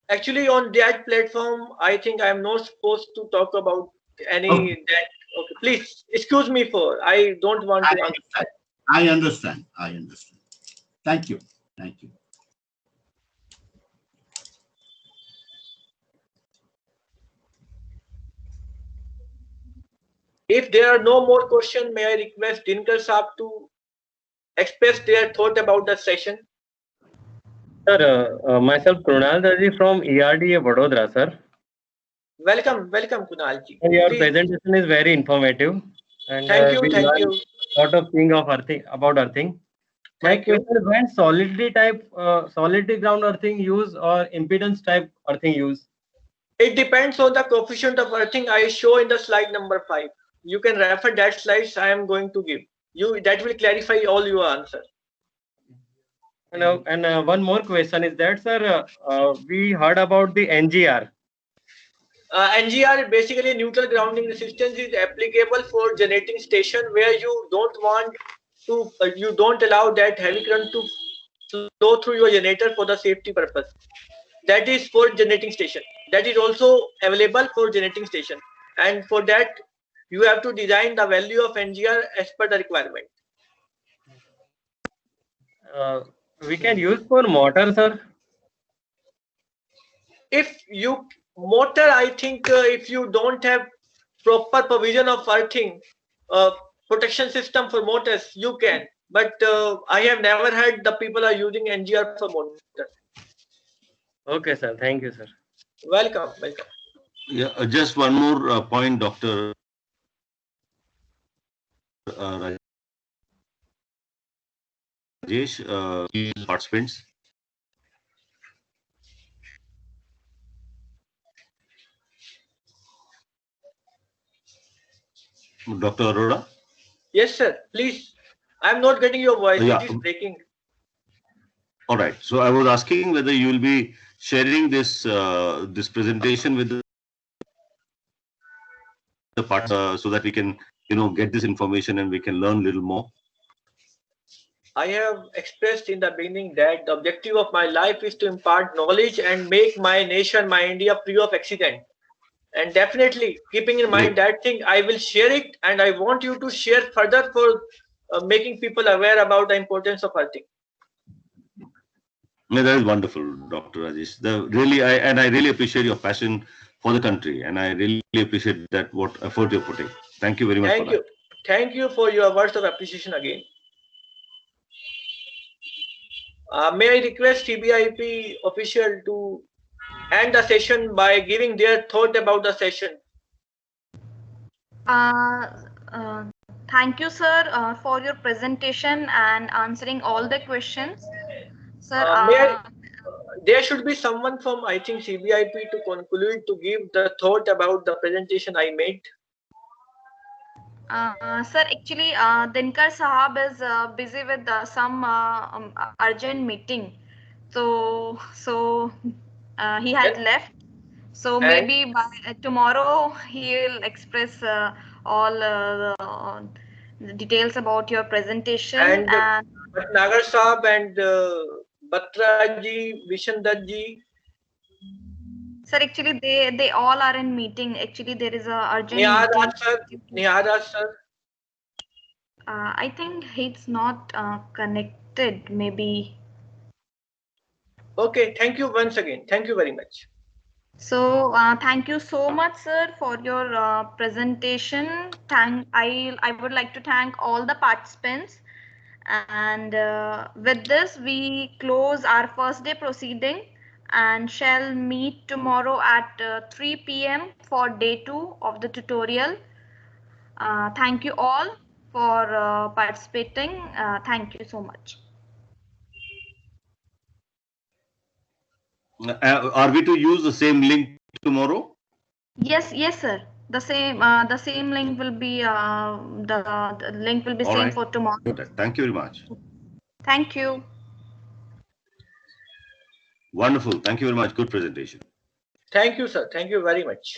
Actually, on that platform, I think I am not supposed to talk about any that. Okay, please excuse me for. I don't want to answer. I understand. Thank you. If there are no more questions, may I request Dinkar Saab to express their thought about the session? Sir, myself Krunal Darji from ERDA Vadodara, sir. Welcome, Kunalji. Your presentation is very informative, and thank you. A lot of things about earthing. My question is, when solidity ground earthing use or impedance type earthing use? It depends on the coefficient of earthing I show in the slide number 5. You can refer that slides I am going to give you. That will clarify all your answers. And one more question is that, sir, we heard about the NGR. NGR, basically neutral grounding resistance, is applicable for generating station where you don't want to, you don't allow that heavy current to flow through your generator for the safety purpose. That is for generating station. That is also available for generating station, and for that you have to design the value of NGR as per the requirement. We can use for motor, sir. If you motor, I think if you don't have proper provision of earthing protection system for motors, you can. But I have never heard the people are using NGR for motor. Okay, sir. Thank you, sir. Welcome. Yeah, just one more point, Dr. Rajesh, participants. Dr. Arora? Yes, sir. Please. I'm not getting your voice. It is breaking. All right. So I was asking whether you will be sharing this this presentation with the part so that we can, get this information and we can learn a little more. I have expressed in the beginning that the objective of my life is to impart knowledge and make my nation, my India, free of accident. And definitely, keeping in mind that thing, I will share it, and I want you to share further for making people aware about the importance of earthing. No, that is wonderful, Dr. Rajesh. I really appreciate your passion for the country, and I really appreciate that what effort you're putting. Thank you very much. Thank you. Thank you for your words of appreciation again. May I request CBIP official to end the session by giving their thought about the session? Thank you, sir, for your presentation and answering all the questions. Sir, there should be someone from, I think, CBIP to conclude, to give the thought about the presentation I made. Sir, actually, Dinkar Sahab is busy with some urgent meeting, so he has left. So maybe by tomorrow he will express all the details about your presentation. And Nagar Sahab and Batra ji, Vishandar ji. Sir, actually, they all are in meeting. Actually, there is a urgent meeting. Nihara sir. I think it's not connected. Maybe. Okay. Thank you once again. Thank you very much. So thank you so much, sir, for your presentation. I would like to thank all the participants. And with this, we close our first day proceeding and shall meet tomorrow at 3 p.m. for day 2 of the tutorial. Thank you all for participating. Thank you so much. Are we to use the same link tomorrow? Yes, sir. The same link will be the link will be All same right. for tomorrow. Thank you very much. Thank you. Wonderful. Thank you very much. Good presentation. Thank you, sir. Thank you very much.